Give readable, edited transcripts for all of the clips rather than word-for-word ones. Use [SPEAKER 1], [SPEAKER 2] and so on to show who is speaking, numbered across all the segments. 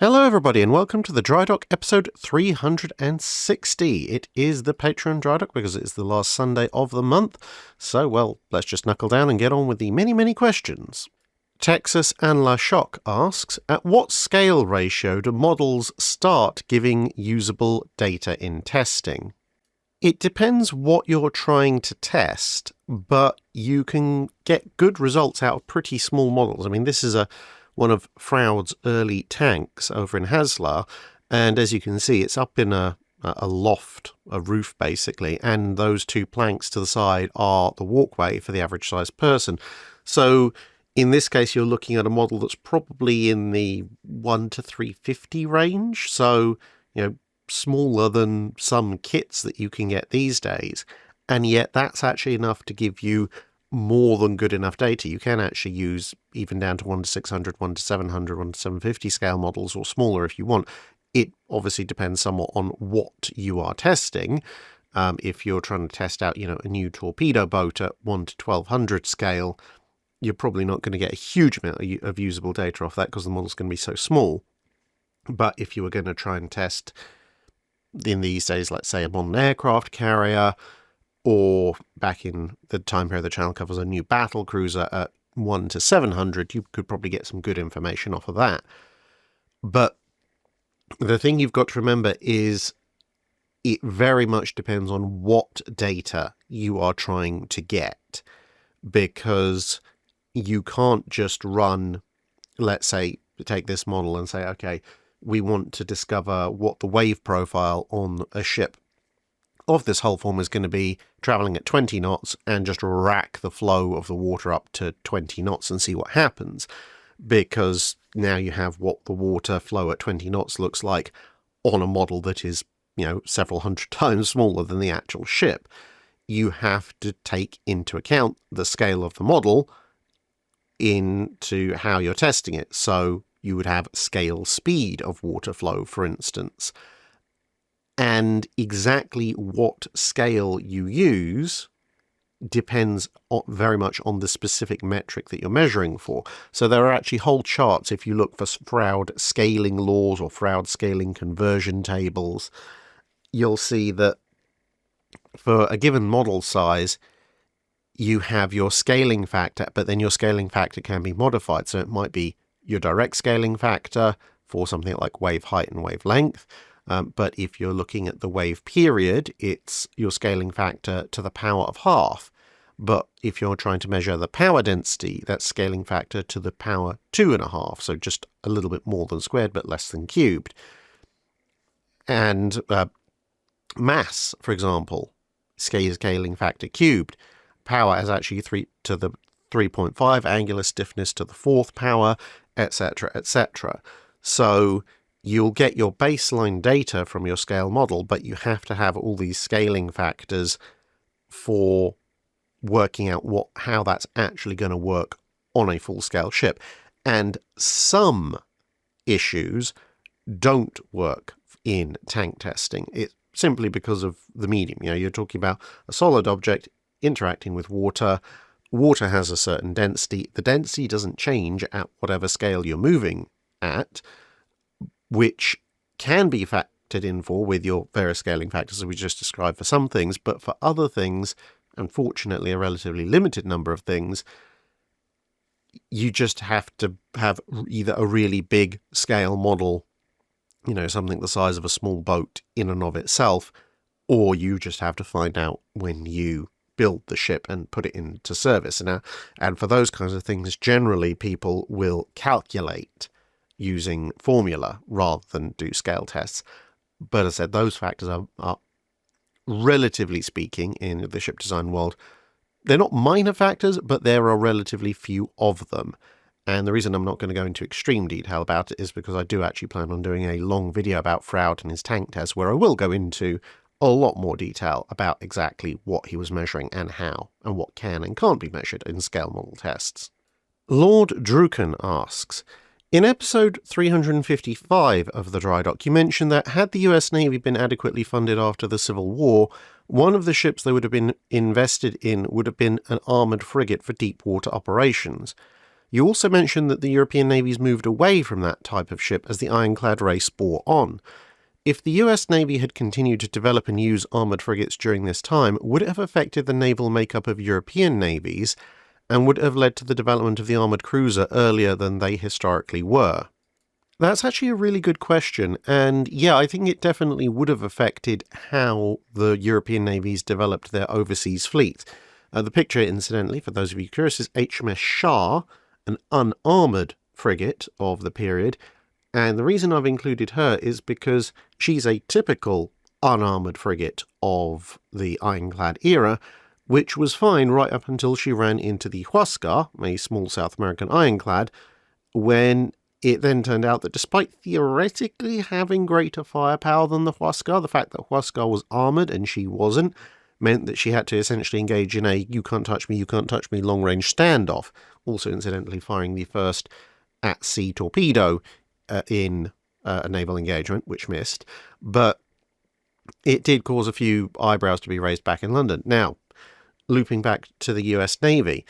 [SPEAKER 1] Hello everybody and welcome to the Drydock episode 360. It is the Patreon Drydock because it is the last Sunday of the month. So, well, let's just knuckle down and get on with the many questions. Texas and La Choc asks, at what scale ratio do models start giving usable data in testing? It depends what you're trying to test, but you can get good results out of pretty small models. I mean, this is one of Froude's early tanks over in Haslar, and as you can see, it's up in a loft, a roof basically, and those two planks to the side are the walkway for the average sized person. So in this case, you're looking at a model that's probably in the 1 to 350 range, so, you know, smaller than some kits that you can get these days, and yet that's actually enough to give you more than good enough data. You can actually use even down to 1 to 600, 1 to 700, 1 to 750 scale models, or smaller if you want. It obviously depends somewhat on what you are testing. If you're trying to test out, a new torpedo boat at 1 to 1200 scale, you're probably not going to get a huge amount of usable data off that because the model's going to be so small. But if you were going to try and test in these days, let's say a modern aircraft carrier, or back in the time period the channel covers a new battle cruiser at 1 to 700, you could probably get some good information off of that. But the thing you've got to remember is it very much depends on what data you are trying to get, because you can't just run, let's say, take this model and say, okay, we want to discover what the wave profile on a ship of this hull form is going to be traveling at 20 knots and just rack the flow of the water up to 20 knots and see what happens, because now you have what the water flow at 20 knots looks like on a model that is, several hundred times smaller than the actual ship. You have to take into account the scale of the model into how you're testing it. So you would have scale speed of water flow, for instance. And exactly what scale you use depends very much on the specific metric that you're measuring for. So there are actually whole charts, if you look for Froude scaling laws or Froude scaling conversion tables, you'll see that for a given model size, you have your scaling factor, but then your scaling factor can be modified. So it might be your direct scaling factor for something like wave height and wave length. But if you're looking at the wave period, it's your scaling factor to the power of half. But if you're trying to measure the power density, that's scaling factor to the power 2.5. So just a little bit more than squared, but less than cubed. And mass, for example, scaling factor cubed. Power is actually 3 to the 3.5, angular stiffness to the 4th power, etc., etc. So you'll get your baseline data from your scale model, but you have to have all these scaling factors for working out how that's actually going to work on a full-scale ship. And some issues don't work in tank testing. It's simply because of the medium. You're talking about a solid object interacting with water. Water has a certain density. The density doesn't change at whatever scale you're moving at, which can be factored in for with your various scaling factors that we just described for some things, but for other things, unfortunately a relatively limited number of things, you just have to have either a really big scale model, something the size of a small boat in and of itself, or you just have to find out when you build the ship and put it into service. And for those kinds of things, generally people will calculate using formula rather than do scale tests. But as I said, those factors are relatively speaking, in the ship design world, they're not minor factors, but there are relatively few of them. And the reason I'm not going to go into extreme detail about it is because I do actually plan on doing a long video about Froude and his tank test, where I will go into a lot more detail about exactly what he was measuring and how, and what can and can't be measured in scale model tests. Lord Druken asks, in episode 355 of the Drydock, you mentioned that had the US Navy been adequately funded after the Civil War, one of the ships they would have been invested in would have been an armoured frigate for deep water operations. You also mentioned that the European navies moved away from that type of ship as the ironclad race bore on. If the US Navy had continued to develop and use armoured frigates during this time, would it have affected the naval makeup of European navies, and would it have led to the development of the armoured cruiser earlier than they historically were? That's actually a really good question, and yeah, I think it definitely would have affected how the European navies developed their overseas fleet. The picture, incidentally, for those of you curious, is HMS Shah, an unarmoured frigate of the period, and the reason I've included her is because she's a typical unarmoured frigate of the ironclad era, which was fine right up until she ran into the Huascar, a small South American ironclad, when it then turned out that despite theoretically having greater firepower than the Huascar, the fact that Huascar was armoured and she wasn't, meant that she had to essentially engage in a you can't touch me long-range standoff, also incidentally firing the first at-sea torpedo in a naval engagement, which missed, but it did cause a few eyebrows to be raised back in London. Now, looping back to the US Navy,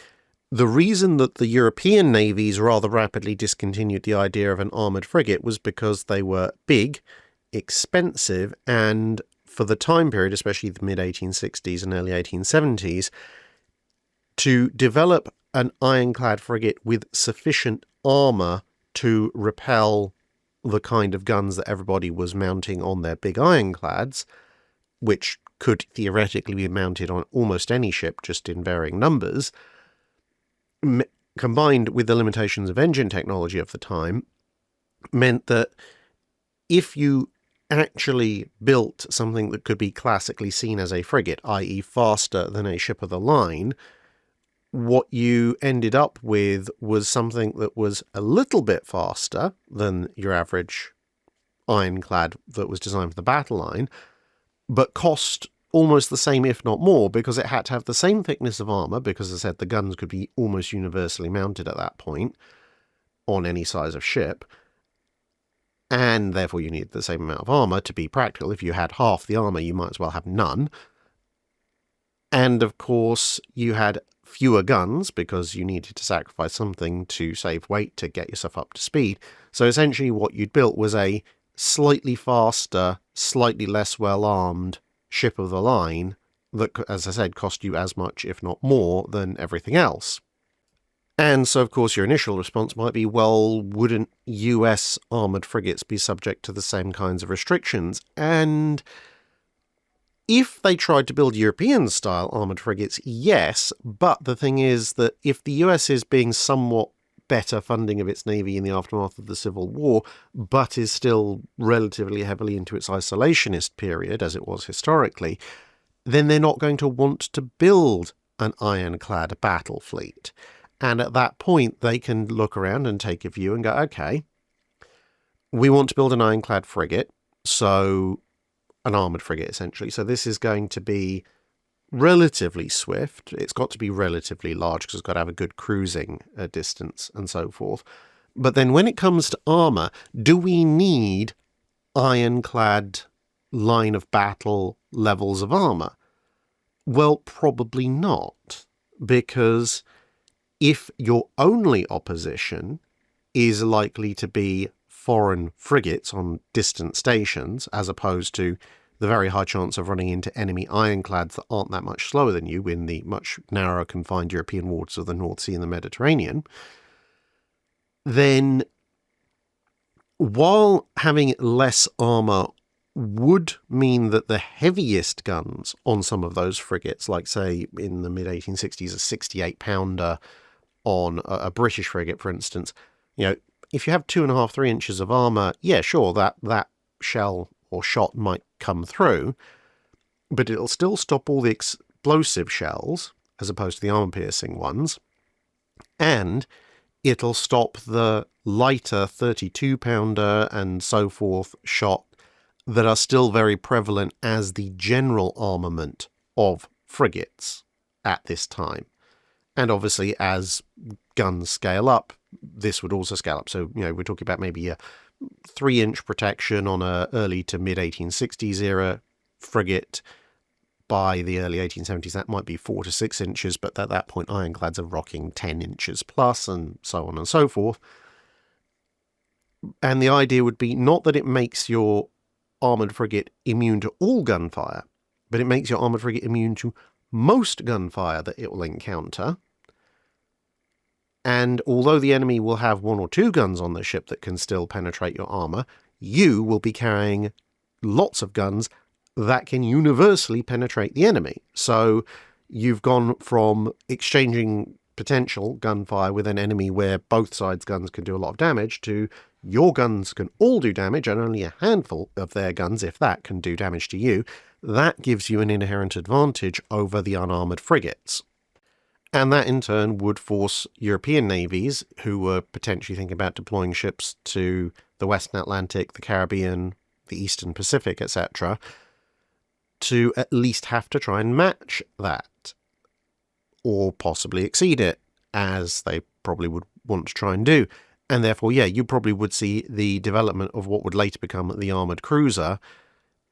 [SPEAKER 1] the reason that the European navies rather rapidly discontinued the idea of an armoured frigate was because they were big, expensive, and for the time period, especially the mid-1860s and early 1870s, to develop an ironclad frigate with sufficient armour to repel the kind of guns that everybody was mounting on their big ironclads, which could theoretically be mounted on almost any ship, just in varying numbers, combined with the limitations of engine technology of the time, meant that if you actually built something that could be classically seen as a frigate, i.e. faster than a ship of the line, what you ended up with was something that was a little bit faster than your average ironclad that was designed for the battle line, but cost almost the same, if not more, because it had to have the same thickness of armour, because, as I said, the guns could be almost universally mounted at that point on any size of ship, and therefore you needed the same amount of armour to be practical. If you had half the armour, you might as well have none. And, of course, you had fewer guns, because you needed to sacrifice something to save weight to get yourself up to speed. So essentially what you'd built was a slightly faster, slightly less well-armed ship of the line that, as I said, cost you as much, if not more, than everything else. And so, of course, your initial response might be, well, wouldn't US armoured frigates be subject to the same kinds of restrictions? And if they tried to build European-style armoured frigates, yes, but the thing is that if the US is being somewhat better funding of its navy in the aftermath of the Civil War, but is still relatively heavily into its isolationist period, as it was historically, then they're not going to want to build an ironclad battle fleet. And at that point, they can look around and take a view and go, okay, we want to build an ironclad frigate, so an armoured frigate, essentially. So this is going to be relatively swift. It's got to be relatively large because it's got to have a good cruising distance and so forth. But then when it comes to armour, do we need ironclad line of battle levels of armour? Well, probably not, because if your only opposition is likely to be foreign frigates on distant stations, as opposed to the very high chance of running into enemy ironclads that aren't that much slower than you in the much narrower confined European waters of the North Sea and the Mediterranean, then while having less armour would mean that the heaviest guns on some of those frigates, like say in the mid-1860s a 68-pounder on a British frigate, for instance, if you have 2.5, 3 inches of armour, yeah, sure, that shell or shot might come through, but it'll still stop all the explosive shells, as opposed to the armour-piercing ones, and it'll stop the lighter 32-pounder and so forth shot that are still very prevalent as the general armament of frigates at this time. And obviously, as guns scale up, this would also scale up. So, we're talking about maybe a 3-inch protection on a early to mid-1860s era frigate by the early 1870s, that might be 4 to 6 inches, but at that point ironclads are rocking 10 inches plus, and so on and so forth. And the idea would be not that it makes your armoured frigate immune to all gunfire, but it makes your armoured frigate immune to most gunfire that it will encounter. And although the enemy will have 1 or 2 guns on the ship that can still penetrate your armour, you will be carrying lots of guns that can universally penetrate the enemy. So you've gone from exchanging potential gunfire with an enemy where both sides' guns can do a lot of damage to your guns can all do damage and only a handful of their guns, if that, can do damage to you. That gives you an inherent advantage over the unarmoured frigates. And that in turn would force European navies, who were potentially thinking about deploying ships to the Western Atlantic, the Caribbean, the Eastern Pacific, etc., to at least have to try and match that, or possibly exceed it, as they probably would want to try and do. And therefore, yeah, you probably would see the development of what would later become the armoured cruiser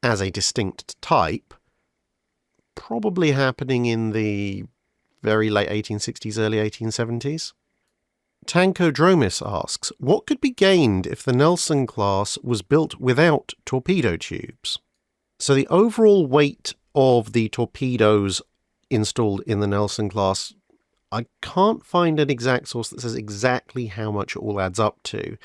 [SPEAKER 1] as a distinct type, probably happening in the very late 1860s, early 1870s. Tankodromis asks, what could be gained if the Nelson class was built without torpedo tubes? So the overall weight of the torpedoes installed in the Nelson class, I can't find an exact source that says exactly how much it all adds up to,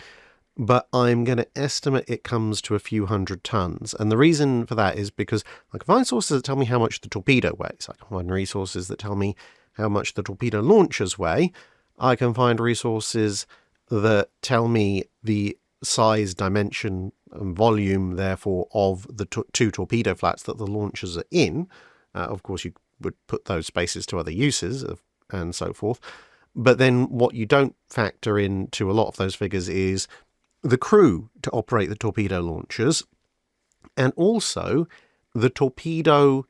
[SPEAKER 1] but I'm going to estimate it comes to a few hundred tons. And the reason for that is because I can find sources that tell me how much the torpedo weighs. I can find resources that tell me how much the torpedo launchers weigh. I can find resources that tell me the size, dimension, and volume, therefore, of the 2 torpedo flats that the launchers are in. Of course, you would put those spaces to other uses and so forth. But then what you don't factor into a lot of those figures is the crew to operate the torpedo launchers, and also the torpedo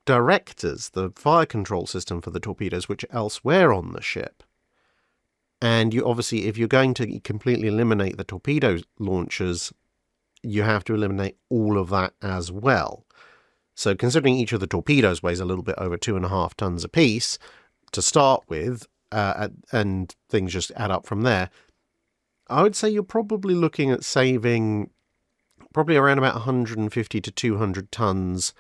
[SPEAKER 1] directors, the fire control system for the torpedoes, which are elsewhere on the ship. And you obviously, if you're going to completely eliminate the torpedo launchers, you have to eliminate all of that as well. So considering each of the torpedoes weighs a little bit over 2.5 tons apiece to start with, and things just add up from there, I would say you're probably looking at saving probably around about 150 to 200 tons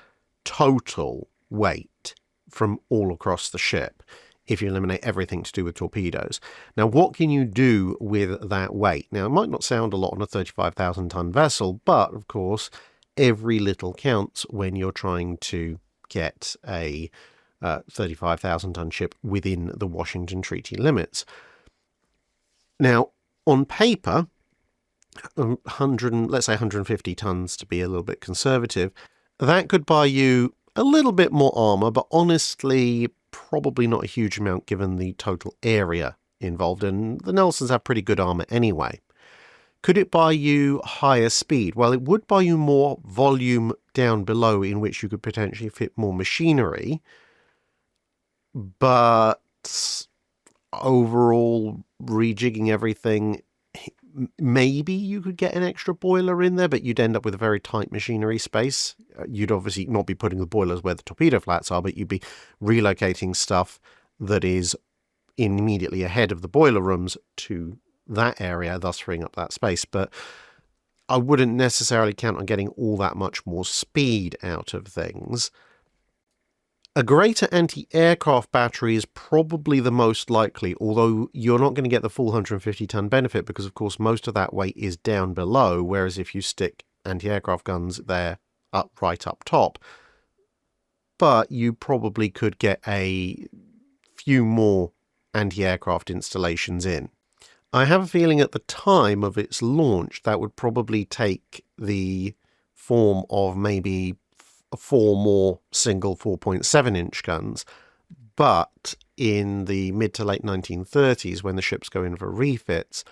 [SPEAKER 1] total weight from all across the ship if you eliminate everything to do with torpedoes. Now, what can you do with that weight? Now, it might not sound a lot on a 35,000 ton vessel, but of course, every little counts when you're trying to get a 35,000 ton ship within the Washington Treaty limits. Now, on paper, let's say 150 tons to be a little bit conservative, that could buy you a little bit more armour, but honestly, probably not a huge amount given the total area involved, and the Nelsons have pretty good armour anyway. Could it buy you higher speed? Well, it would buy you more volume down below in which you could potentially fit more machinery, but overall, rejigging everything, maybe you could get an extra boiler in there, but you'd end up with a very tight machinery space. You'd obviously not be putting the boilers where the torpedo flats are, but you'd be relocating stuff that is immediately ahead of the boiler rooms to that area, thus freeing up that space. But I wouldn't necessarily count on getting all that much more speed out of things. A greater anti-aircraft battery is probably the most likely, although you're not going to get the full 150-ton benefit because, of course, most of that weight is down below, whereas if you stick anti-aircraft guns there right up top. But you probably could get a few more anti-aircraft installations in. I have a feeling at the time of its launch that would probably take the form of maybe 4 more single 4.7-inch guns, but in the mid to late 1930s, when the ships go in for refits,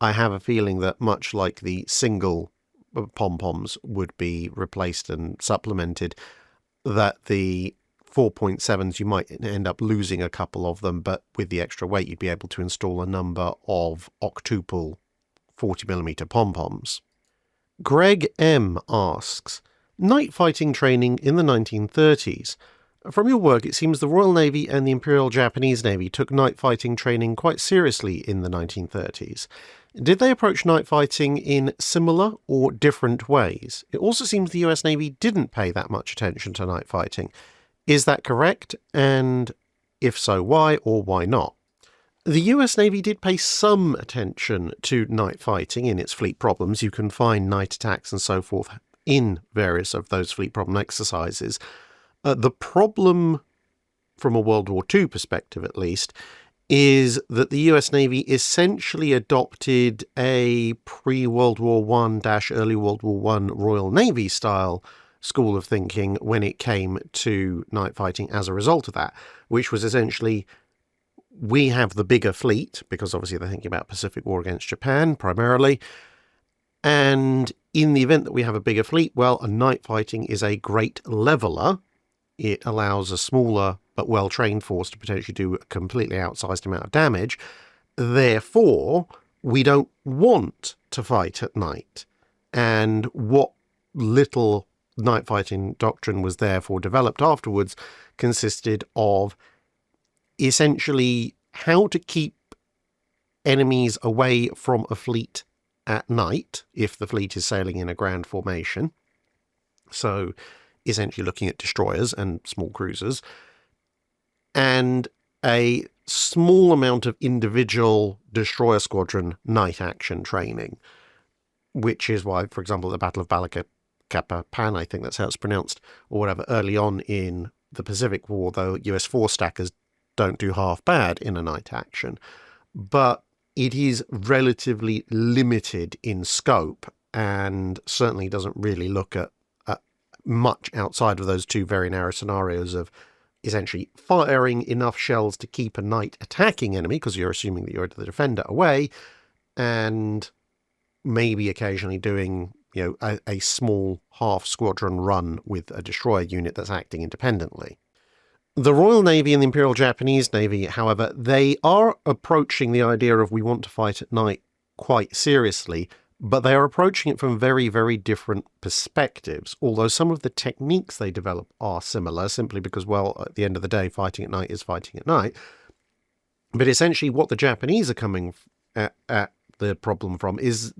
[SPEAKER 1] I have a feeling that much like the single pom-poms would be replaced and supplemented, that the 4.7s, you might end up losing a couple of them, but with the extra weight, you'd be able to install a number of octuple 40mm pom-poms. Greg M. asks, Night fighting training in the 1930s. From your work, it seems the Royal Navy and the Imperial Japanese Navy took night fighting training quite seriously in the 1930s. Did they approach night fighting in similar or different ways? It also seems the US Navy didn't pay that much attention to night fighting. Is that correct? And if so, why or why not? The US Navy did pay some attention to night fighting in its fleet problems. You can find night attacks and so forth in various of those fleet problem exercises. The problem, from a World War II perspective at least, is that the US Navy essentially adopted a pre-World War I-early World War I Royal Navy style school of thinking when it came to night fighting as a result of that, which was essentially, we have the bigger fleet, because obviously they're thinking about Pacific War against Japan primarily, and in the event that we have a bigger fleet, well, a night fighting is a great leveller. It allows a smaller but well-trained force to potentially do a completely outsized amount of damage. Therefore, we don't want to fight at night. And what little night fighting doctrine was therefore developed afterwards consisted of essentially how to keep enemies away from a fleet at night if the fleet is sailing in a grand formation. So essentially looking at destroyers and small cruisers, and a small amount of individual destroyer squadron night action training, which is why, for example, the Battle of Balikpapan, I think that's how it's pronounced, or whatever, early on in the Pacific War, though US force stackers don't do half bad in a night action. But it is relatively limited in scope and certainly doesn't really look at much outside of those two very narrow scenarios of essentially firing enough shells to keep a night attacking enemy, because you're assuming that you're the defender, away, and maybe occasionally doing, a small half squadron run with a destroyer unit that's acting independently. The Royal Navy and the Imperial Japanese Navy, however, they are approaching the idea of we want to fight at night quite seriously, but they are approaching it from very, very different perspectives, although some of the techniques they develop are similar, simply because, well, at the end of the day, fighting at night is fighting at night. But essentially what the Japanese are coming at the problem from is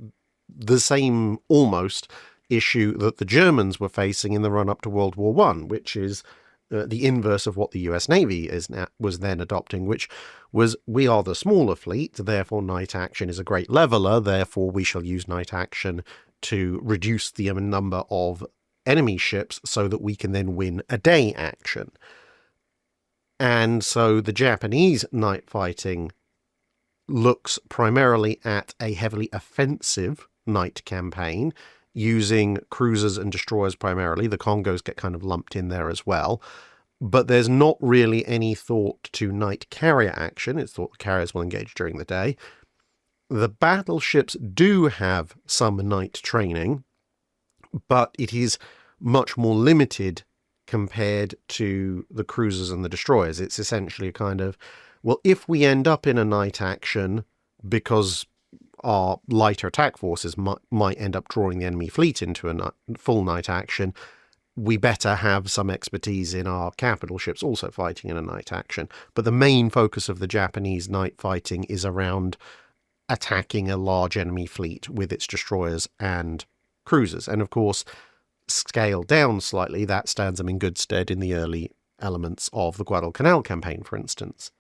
[SPEAKER 1] the same, almost, issue that the Germans were facing in the run-up to World War I, which is the inverse of what the US Navy was then adopting, which was, we are the smaller fleet, therefore night action is a great leveller, therefore we shall use night action to reduce the number of enemy ships so that we can then win a day action. And so the Japanese night fighting looks primarily at a heavily offensive night campaign, using cruisers and destroyers primarily. The Congos get kind of lumped in there as well. But there's not really any thought to night carrier action. It's thought the carriers will engage during the day. The battleships do have some night training, but it is much more limited compared to the cruisers and the destroyers. It's essentially a kind of, well, if we end up in a night action because our lighter attack forces might end up drawing the enemy fleet into a full night action, we better have some expertise in our capital ships also fighting in a night action. But the main focus of the Japanese night fighting is around attacking a large enemy fleet with its destroyers and cruisers. And of course, scaled down slightly, that stands them in good stead in the early elements of the Guadalcanal campaign, for instance.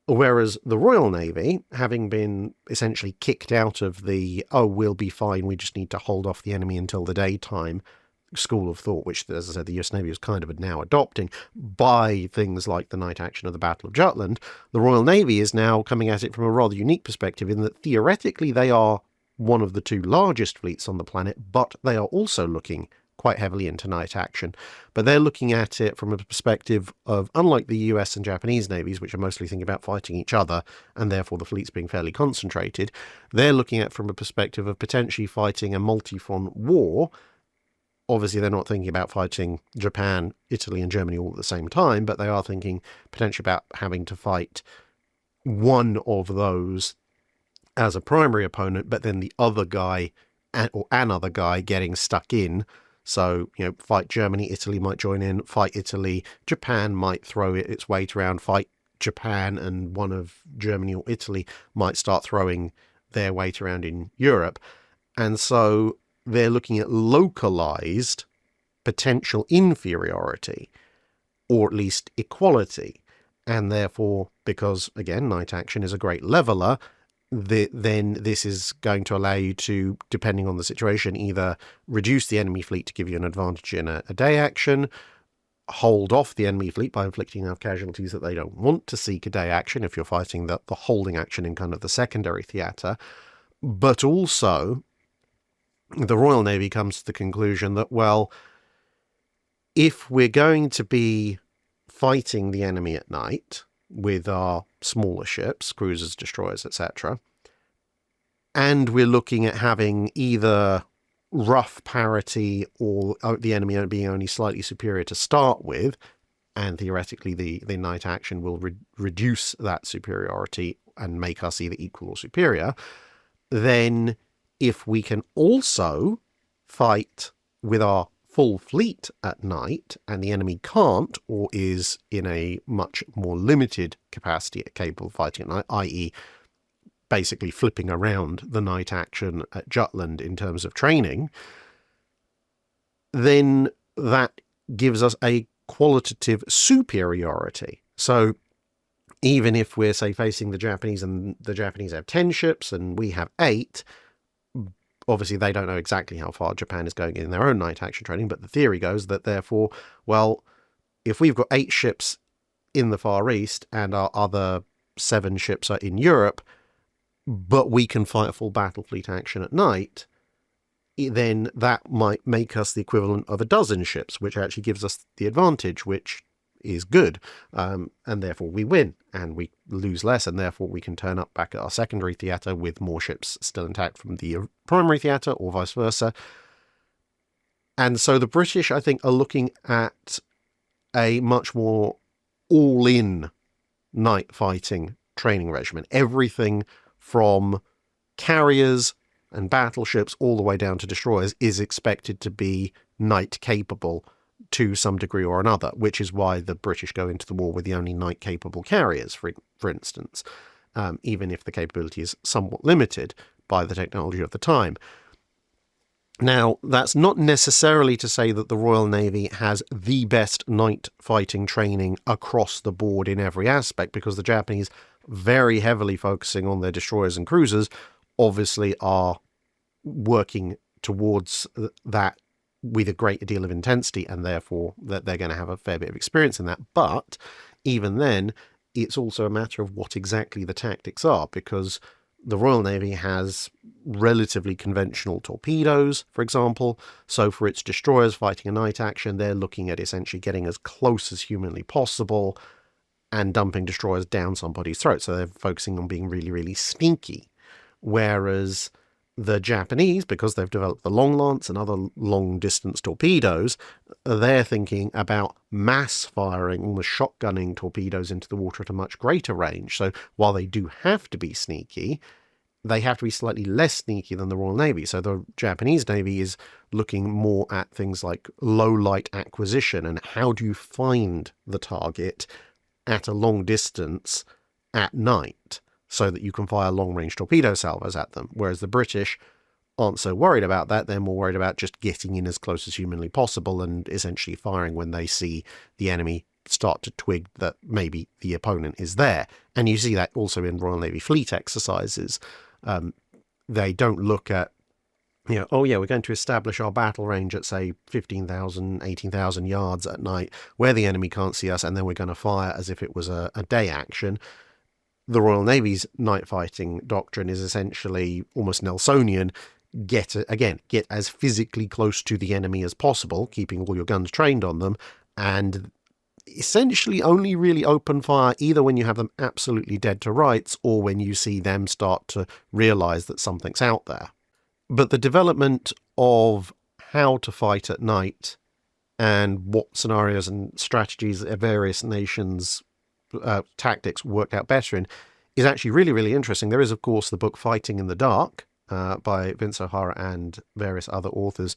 [SPEAKER 1] Whereas the Royal Navy, having been essentially kicked out of the, we'll be fine, we just need to hold off the enemy until the daytime school of thought, which, as I said, the US Navy was kind of now adopting by things like the night action of the Battle of Jutland, the Royal Navy is now coming at it from a rather unique perspective in that theoretically they are one of the two largest fleets on the planet, but they are also looking quite heavily into night action. But they're looking at it from a perspective of, unlike the US and Japanese navies, which are mostly thinking about fighting each other, and therefore the fleets being fairly concentrated, they're looking at it from a perspective of potentially fighting a multi-front war. Obviously, they're not thinking about fighting Japan, Italy, and Germany all at the same time, but they are thinking potentially about having to fight one of those as a primary opponent, but then the other guy or another guy getting stuck in So, fight Germany, Italy might join in, fight Italy, Japan might throw its weight around, fight Japan, and one of Germany or Italy might start throwing their weight around in Europe. And so they're looking at localized potential inferiority, or at least equality. And therefore, because, again, night action is a great leveler, then this is going to allow you to, depending on the situation, either reduce the enemy fleet to give you an advantage in a day action, hold off the enemy fleet by inflicting enough casualties that they don't want to seek a day action if you're fighting the holding action in kind of the secondary theatre. But also, the Royal Navy comes to the conclusion that, well, if we're going to be fighting the enemy at night with our smaller ships, cruisers, destroyers, etc., and we're looking at having either rough parity or the enemy being only slightly superior to start with, and theoretically the night action will reduce that superiority and make us either equal or superior, then if we can also fight with our full fleet at night and the enemy can't, or is in a much more limited capacity capable of fighting at night, i.e. basically flipping around the night action at Jutland in terms of training, then that gives us a qualitative superiority. So even if we're, say, facing the Japanese and the Japanese have 10 ships and we have 8, obviously they don't know exactly how far Japan is going in their own night action training, but the theory goes that therefore, well, if we've got 8 ships in the Far East and our other 7 ships are in Europe, but we can fight a full battle fleet action at night, then that might make us the equivalent of a dozen ships, which actually gives us the advantage, which is good, and therefore we win, and we lose less, and therefore we can turn up back at our secondary theatre with more ships still intact from the primary theatre, or vice versa. And so the British, I think, are looking at a much more all-in night fighting training regimen. Everything from carriers and battleships all the way down to destroyers is expected to be night capable to some degree or another, which is why the British go into the war with the only night capable carriers, for instance, even if the capability is somewhat limited by the technology of the time. Now, that's not necessarily to say that the Royal Navy has the best night fighting training across the board in every aspect, because the Japanese, very heavily focusing on their destroyers and cruisers, obviously are working towards that with a great deal of intensity, and therefore that they're going to have a fair bit of experience in that. But even then, it's also a matter of what exactly the tactics are, because the Royal Navy has relatively conventional torpedoes, for example. So for its destroyers fighting a night action, they're looking at essentially getting as close as humanly possible and dumping destroyers down somebody's throat. So they're focusing on being really, really sneaky. Whereas the Japanese, because they've developed the Long Lance and other long-distance torpedoes, they're thinking about mass firing, almost shotgunning torpedoes into the water at a much greater range. So while they do have to be sneaky, they have to be slightly less sneaky than the Royal Navy. So the Japanese Navy is looking more at things like low-light acquisition and how do you find the target at a long distance at night, so that you can fire long-range torpedo salvos at them, whereas the British aren't so worried about that. They're more worried about just getting in as close as humanly possible and essentially firing when they see the enemy start to twig that maybe the opponent is there. And you see that also in Royal Navy fleet exercises. They don't look at, oh yeah, we're going to establish our battle range at, say, 15,000, 18,000 yards at night where the enemy can't see us, and then we're going to fire as if it was a day action. The Royal Navy's night fighting doctrine is essentially almost Nelsonian. Get as physically close to the enemy as possible, keeping all your guns trained on them, and essentially only really open fire either when you have them absolutely dead to rights or when you see them start to realize that something's out there. But the development of how to fight at night and what scenarios and strategies that various nations' tactics worked out better in is actually really, really interesting. There is, of course, the book Fighting in the Dark by Vince O'Hara and various other authors,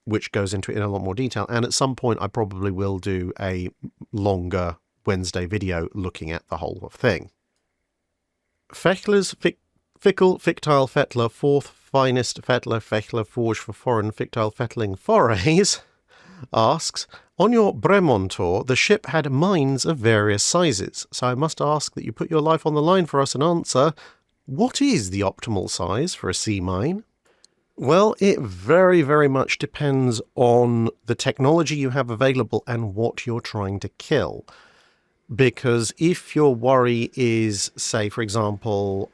[SPEAKER 1] which goes into it in a lot more detail. And at some point, I probably will do a longer Wednesday video looking at the whole thing. Fechtlers, Fickle, Fictile Fettler, fourth finest Fettler, Fechler forged for foreign Fictile Fettling forays, asks, on your Bremont tour, the ship had mines of various sizes, so I must ask that you put your life on the line for us and answer, what is the optimal size for a sea mine? Well, it very, very much depends on the technology you have available and what you're trying to kill. Because if your worry is, say, for example,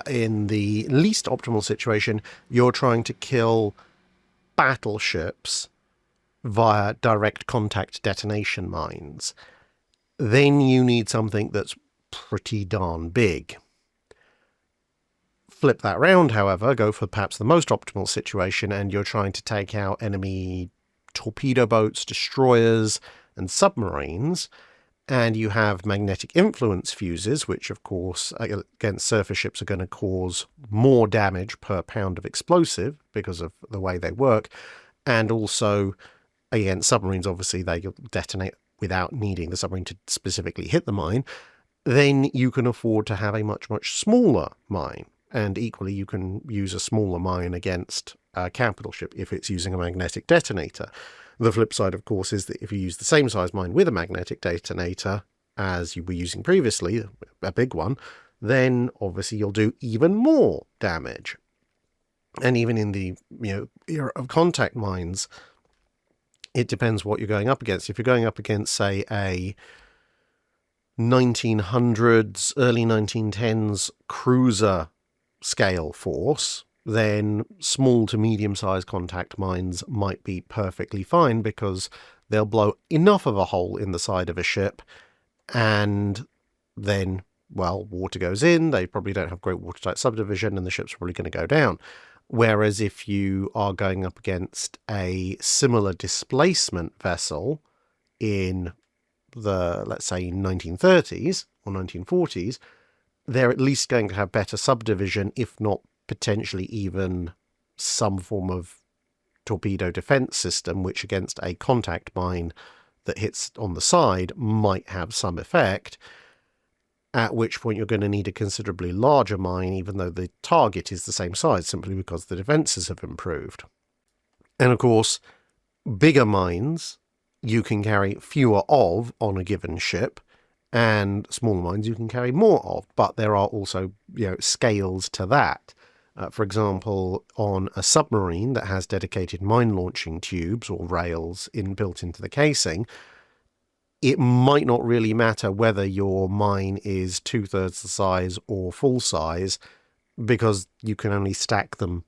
[SPEAKER 1] in the least optimal situation, you're trying to kill battleships via direct contact detonation mines, then you need something that's pretty darn big. Flip that round, however, go for perhaps the most optimal situation, and you're trying to take out enemy torpedo boats, destroyers, and submarines, and you have magnetic influence fuses, which, of course, against surface ships are going to cause more damage per pound of explosive because of the way they work, and also against submarines, obviously, they detonate without needing the submarine to specifically hit the mine, then you can afford to have a much, much smaller mine. And equally, you can use a smaller mine against a capital ship if it's using a magnetic detonator. The flip side, of course, is that if you use the same size mine with a magnetic detonator as you were using previously, a big one, then obviously you'll do even more damage. And even in the era of contact mines, it depends what you're going up against. If you're going up against, say, a 1900s, early 1910s cruiser scale force, then small to medium-sized contact mines might be perfectly fine because they'll blow enough of a hole in the side of a ship, and then, well, water goes in, they probably don't have great watertight subdivision, and the ship's probably going to go down. Whereas if you are going up against a similar displacement vessel in the, let's say, 1930s or 1940s, they're at least going to have better subdivision, if not potentially even some form of torpedo defense system, which against a contact mine that hits on the side might have some effect, at which point you're going to need a considerably larger mine, even though the target is the same size, simply because the defences have improved. And of course, bigger mines you can carry fewer of on a given ship, and smaller mines you can carry more of, but there are also scales to that. For example, on a submarine that has dedicated mine launching tubes or rails built into the casing, it might not really matter whether your mine is 2/3 the size or full size, because you can only stack them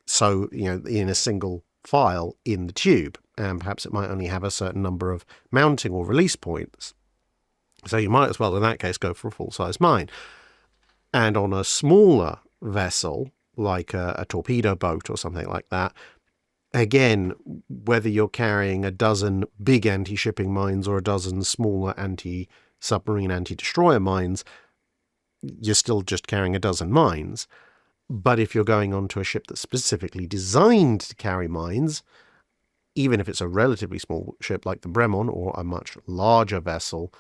[SPEAKER 1] so, in a single file in the tube, and perhaps it might only have a certain number of mounting or release points. So you might as well, in that case, go for a full-size mine. And on a smaller vessel, like a torpedo boat or something like that, again, whether you're carrying a dozen big anti-shipping mines or a dozen smaller anti-submarine, anti-destroyer mines, you're still just carrying a dozen mines. But if you're going onto a ship that's specifically designed to carry mines, even if it's a relatively small ship like the Bremont, or a much larger vessel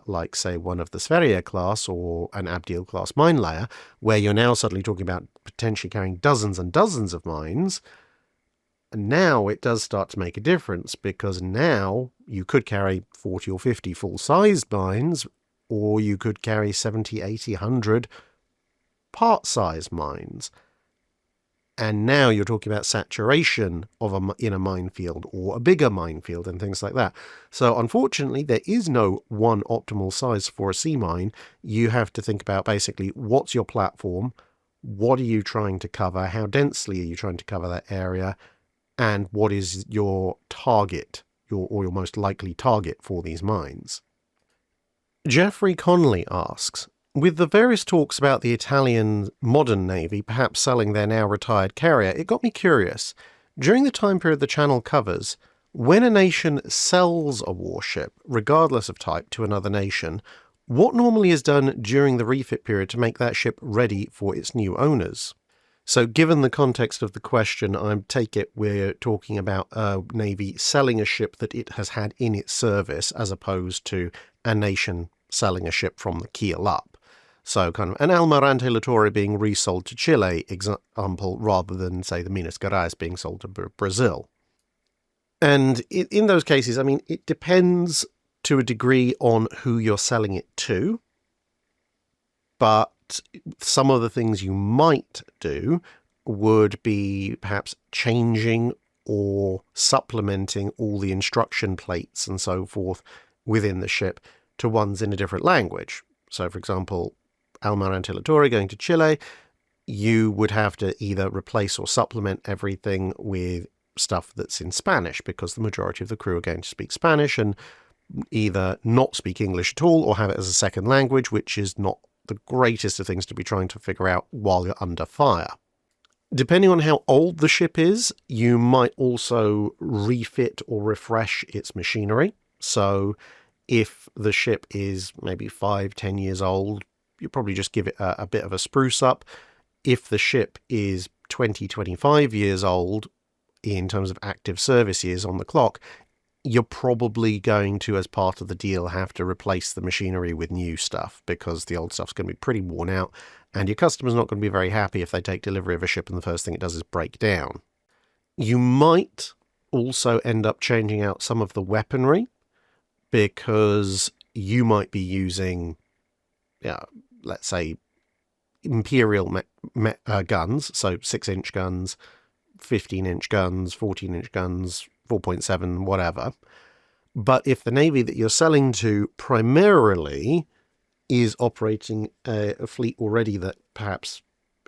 [SPEAKER 1] like, say, one of the Sverige class or an Abdeel class mine layer, where you're now suddenly talking about potentially carrying dozens and dozens of mines, now it does start to make a difference, because now you could carry 40 or 50 full-sized mines, or you could carry 70, 80, 100 part-sized mines. And now you're talking about saturation of in a minefield, or a bigger minefield, and things like that. So unfortunately, there is no one optimal size for a sea mine. You have to think about basically what's your platform, what are you trying to cover, how densely are you trying to cover that area, and what is your target, your most likely target for these mines. Jeffrey Connolly asks, with the various talks about the Italian modern navy perhaps selling their now retired carrier, it got me curious. During the time period the channel covers, when a nation sells a warship, regardless of type, to another nation, what normally is done during the refit period to make that ship ready for its new owners? So given the context of the question, I take it we're talking about a navy selling a ship that it has had in its service, as opposed to a nation selling a ship from the keel up. So kind of an Almirante Littorio being resold to Chile example, rather than, say, the Minas Gerais being sold to Brazil. And in those cases, I mean, it depends to a degree on who you're selling it to. But some of the things you might do would be perhaps changing or supplementing all the instruction plates and so forth within the ship to ones in a different language. So, for example, Almirante Littorio going to Chile, you would have to either replace or supplement everything with stuff that's in Spanish, because the majority of the crew are going to speak Spanish and either not speak English at all or have it as a second language, which is not the greatest of things to be trying to figure out while you're under fire. Depending on how old the ship is, you might also refit or refresh its machinery. So if the ship is maybe 5-10 years old, you probably just give it a bit of a spruce up. If the ship is 20-25 years old, in terms of active service years on the clock, you're probably going to, as part of the deal, have to replace the machinery with new stuff, because the old stuff's going to be pretty worn out, and your customer's not going to be very happy if they take delivery of a ship and the first thing it does is break down. You might also end up changing out some of the weaponry, because you might be using, let's say, Imperial guns, so 6-inch guns, 15-inch guns, 14-inch guns, 4.7, whatever. But if the navy that you're selling to primarily is operating a fleet already that perhaps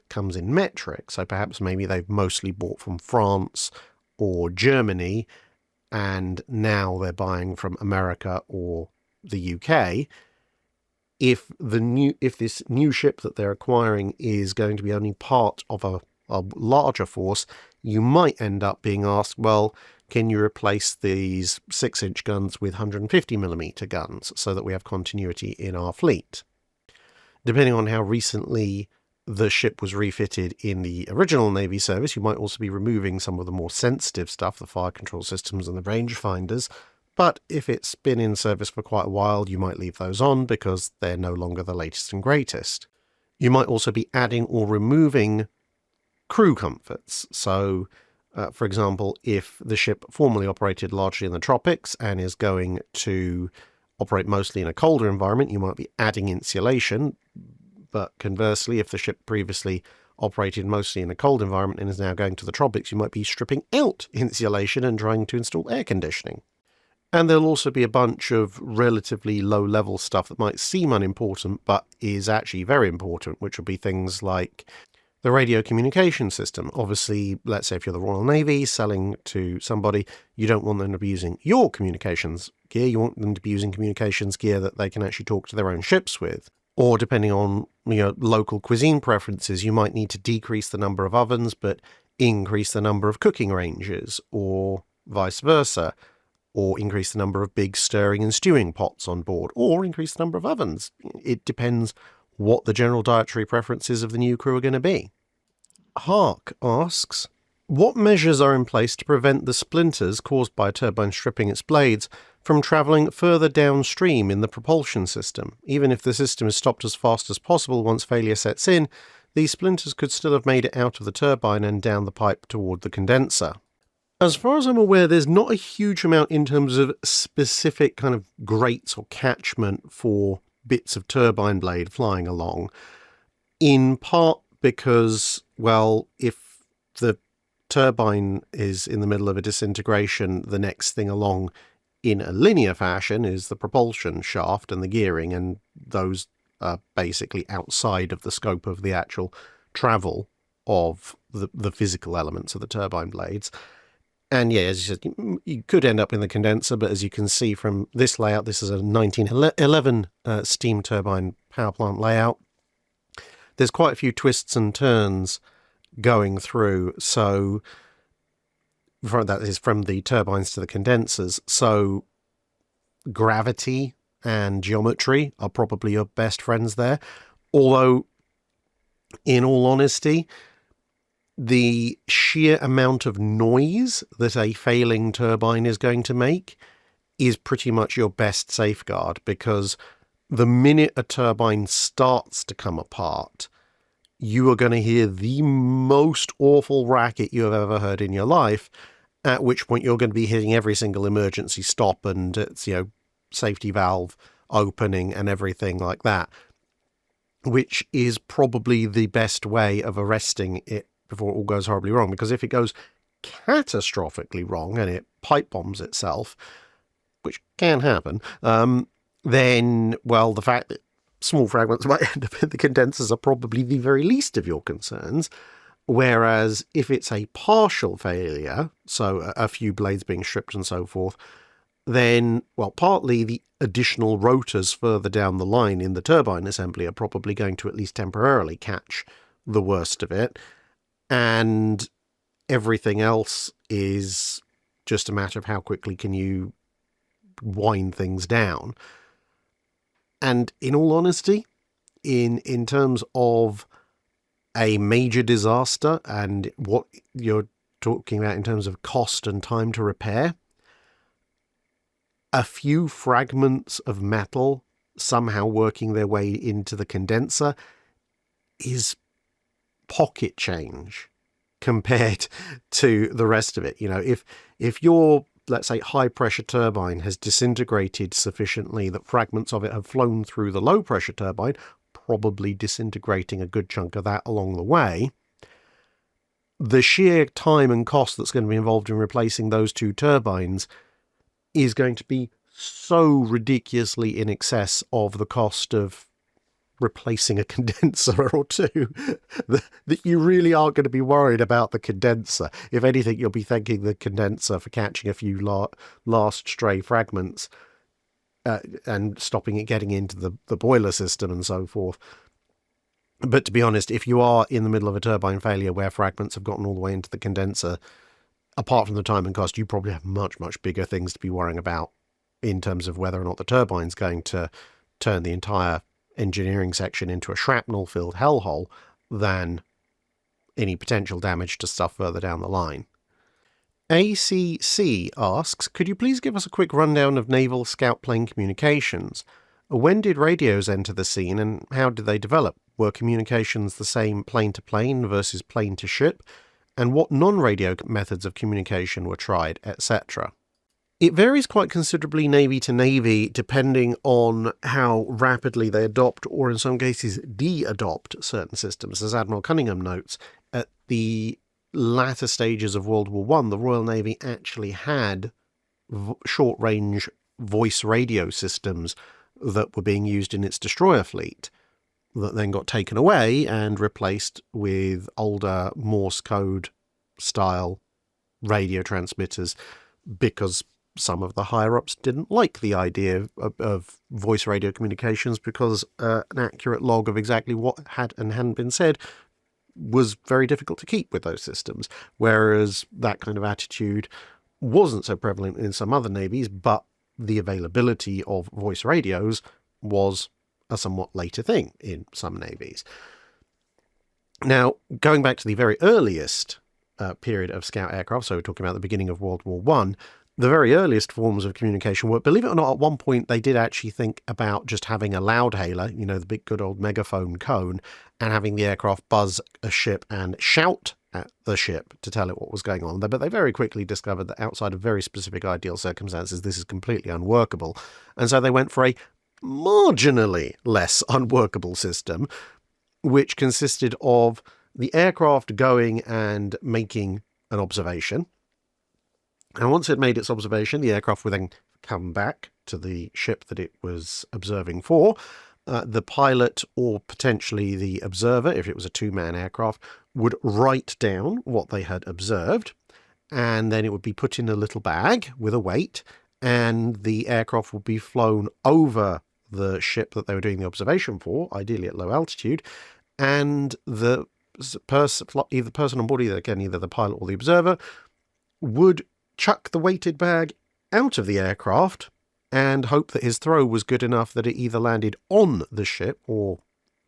[SPEAKER 1] comes in metric, so perhaps maybe they've mostly bought from France or Germany, and now they're buying from America or the UK, if this new ship that they're acquiring is going to be only part of a larger force, you might end up being asked, well, can you replace these 6-inch guns with 150mm guns so that we have continuity in our fleet? Depending on how recently the ship was refitted in the original Navy service, you might also be removing some of the more sensitive stuff, the fire control systems and the rangefinders. But if it's been in service for quite a while, you might leave those on because they're no longer the latest and greatest. You might also be adding or removing crew comforts. So, for example, if the ship formerly operated largely in the tropics and is going to operate mostly in a colder environment, you might be adding insulation. But conversely, if the ship previously operated mostly in a cold environment and is now going to the tropics, you might be stripping out insulation and trying to install air conditioning. And there'll also be a bunch of relatively low-level stuff that might seem unimportant, but is actually very important, which would be things like the radio communication system. Obviously, let's say if you're the Royal Navy selling to somebody, you don't want them to be using your communications gear. You want them to be using communications gear that they can actually talk to their own ships with. Or depending on local cuisine preferences, you might need to decrease the number of ovens, but increase the number of cooking ranges, or vice versa. Or increase the number of big stirring and stewing pots on board, or increase the number of ovens. It depends what the general dietary preferences of the new crew are going to be. Hark asks, what measures are in place to prevent the splinters caused by a turbine stripping its blades from travelling further downstream in the propulsion system? Even if the system is stopped as fast as possible once failure sets in, these splinters could still have made it out of the turbine and down the pipe toward the condenser. As far as I'm aware, there's not a huge amount in terms of specific kind of grates or catchment for bits of turbine blade flying along, in part because, well, if the turbine is in the middle of a disintegration, the next thing along in a linear fashion is the propulsion shaft and the gearing, and those are basically outside of the scope of the actual travel of the physical elements of the turbine blades. And yeah, as you said, you could end up in the condenser, but as you can see from this layout, this is a 1911 steam turbine power plant layout. There's quite a few twists and turns going through, so that is from the turbines to the condensers. So gravity and geometry are probably your best friends there. Although, in all honesty, the sheer amount of noise that a failing turbine is going to make is pretty much your best safeguard, because the minute a turbine starts to come apart, you are going to hear the most awful racket you have ever heard in your life, at which point you're going to be hitting every single emergency stop and it's, safety valve opening and everything like that, which is probably the best way of arresting it before it all goes horribly wrong. Because if it goes catastrophically wrong and it pipe bombs itself, which can happen, then, well, the fact that small fragments might end up in the condensers are probably the very least of your concerns. Whereas if it's a partial failure, so a few blades being stripped and so forth, then, well, partly the additional rotors further down the line in the turbine assembly are probably going to at least temporarily catch the worst of it. And everything else is just a matter of how quickly can you wind things down. And in all honesty, in terms of a major disaster and what you're talking about in terms of cost and time to repair, a few fragments of metal somehow working their way into the condenser is pocket change compared to the rest of it. If your, let's say, high pressure turbine has disintegrated sufficiently that fragments of it have flown through the low pressure turbine, probably disintegrating a good chunk of that along the way, the sheer time and cost that's going to be involved in replacing those two turbines is going to be so ridiculously in excess of the cost of replacing a condenser or two that you really aren't going to be worried about the condenser. If anything, you'll be thanking the condenser for catching a few last stray fragments and stopping it getting into the boiler system and so forth. But to be honest, if you are in the middle of a turbine failure where fragments have gotten all the way into the condenser, apart from the time and cost, you probably have much, much bigger things to be worrying about in terms of whether or not the turbine's going to turn the entire engineering section into a shrapnel-filled hellhole than any potential damage to stuff further down the line. ACC asks, could you please give us a quick rundown of naval scout plane communications? When did radios enter the scene and how did they develop? Were communications the same plane-to-plane versus plane-to-ship? And what non-radio methods of communication were tried, etc.? It varies quite considerably Navy to Navy depending on how rapidly they adopt, or in some cases de-adopt, certain systems. As Admiral Cunningham notes, at the latter stages of World War I, the Royal Navy actually had short-range voice radio systems that were being used in its destroyer fleet that then got taken away and replaced with older Morse code style radio transmitters because some of the higher-ups didn't like the idea of voice radio communications because an accurate log of exactly what had and hadn't been said was very difficult to keep with those systems, whereas that kind of attitude wasn't so prevalent in some other navies, but the availability of voice radios was a somewhat later thing in some navies. Now, going back to the very earliest period of scout aircraft, so we're talking about the beginning of World War I, the very earliest forms of communication were, believe it or not, at one point they did actually think about just having a loudhailer, the big good old megaphone cone, and having the aircraft buzz a ship and shout at the ship to tell it what was going on. But they very quickly discovered that outside of very specific ideal circumstances, this is completely unworkable. And so they went for a marginally less unworkable system, which consisted of the aircraft going and making an observation. And once it made its observation, the aircraft would then come back to the ship that it was observing for. The pilot, or potentially the observer, if it was a two-man aircraft, would write down what they had observed, and then it would be put in a little bag with a weight, and the aircraft would be flown over the ship that they were doing the observation for, ideally at low altitude, and the person on board, either the pilot or the observer, would chuck the weighted bag out of the aircraft and hope that his throw was good enough that it either landed on the ship or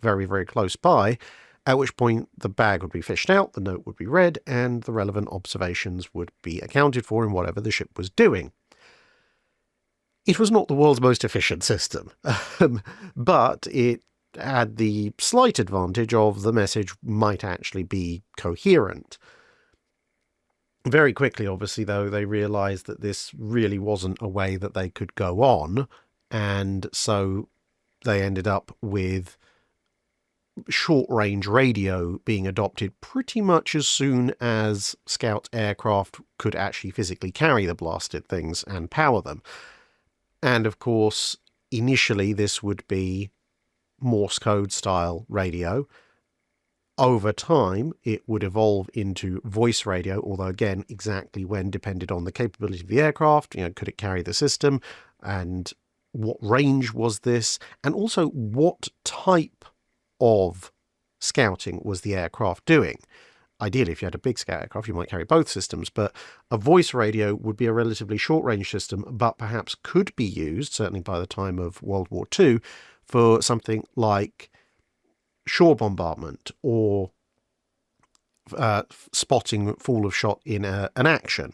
[SPEAKER 1] very, very close by, at which point the bag would be fished out, the note would be read, and the relevant observations would be accounted for in whatever the ship was doing. It was not the world's most efficient system, but it had the slight advantage of the message might actually be coherent. Very quickly, obviously, though, they realised that this really wasn't a way that they could go on, and so they ended up with short-range radio being adopted pretty much as soon as scout aircraft could actually physically carry the blasted things and power them. And, of course, initially this would be Morse code-style radio. Over time, it would evolve into voice radio, although again, exactly when depended on the capability of the aircraft. Could it carry the system? And what range was this? And also, what type of scouting was the aircraft doing? Ideally, if you had a big scout aircraft, you might carry both systems, but a voice radio would be a relatively short-range system, but perhaps could be used, certainly by the time of World War II, for something like shore bombardment or spotting fall of shot in an action,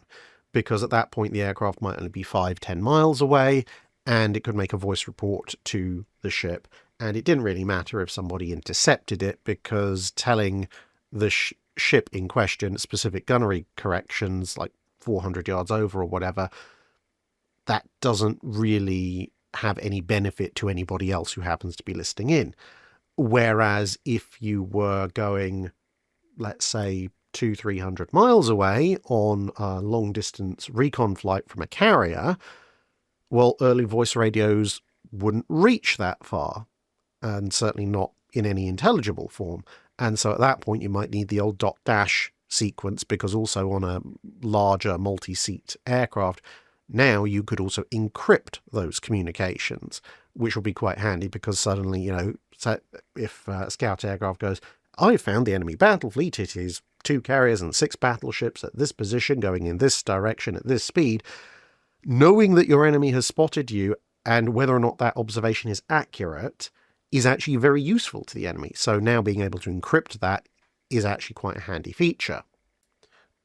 [SPEAKER 1] because at that point the aircraft might only be 5-10 miles away, and it could make a voice report to the ship, and it didn't really matter if somebody intercepted it, because telling the ship in question specific gunnery corrections, like 400 yards over or whatever, that doesn't really have any benefit to anybody else who happens to be listening in. Whereas if you were going, let's say, 200-300 miles away on a long-distance recon flight from a carrier, well, early voice radios wouldn't reach that far, and certainly not in any intelligible form. And so at that point you might need the old dot dash sequence, because also on a larger multi-seat aircraft, now you could also encrypt those communications, which will be quite handy, because suddenly, if a scout aircraft goes, I found the enemy battle fleet, it is 2 carriers and 6 battleships at this position going in this direction at this speed, knowing that your enemy has spotted you and whether or not that observation is accurate is actually very useful to the enemy. So now being able to encrypt that is actually quite a handy feature.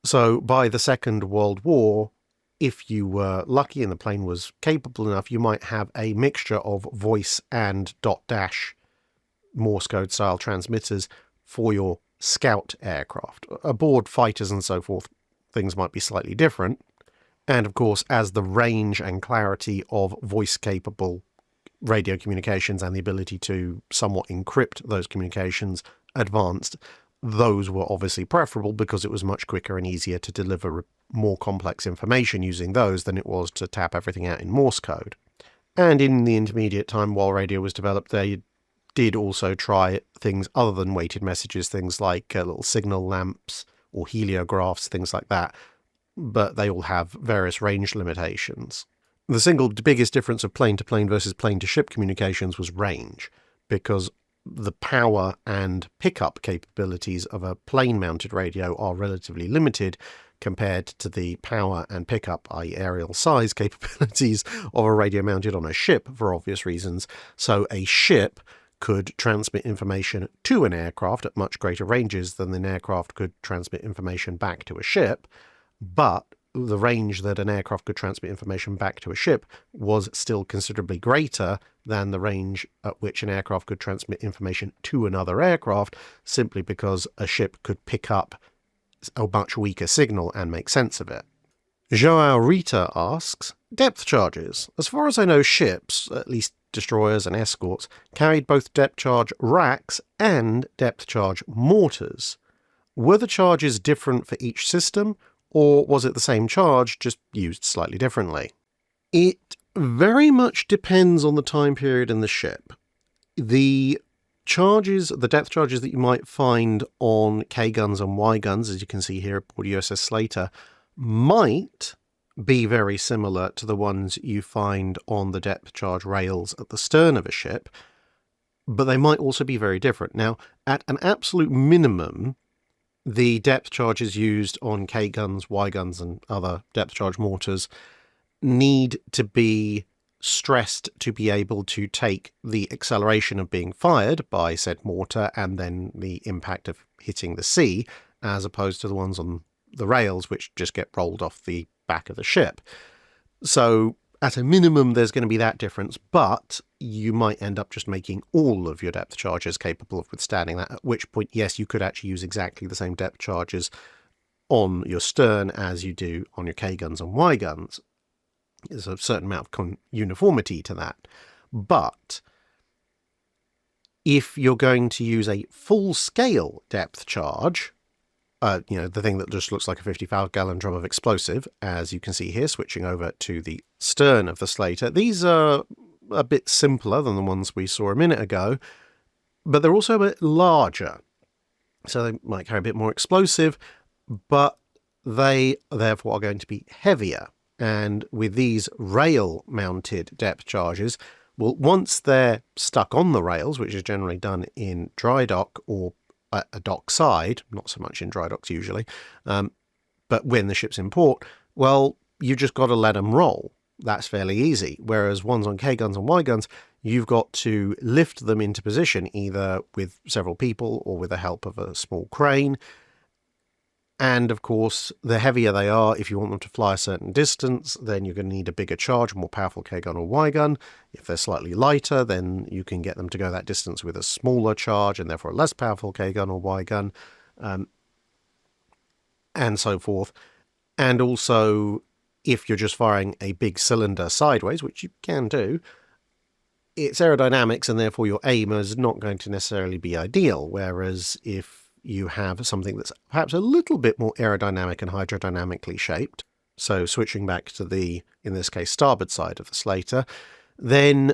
[SPEAKER 1] So by the Second World War, if you were lucky and the plane was capable enough, you might have a mixture of voice and dot dash Morse code style transmitters for your scout aircraft. Aboard fighters and so forth, things might be slightly different. And of course, as the range and clarity of voice capable radio communications and the ability to somewhat encrypt those communications advanced, those were obviously preferable, because it was much quicker and easier to deliver more complex information using those than it was to tap everything out in Morse code. And in the intermediate time, while radio was developed, they did also try things other than weighted messages, things like little signal lamps or heliographs, things like that, but they all have various range limitations. The single biggest difference of plane-to-plane versus plane-to-ship communications was range, because the power and pickup capabilities of a plane-mounted radio are relatively limited compared to the power and pickup, i.e. aerial size capabilities of a radio mounted on a ship, for obvious reasons. So a ship could transmit information to an aircraft at much greater ranges than an aircraft could transmit information back to a ship, but the range that an aircraft could transmit information back to a ship was still considerably greater than the range at which an aircraft could transmit information to another aircraft, simply because a ship could pick up a much weaker signal and make sense of it. Joao Rita asks, depth charges. As far as I know, ships, at least destroyers and escorts, carried both depth charge racks and depth charge mortars. Were the charges different for each system, or was it the same charge, just used slightly differently? It very much depends on the time period and the ship. The depth charges that you might find on K guns and Y guns, as you can see here aboard USS Slater, might be very similar to the ones you find on the depth charge rails at the stern of a ship, but they might also be very different. Now, at an absolute minimum, the depth charges used on K guns, Y guns, and other depth charge mortars need to be stressed to be able to take the acceleration of being fired by said mortar and then the impact of hitting the sea, as opposed to the ones on the rails which just get rolled off the back of the ship. So at a minimum there's going to be that difference, but you might end up just making all of your depth charges capable of withstanding that, at which point, yes, you could actually use exactly the same depth charges on your stern as you do on your K guns and Y guns. There's a certain amount of uniformity to that. But if you're going to use a full-scale depth charge, the thing that just looks like a 55-gallon drum of explosive, as you can see here, switching over to the stern of the Slater, these are a bit simpler than the ones we saw a minute ago, but they're also a bit larger. So they might carry a bit more explosive, but they therefore are going to be heavier. And with these rail-mounted depth charges, well, once they're stuck on the rails, which is generally done in dry dock or at a dock side, not so much in dry docks usually, but when the ship's in port, well, you just got to let them roll. That's fairly easy. Whereas ones on K guns and Y guns, you've got to lift them into position either with several people or with the help of a small crane. And of course, the heavier they are, if you want them to fly a certain distance, then you're going to need a bigger charge, a more powerful K gun or Y gun. If they're slightly lighter, then you can get them to go that distance with a smaller charge and therefore a less powerful K gun or Y gun, and so forth. And also, if you're just firing a big cylinder sideways, which you can do, it's aerodynamics and therefore your aim is not going to necessarily be ideal. Whereas if you have something that's perhaps a little bit more aerodynamic and hydrodynamically shaped, so switching back to the, in this case, starboard side of the Slater, then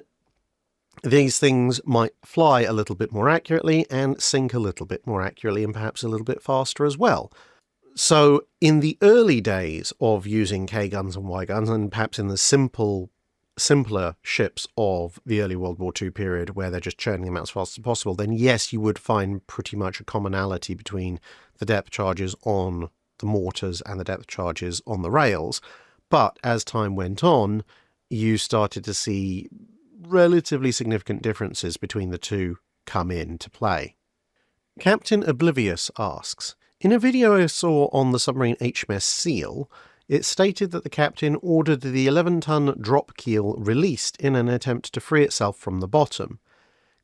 [SPEAKER 1] these things might fly a little bit more accurately and sink a little bit more accurately and perhaps a little bit faster as well. So in the early days of using K guns and Y guns, and perhaps in the simpler ships of the early World War II period where they're just churning them out as fast as possible, then yes, you would find pretty much a commonality between the depth charges on the mortars and the depth charges on the rails. But as time went on, you started to see relatively significant differences between the two come into play. Captain Oblivious asks, in a video I saw on the submarine HMS Seal, it stated that the captain ordered the 11-ton drop keel released in an attempt to free itself from the bottom.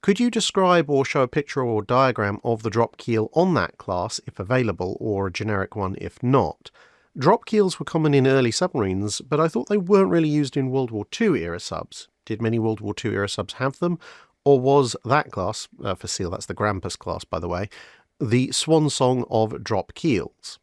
[SPEAKER 1] Could you describe or show a picture or diagram of the drop keel on that class, if available, or a generic one if not? Drop keels were common in early submarines, but I thought they weren't really used in World War II era subs. Did many World War II era subs have them? Or was that class, for Seal, that's the Grampus class by the way, the swan song of drop keels?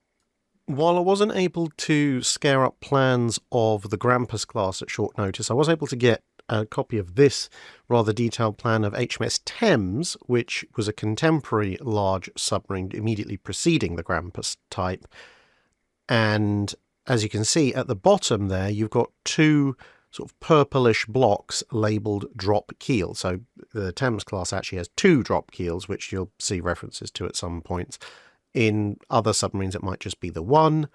[SPEAKER 1] While I wasn't able to scare up plans of the Grampus class at short notice, I was able to get a copy of this rather detailed plan of HMS Thames, which was a contemporary large submarine immediately preceding the Grampus type. And as you can see at the bottom there, you've got two sort of purplish blocks labelled drop keel. So the Thames class actually has two drop keels, which you'll see references to at some points. In other submarines, it might just be the one,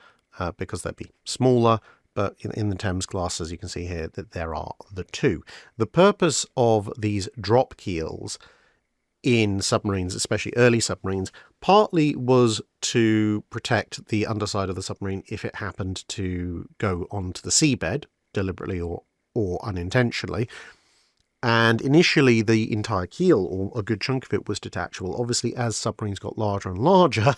[SPEAKER 1] because they'd be smaller. But in the Thames class, as you can see here, that there are the two. The purpose of these drop keels in submarines, especially early submarines, partly was to protect the underside of the submarine if it happened to go onto the seabed, deliberately or unintentionally. And initially, the entire keel, or a good chunk of it, was detachable. Obviously, as submarines got larger and larger,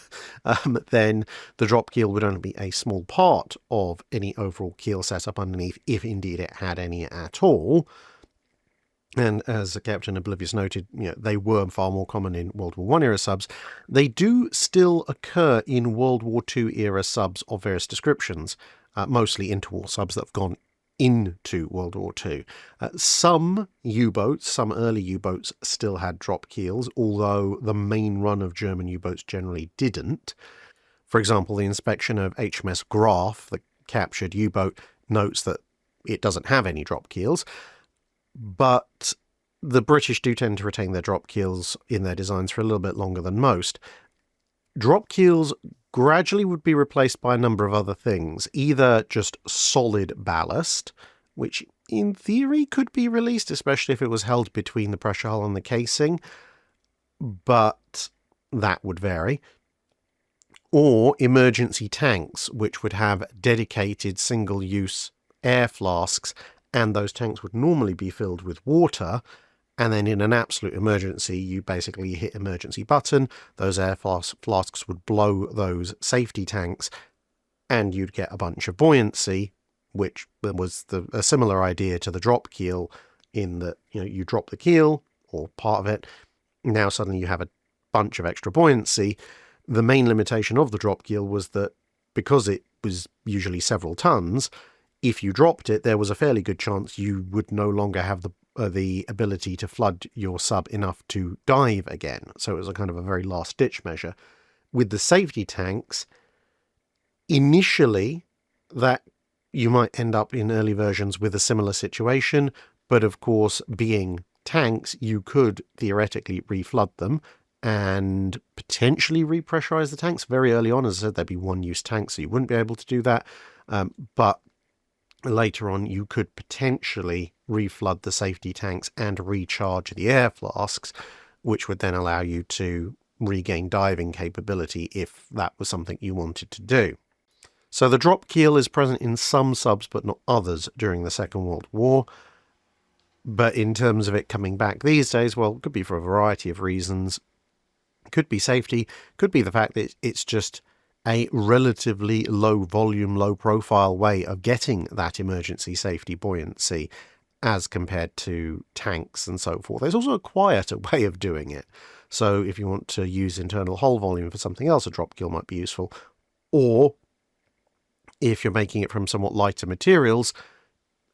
[SPEAKER 1] then the drop keel would only be a small part of any overall keel setup underneath, if indeed it had any at all. And as Captain Oblivious noted, they were far more common in World War I era subs. They do still occur in World War II era subs of various descriptions, mostly interwar subs that have gone into World War II. Some U-boats, some early U-boats still had drop keels, although the main run of German U-boats generally didn't. For example, the inspection of HMS Graf, the captured U-boat, notes that it doesn't have any drop keels, but the British do tend to retain their drop keels in their designs for a little bit longer than most. Drop keels gradually would be replaced by a number of other things, either just solid ballast, which in theory could be released, especially if it was held between the pressure hull and the casing, but that would vary. Or emergency tanks, which would have dedicated single-use air flasks, and those tanks would normally be filled with water, and then in an absolute emergency, you basically hit emergency button, those air flasks would blow those safety tanks, and you'd get a bunch of buoyancy, which was a similar idea to the drop keel, in that you drop the keel, or part of it, now suddenly you have a bunch of extra buoyancy. The main limitation of the drop keel was that because it was usually several tons, if you dropped it, there was a fairly good chance you would no longer have the ability to flood your sub enough to dive again. So it was a kind of a very last-ditch measure. With the safety tanks, initially, that you might end up in early versions with a similar situation, but of course, being tanks, you could theoretically reflood them and potentially repressurize the tanks. Very early on, as I said, there'd be one-use tanks, so you wouldn't be able to do that. But later on, you could potentially reflood the safety tanks and recharge the air flasks, which would then allow you to regain diving capability if that was something you wanted to do. So the drop keel is present in some subs, but not others during the Second World War. But in terms of it coming back these days, well, it could be for a variety of reasons. Could be safety, could be the fact that it's just a relatively low volume, low profile way of getting that emergency safety buoyancy as compared to tanks and so forth. There's also a quieter way of doing it. So if you want to use internal hull volume for something else, a drop keel might be useful. Or if you're making it from somewhat lighter materials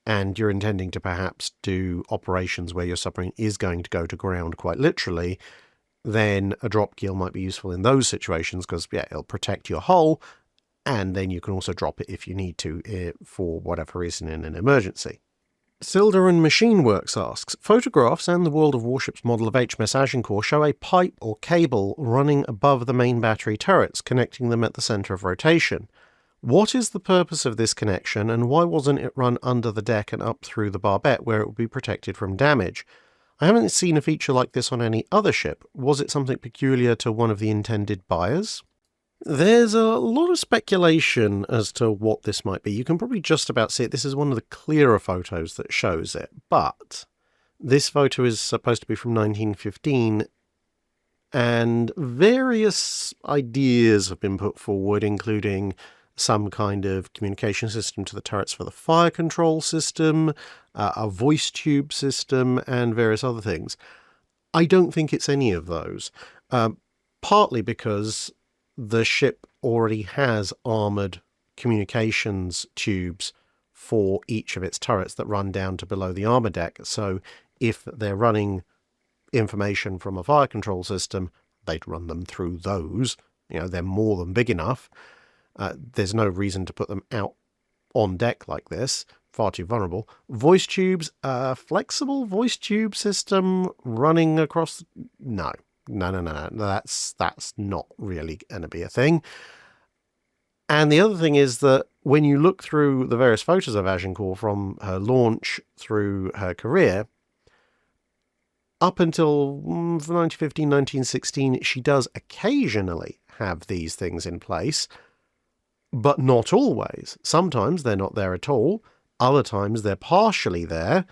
[SPEAKER 1] and you're intending to perhaps do operations where your submarine is going to go to ground quite literally, then a drop keel might be useful in those situations because, yeah, it'll protect your hull, and then you can also drop it if you need to for whatever reason in an emergency. Silder and Machine Works asks, photographs and the World of Warships model of HMS Agincourt show a pipe or cable running above the main battery turrets, connecting them at the centre of rotation. What is the purpose of this connection, and why wasn't it run under the deck and up through the barbette where it would be protected from damage? I haven't seen a feature like this on any other ship. Was it something peculiar to one of the intended buyers? There's a lot of speculation as to what this might be. You can probably just about see it. This is one of the clearer photos that shows it, but this photo is supposed to be from 1915, and various ideas have been put forward, including some kind of communication system to the turrets for the fire control system, a voice tube system, and various other things. I don't think it's any of those, partly because the ship already has armoured communications tubes for each of its turrets that run down to below the armour deck. So if they're running information from a fire control system, they'd run them through those. They're more than big enough. There's no reason to put them out on deck like this. Far too vulnerable. Voice tubes, flexible voice tube system running across... No. That's not really going to be a thing. And the other thing is that when you look through the various photos of Agincourt from her launch through her career, up until 1915, 1916, she does occasionally have these things in place, but not always. Sometimes they're not there at all. Other times they're partially there.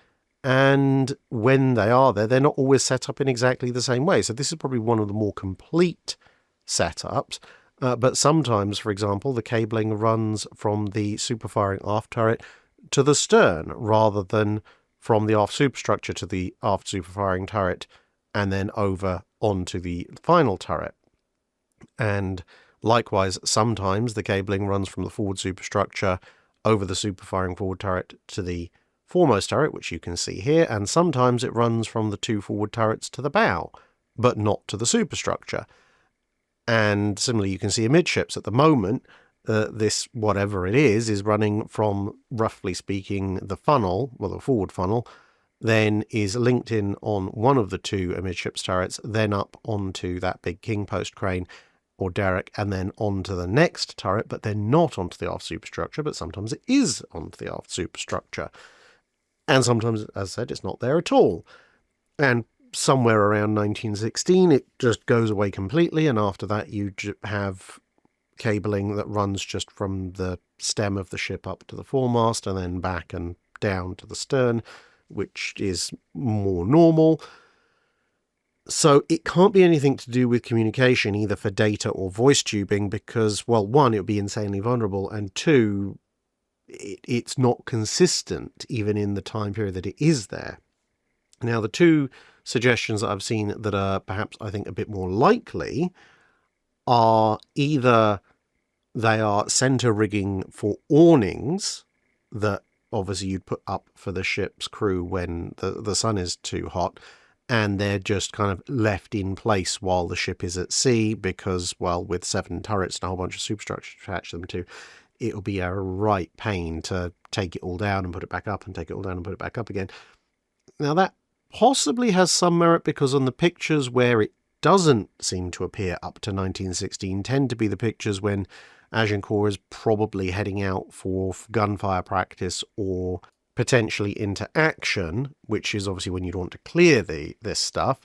[SPEAKER 1] And when they are there, they're not always set up in exactly the same way. So this is probably one of the more complete setups. But sometimes, for example, the cabling runs from the superfiring aft turret to the stern, rather than from the aft superstructure to the aft superfiring turret, and then over onto the final turret. And likewise, sometimes the cabling runs from the forward superstructure over the superfiring forward turret to the foremost turret, which you can see here, and sometimes it runs from the two forward turrets to the bow, but not to the superstructure. And similarly, you can see amidships at the moment, this, whatever it is running from, roughly speaking, the funnel, well, the forward funnel, then is linked in on one of the two amidships turrets, then up onto that big king post crane or derrick, and then onto the next turret, but then not onto the aft superstructure, but sometimes it is onto the aft superstructure. And sometimes, as I said, it's not there at all. And somewhere around 1916, it just goes away completely, and after that you have cabling that runs just from the stem of the ship up to the foremast and then back and down to the stern, which is more normal. So it can't be anything to do with communication, either for data or voice tubing, because, well, one, it would be insanely vulnerable, and two, it's not consistent even in the time period that it is there. Now, the two suggestions that I've seen that are perhaps, I think, a bit more likely are either they are centre rigging for awnings that obviously you'd put up for the ship's crew when the sun is too hot, and they're just kind of left in place while the ship is at sea because, well, with 7 turrets and a whole bunch of superstructure to attach them to, it'll be a right pain to take it all down and put it back up and take it all down and put it back up again. Now, that possibly has some merit because on the pictures where it doesn't seem to appear up to 1916 tend to be the pictures when Agincourt is probably heading out for gunfire practice or potentially into action, which is obviously when you'd want to clear this stuff,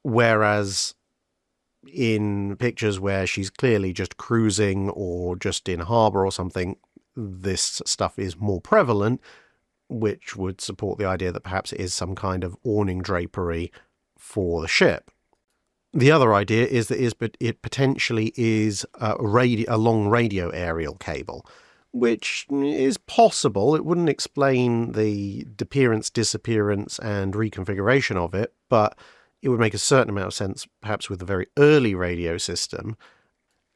[SPEAKER 1] whereas in pictures where she's clearly just cruising or just in harbour or something, this stuff is more prevalent, which would support the idea that perhaps it is some kind of awning drapery for the ship. The other idea is that it potentially is a long radio aerial cable, which is possible. It wouldn't explain the appearance, disappearance, and reconfiguration of it, but it would make a certain amount of sense, perhaps with a very early radio system,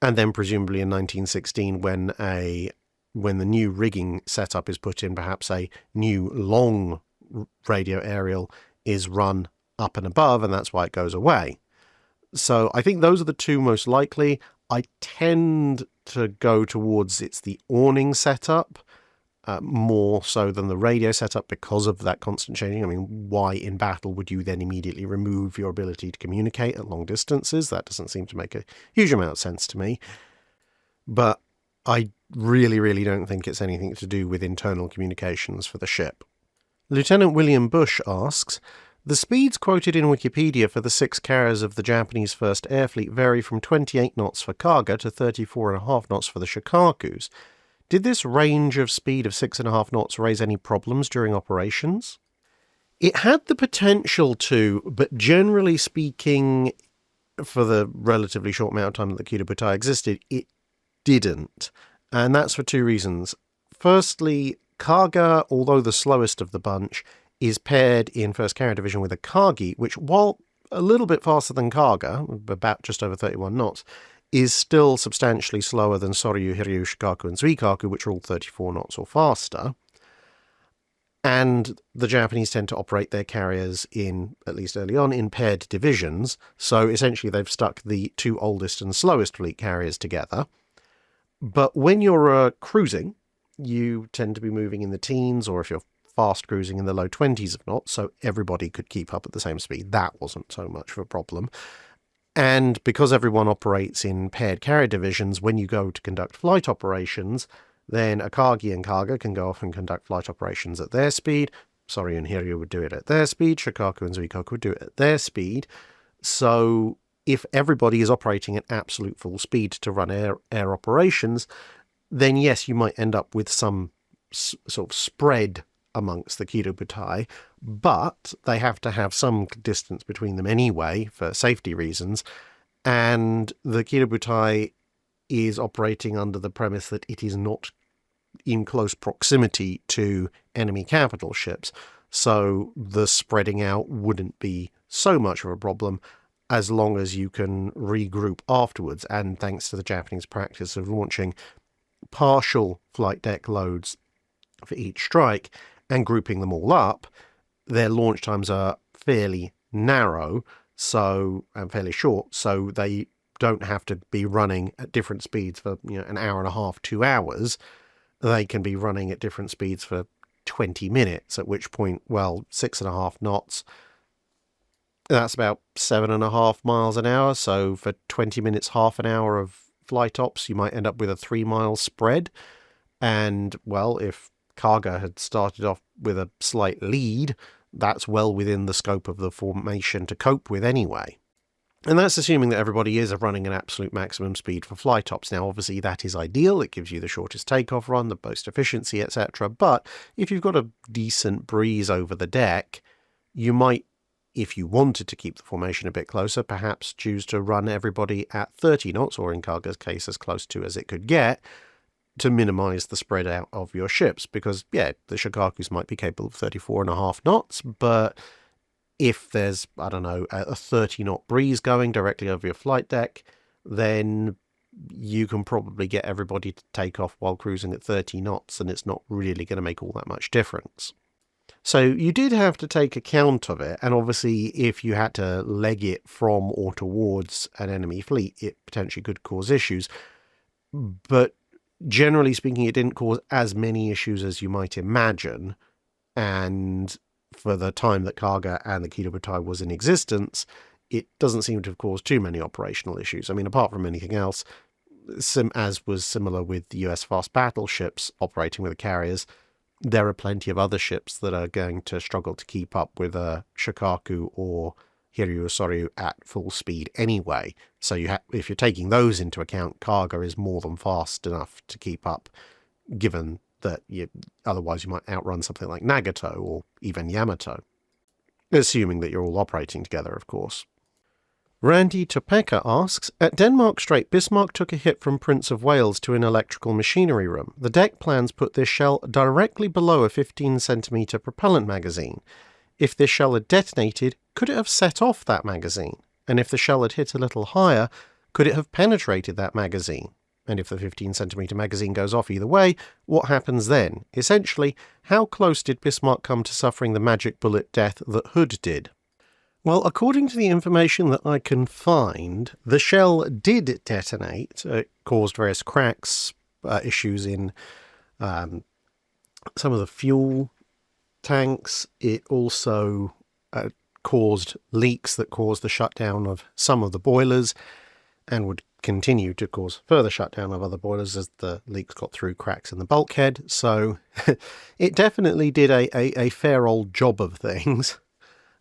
[SPEAKER 1] and then presumably in 1916 when the new rigging setup is put in, perhaps a new long radio aerial is run up and above, and that's why it goes away. So I think those are the two most likely. I tend to go towards it's the awning setup more so than the radio setup because of that constant changing. I mean, why in battle would you then immediately remove your ability to communicate at long distances? That doesn't seem to make a huge amount of sense to me. But I really, really don't think it's anything to do with internal communications for the ship. Lieutenant William Bush asks, the speeds quoted in Wikipedia for the 6 carriers of the Japanese First Air Fleet vary from 28 knots for Kaga to 34.5 knots for the Shikakus. Did this range of speed of 6.5 knots raise any problems during operations? It had the potential to, but generally speaking, for the relatively short amount of time that the Kido Butai existed, it didn't. And that's for 2 reasons. Firstly, Kaga, although the slowest of the bunch, is paired in 1st Carrier Division with a Kagi, which, while a little bit faster than Kaga, about just over 31 knots, is still substantially slower than Soryu, Hiryu, Shikaku, and Suikaku, which are all 34 knots or faster. And the Japanese tend to operate their carriers in, at least early on, in paired divisions, so essentially they've stuck the 2 oldest and slowest fleet carriers together. But when you're cruising, you tend to be moving in the teens, or if you're fast cruising in the low 20s of knots, so everybody could keep up at the same speed. That wasn't so much of a problem. And because everyone operates in paired carrier divisions, when you go to conduct flight operations, then Akagi and Kaga can go off and conduct flight operations at their speed. Soryu and Hiryu would do it at their speed. Shikaku and Zuikaku would do it at their speed. So if everybody is operating at absolute full speed to run air operations, then yes, you might end up with some sort of spread amongst the Kido Butai, but they have to have some distance between them anyway for safety reasons, and the Kido Butai is operating under the premise that it is not in close proximity to enemy capital ships, so the spreading out wouldn't be so much of a problem as long as you can regroup afterwards, and thanks to the Japanese practice of launching partial flight deck loads for each strike and grouping them all up, their launch times are fairly narrow, and fairly short, so they don't have to be running at different speeds for an hour and a half, 2 hours. They can be running at different speeds for 20 minutes, at which point, 6.5 knots, that's about 7.5 miles an hour, so for 20 minutes, half an hour of flight ops, you might end up with a 3-mile spread, and, if Kaga had started off with a slight lead, that's well within the scope of the formation to cope with anyway. And that's assuming that everybody is running an absolute maximum speed for fly tops. Now, obviously, that is ideal. It gives you the shortest takeoff run, the most efficiency, etc. But if you've got a decent breeze over the deck, you might, if you wanted to keep the formation a bit closer, perhaps choose to run everybody at 30 knots, or in Kaga's case, as close to as it could get, to minimise the spread out of your ships. Because, yeah, the Shokakus might be capable of 34.5 knots, but if there's, I don't know, a 30-knot breeze going directly over your flight deck, then you can probably get everybody to take off while cruising at 30 knots, and it's not really going to make all that much difference. So you did have to take account of it, and obviously if you had to leg it from or towards an enemy fleet, it potentially could cause issues. But generally speaking, it didn't cause as many issues as you might imagine, and for the time that Kaga and the Kido Butai was in existence, it doesn't seem to have caused too many operational issues. I mean, apart from anything else, as was similar with the US fast battleships operating with the carriers, there are plenty of other ships that are going to struggle to keep up with a Shokaku or Hiryu Soryu at full speed anyway. So if you're taking those into account, Kaga is more than fast enough to keep up, given that otherwise you might outrun something like Nagato or even Yamato. Assuming that you're all operating together, of course. Randy Topeka asks, at Denmark Strait, Bismarck took a hit from Prince of Wales to an electrical machinery room. The deck plans put this shell directly below a 15-centimetre propellant magazine. If this shell had detonated, could it have set off that magazine? And if the shell had hit a little higher, could it have penetrated that magazine? And if the 15-centimetre magazine goes off either way, what happens then? Essentially, how close did Bismarck come to suffering the magic bullet death that Hood did? Well, according to the information that I can find, the shell did detonate. It caused various cracks, issues in some of the fuel tanks. It also caused leaks that caused the shutdown of some of the boilers and would continue to cause further shutdown of other boilers as the leaks got through cracks in the bulkhead. So it definitely did a fair old job of things.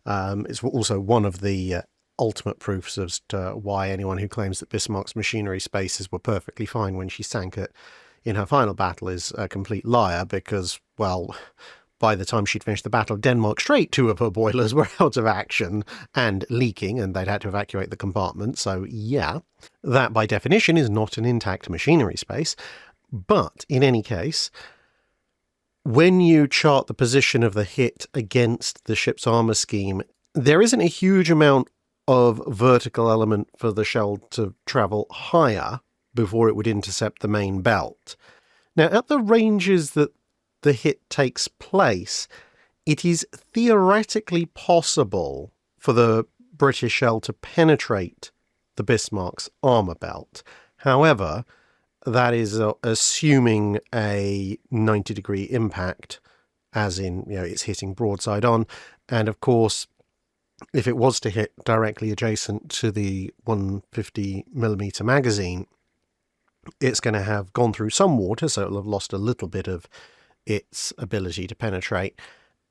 [SPEAKER 1] It's also one of the ultimate proofs as to why anyone who claims that Bismarck's machinery spaces were perfectly fine when she sank it in her final battle is a complete liar, because, well, by the time she'd finished the Battle of Denmark Strait, 2 of her boilers were out of action and leaking, and they'd had to evacuate the compartment. So, yeah, that by definition is not an intact machinery space. But, in any case, when you chart the position of the hit against the ship's armour scheme, there isn't a huge amount of vertical element for the shell to travel higher before it would intercept the main belt. Now, at the ranges that the hit takes place, it is theoretically possible for the British shell to penetrate the Bismarck's armour belt. However, that is assuming a 90-degree impact, as in, it's hitting broadside on. And of course, if it was to hit directly adjacent to the 150mm magazine, it's going to have gone through some water, so it'll have lost a little bit of its ability to penetrate,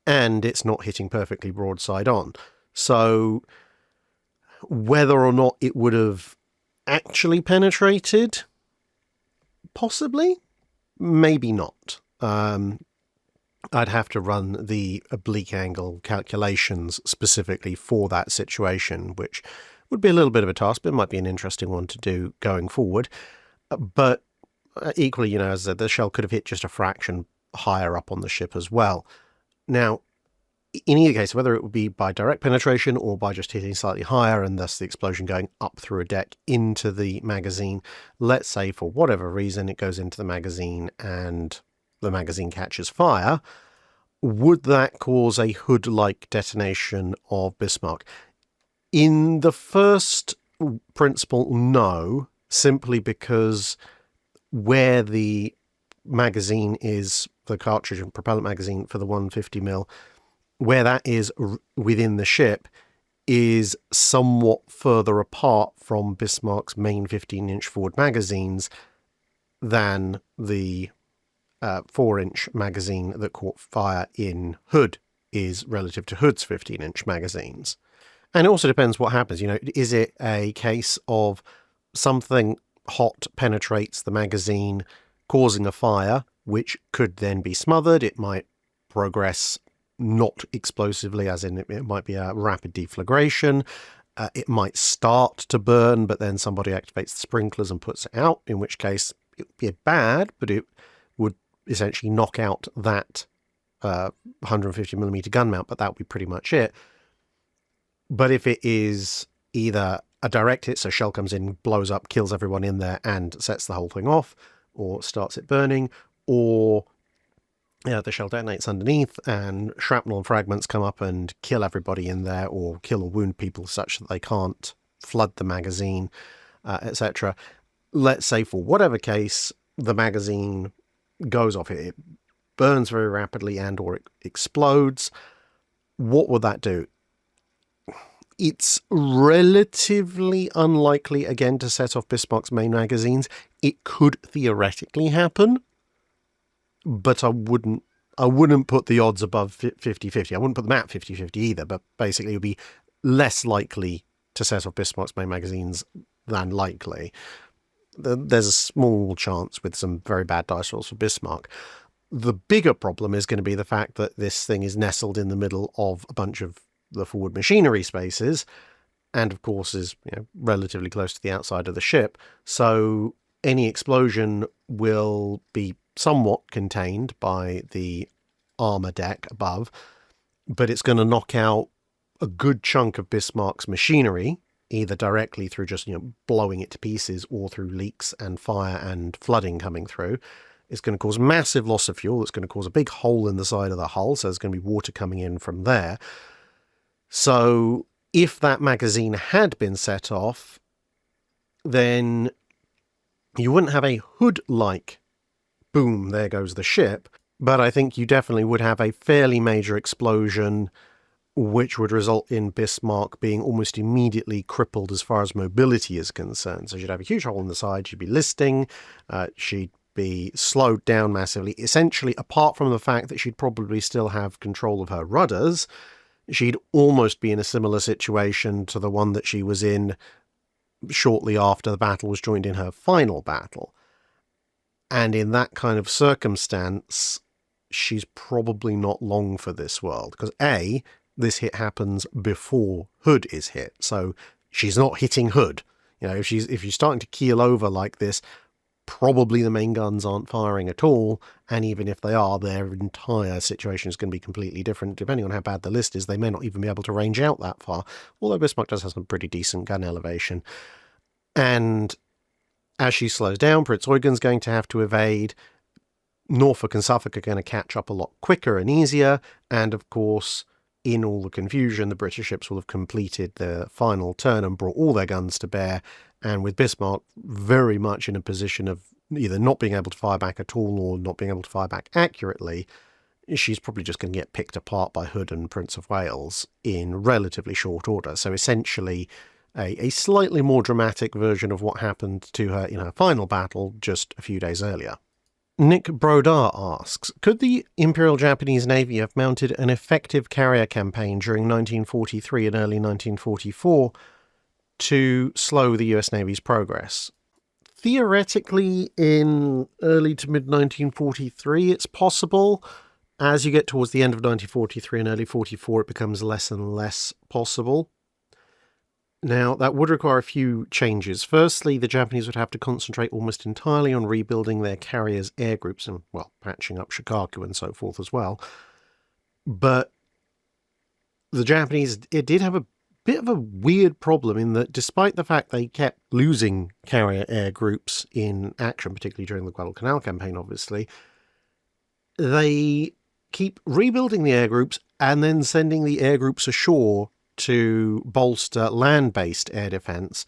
[SPEAKER 1] and it's not hitting perfectly broadside on. So whether or not it would have actually penetrated, possibly, maybe not. I'd have to run the oblique angle calculations specifically for that situation, which would be a little bit of a task, but it might be an interesting one to do going forward. But equally, as I said, the shell could have hit just a fraction higher up on the ship as well. Now, in either case, whether it would be by direct penetration or by just hitting slightly higher and thus the explosion going up through a deck into the magazine, let's say for whatever reason it goes into the magazine and the magazine catches fire, would that cause a Hood-like detonation of Bismarck? In the first principle, no, simply because where the magazine is, the cartridge and propellant magazine for the 150mm, where that is within the ship is somewhat further apart from Bismarck's main 15-inch forward magazines than the 4-inch magazine that caught fire in Hood is relative to Hood's 15-inch magazines. And it also depends what happens. Is it a case of something hot penetrates the magazine, causing a fire, which could then be smothered? It might progress not explosively, as in it might be a rapid deflagration. It might start to burn, but then somebody activates the sprinklers and puts it out, in which case it would be bad, but it would essentially knock out that 150mm gun mount, but that would be pretty much it. But if it is either a direct hit, so shell comes in, blows up, kills everyone in there and sets the whole thing off, or starts it burning, or the shell detonates underneath and shrapnel and fragments come up and kill everybody in there, or kill or wound people such that they can't flood the magazine, etc. Let's say for whatever case, the magazine goes off, it burns very rapidly and or it explodes. What would that do? It's relatively unlikely, again, to set off Bismarck's main magazines. It could theoretically happen, but I wouldn't put the odds above 50-50. I wouldn't put them at 50-50 either, but basically it would be less likely to set off Bismarck's main magazines than likely. There's a small chance with some very bad dice rolls for Bismarck. The bigger problem is going to be the fact that this thing is nestled in the middle of a bunch of the forward machinery spaces, and of course is relatively close to the outside of the ship. So any explosion will be somewhat contained by the armour deck above, but it's going to knock out a good chunk of Bismarck's machinery, either directly through just blowing it to pieces or through leaks and fire and flooding coming through. It's going to cause massive loss of fuel. It's going to cause a big hole in the side of the hull, so there's going to be water coming in from there. So if that magazine had been set off, then you wouldn't have a Hood-like boom, there goes the ship, but I think you definitely would have a fairly major explosion, which would result in Bismarck being almost immediately crippled as far as mobility is concerned. So she'd have a huge hole in the side, she'd be listing, she'd be slowed down massively. Essentially, apart from the fact that she'd probably still have control of her rudders, she'd almost be in a similar situation to the one that she was in shortly after the battle was joined in her final battle. And in that kind of circumstance, she's probably not long for this world. Because A, this hit happens before Hood is hit. So she's not hitting Hood. If she's starting to keel over like this, probably the main guns aren't firing at all, and even if they are, their entire situation is going to be completely different. Depending on how bad the list is, they may not even be able to range out that far, although Bismarck does have some pretty decent gun elevation. And as she slows down, Prinz Eugen's going to have to evade. Norfolk and Suffolk are going to catch up a lot quicker and easier, and of course, in all the confusion, the British ships will have completed their final turn and brought all their guns to bear, and with Bismarck very much in a position of either not being able to fire back at all or not being able to fire back accurately, she's probably just going to get picked apart by Hood and Prince of Wales in relatively short order. So essentially a slightly more dramatic version of what happened to her in her final battle just a few days earlier. Nick Brodar asks, could the Imperial Japanese Navy have mounted an effective carrier campaign during 1943 and early 1944 to slow the US Navy's progress? Theoretically, in early to mid-1943, it's possible. As you get towards the end of 1943 and early 44, it becomes less and less possible. Now, that would require a few changes. Firstly, the Japanese would have to concentrate almost entirely on rebuilding their carriers' air groups and, well, patching up Shikaku and so forth as well. But the Japanese, it did have a bit of a weird problem in that despite the fact they kept losing carrier air groups in action, particularly during the Guadalcanal campaign, obviously, they keep rebuilding the air groups and then sending the air groups ashore to bolster land-based air defence,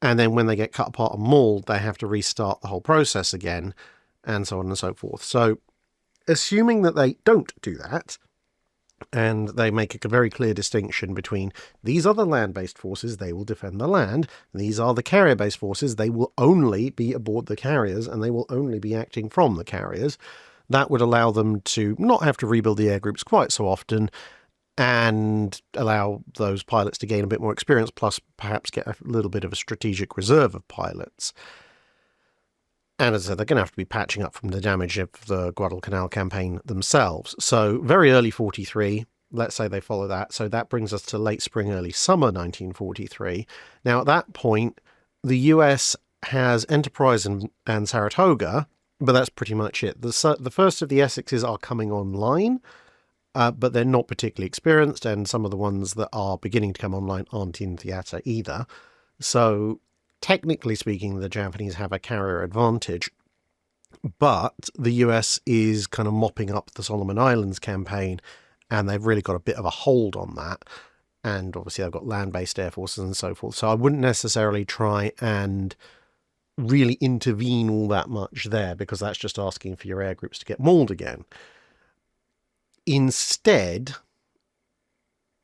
[SPEAKER 1] and then when they get cut apart and mauled, they have to restart the whole process again, and so on and so forth. So, assuming that they don't do that, And they make a very clear distinction between these are the land-based forces, they will defend the land. These are the carrier-based forces, they will only be aboard the carriers and they will only be acting from the carriers. That would allow them to not have to rebuild the air groups quite so often and allow those pilots to gain a bit more experience, plus perhaps get a little bit of a strategic reserve of pilots. And as I said, they're going to have to be patching up from the damage of the Guadalcanal campaign themselves. So very early 43, let's say they follow that. So that brings us to late spring, early summer 1943. Now at that point, the US has Enterprise and Saratoga, but that's pretty much it. The first of the Essexes are coming online, but they're not particularly experienced, and some of the ones that are beginning to come online aren't in theatre either. So technically speaking, the Japanese have a carrier advantage, but the US is kind of mopping up the Solomon Islands campaign, and they've really got a bit of a hold on that. And obviously they've got land-based air forces and so forth. So I wouldn't necessarily try and really intervene all that much there, because that's just asking for your air groups to get mauled again. Instead,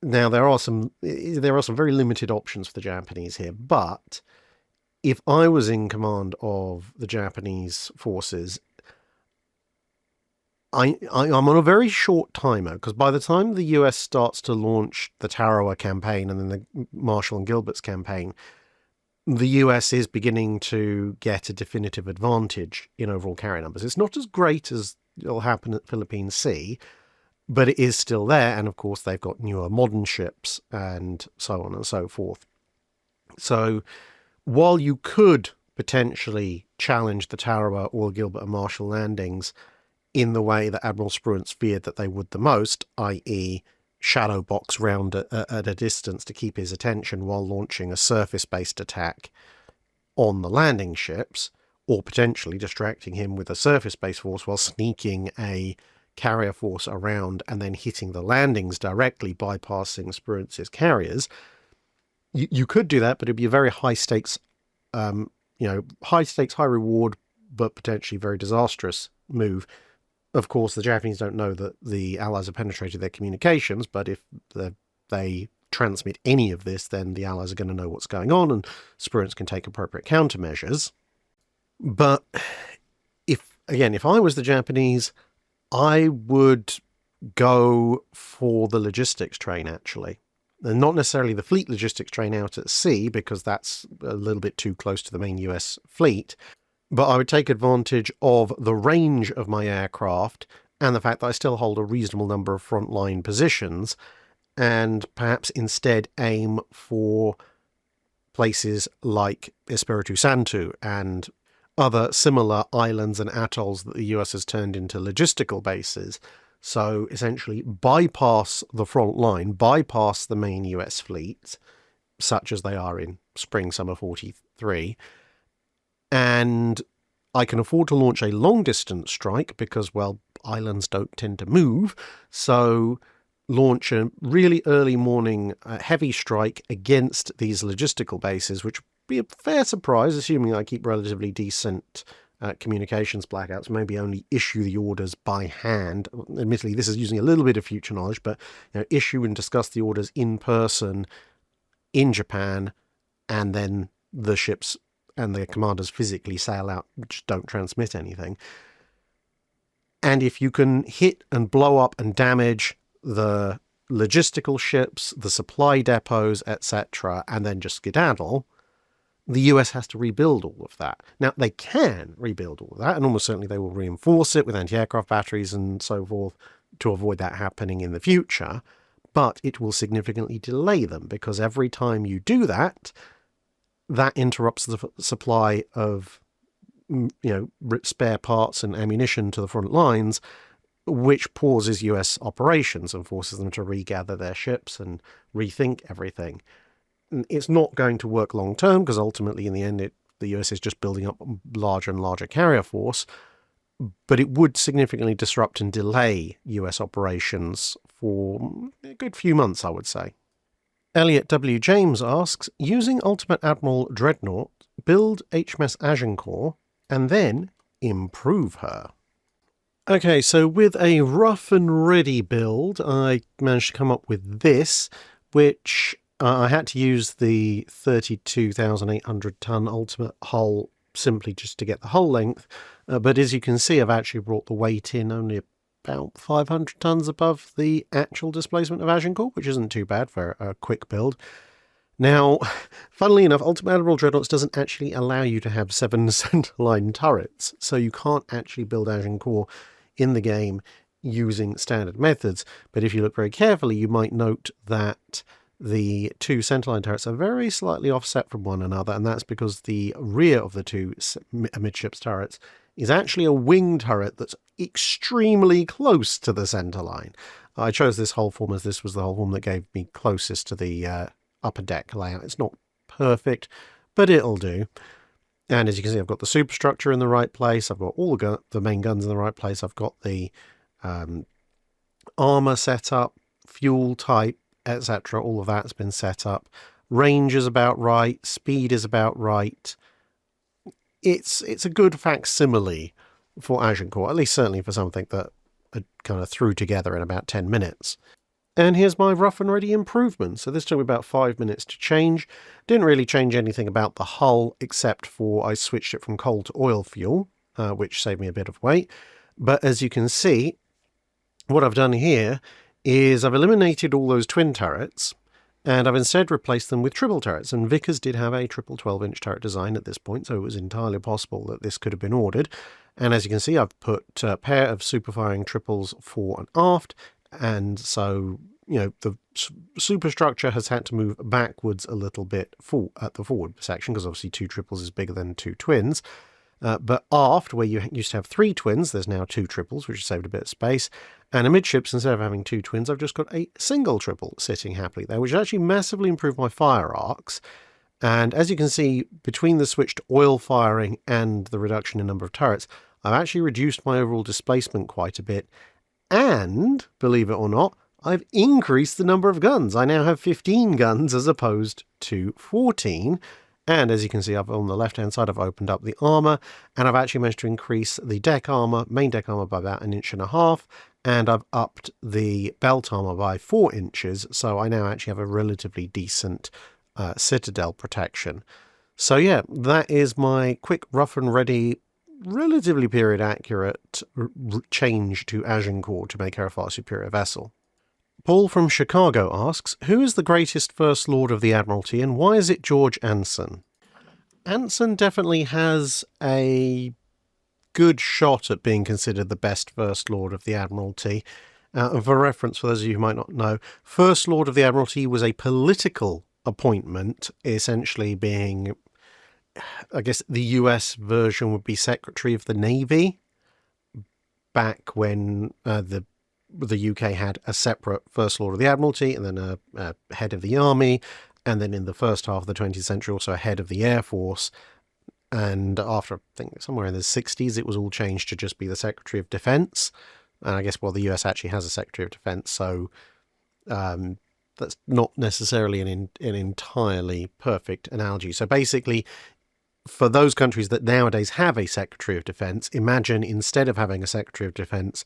[SPEAKER 1] now there are some very limited options for the Japanese here, but if I was in command of the Japanese forces, I'm on a very short timer, because by the time the US starts to launch the Tarawa campaign and then the Marshall and Gilbert's campaign, the US is beginning to get a definitive advantage in overall carrier numbers. It's not as great as it'll happen at Philippine Sea, but it is still there. And of course, they've got newer modern ships and so on and so forth. So while you could potentially challenge the Tarawa or Gilbert and Marshall landings in the way that Admiral Spruance feared that they would the most, i.e. shadow box round at a distance to keep his attention while launching a surface-based attack on the landing ships, or potentially distracting him with a surface-based force while sneaking a carrier force around and then hitting the landings directly, bypassing Spruance's carriers. You could do that, but it'd be a very high stakes, high stakes, high reward, but potentially very disastrous move. Of course, the Japanese don't know that the Allies have penetrated their communications, but if they transmit any of this, then the Allies are going to know what's going on, and Spruance can take appropriate countermeasures. But if I was the Japanese, I would go for the logistics train, actually. And not necessarily the fleet logistics train out at sea, because that's a little bit too close to the main US fleet. But I would take advantage of the range of my aircraft and the fact that I still hold a reasonable number of frontline positions, and perhaps instead aim for places like Espiritu Santo and other similar islands and atolls that the US has turned into logistical bases. So essentially bypass the front line, bypass the main US fleet, such as they are in spring, summer 43. And I can afford to launch a long-distance strike because, well, islands don't tend to move. So launch a really early morning heavy strike against these logistical bases, which would be a fair surprise, assuming I keep relatively decent communications blackouts, maybe only issue the orders by hand. Admittedly, this is using a little bit of future knowledge, but issue and discuss the orders in person in Japan, and then the ships and the commanders physically sail out, which don't transmit anything. And if you can hit and blow up and damage the logistical ships, the supply depots, etc., and then just skedaddle, the US has to rebuild all of that. Now, they can rebuild all of that, and almost certainly they will reinforce it with anti-aircraft batteries and so forth to avoid that happening in the future, but it will significantly delay them, because every time you do that, that interrupts the supply of spare parts and ammunition to the front lines, which pauses US operations and forces them to regather their ships and rethink everything. It's not going to work long term, because ultimately in the end the US is just building up a larger and larger carrier force, but it would significantly disrupt and delay US operations for a good few months, I would say. Elliot W. James asks, using Ultimate Admiral Dreadnought, build HMS Agincourt and then improve her. Okay, so with a rough and ready build, I managed to come up with this, which I had to use the 32,800 ton ultimate hull simply just to get the hull length. But as you can see, I've actually brought the weight in only about 500 tons above the actual displacement of Agincourt, which isn't too bad for a quick build. Now, funnily enough, Ultimate Admiral Dreadnoughts doesn't actually allow you to have 7 centerline turrets, so you can't actually build Agincourt in the game using standard methods. But if you look very carefully, you might note that the 2 centerline turrets are very slightly offset from one another, and that's because the rear of the 2 amidships turrets is actually a wing turret that's extremely close to the centerline. I chose this hull form as this was the hull form that gave me closest to the upper deck layout. It's not perfect, but it'll do. And as you can see, I've got the superstructure in the right place. I've got all the main guns in the right place. I've got the armor set up, fuel type, etc. All of that's been set up. Range is about right. Speed is about right. It's a good facsimile for Agincourt, at least certainly for something that I kind of threw together in about 10 minutes. And here's my rough and ready improvement. So this took me about 5 minutes to change. Didn't really change anything about the hull, except for I switched it from coal to oil fuel, which saved me a bit of weight. But as you can see, what I've done here is I've eliminated all those twin turrets, and I've instead replaced them with triple turrets. And Vickers did have a triple 12-inch turret design at this point, so it was entirely possible that this could have been ordered. And as you can see, I've put a pair of super-firing triples fore and aft, and so, you know, the superstructure has had to move backwards a little bit at the forward section, because obviously 2 triples is bigger than 2 twins. But aft, where you used to have 3 twins, there's now 2 triples, which has saved a bit of space. And amidships, instead of having 2 twins, I've just got a single triple sitting happily there, which actually massively improved my fire arcs. And as you can see, between the switch to oil firing and the reduction in number of turrets, I've actually reduced my overall displacement quite a bit. And, believe it or not, I've increased the number of guns. I now have 15 guns as opposed to 14. And as you can see, on the left-hand side, I've opened up the armour, and I've actually managed to increase the deck armour, main deck armour, by about 1.5 inches, and I've upped the belt armour by 4 inches, so I now actually have a relatively decent citadel protection. So yeah, that is my quick, rough and ready, relatively period-accurate change to Agincourt to make her a far superior vessel. Paul from Chicago asks, who is the greatest First Lord of the Admiralty and why is it George Anson? Anson definitely has a good shot at being considered the best First Lord of the Admiralty. And for reference, for those of you who might not know, First Lord of the Admiralty was a political appointment, essentially being, I guess the US version would be Secretary of the Navy, back when the UK had a separate First Lord of the Admiralty and then a head of the army, and then in the first half of the 20th century also a head of the Air Force. And after, I think, somewhere in the 60s, it was all changed to just be the Secretary of Defense. And I guess, well, the US actually has a Secretary of Defense, so that's not necessarily an entirely perfect analogy. So basically, for those countries that nowadays have a Secretary of Defense, imagine instead of having a Secretary of Defense,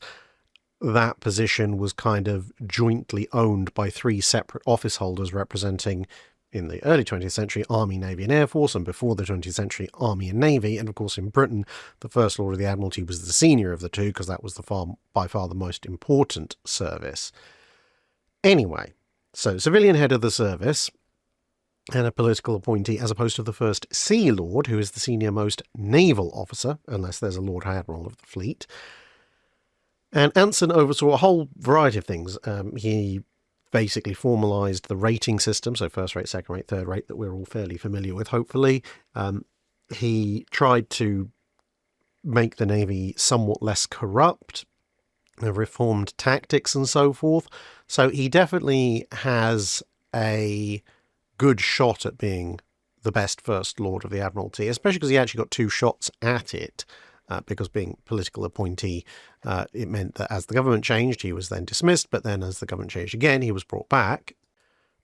[SPEAKER 1] that position was kind of jointly owned by 3 separate office holders representing, in the early 20th century, Army, Navy and Air Force, and before the 20th century, Army and Navy. And of course, in Britain, the First Lord of the Admiralty was the senior of the 2, because that was by far the most important service. Anyway, so civilian head of the service and a political appointee, as opposed to the First Sea Lord, who is the senior most naval officer, unless there's a Lord High Admiral of the fleet. And Anson oversaw a whole variety of things. He basically formalised the rating system, so first rate, second rate, third rate, that we're all fairly familiar with, hopefully. He tried to make the Navy somewhat less corrupt, reformed tactics and so forth. So he definitely has a good shot at being the best First Lord of the Admiralty, especially because he actually got 2 shots at it. Because being political appointee, it meant that as the government changed, he was then dismissed, but then as the government changed again, he was brought back.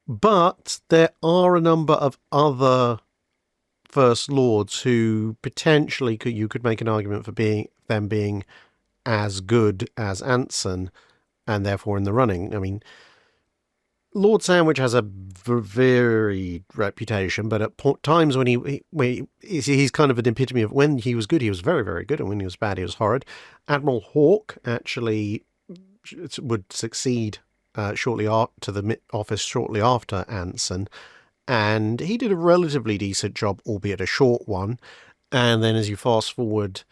[SPEAKER 1] But there are a number of other First Lords who potentially you could make an argument for them being as good as Anson, and therefore in the running. I mean, Lord Sandwich has a varied reputation, but at times when he's kind of an epitome of when he was good, he was very, very good, and when he was bad, he was horrid. Admiral Hawke actually would succeed shortly to the office shortly after Anson, and he did a relatively decent job, albeit a short one. And then as you fast forward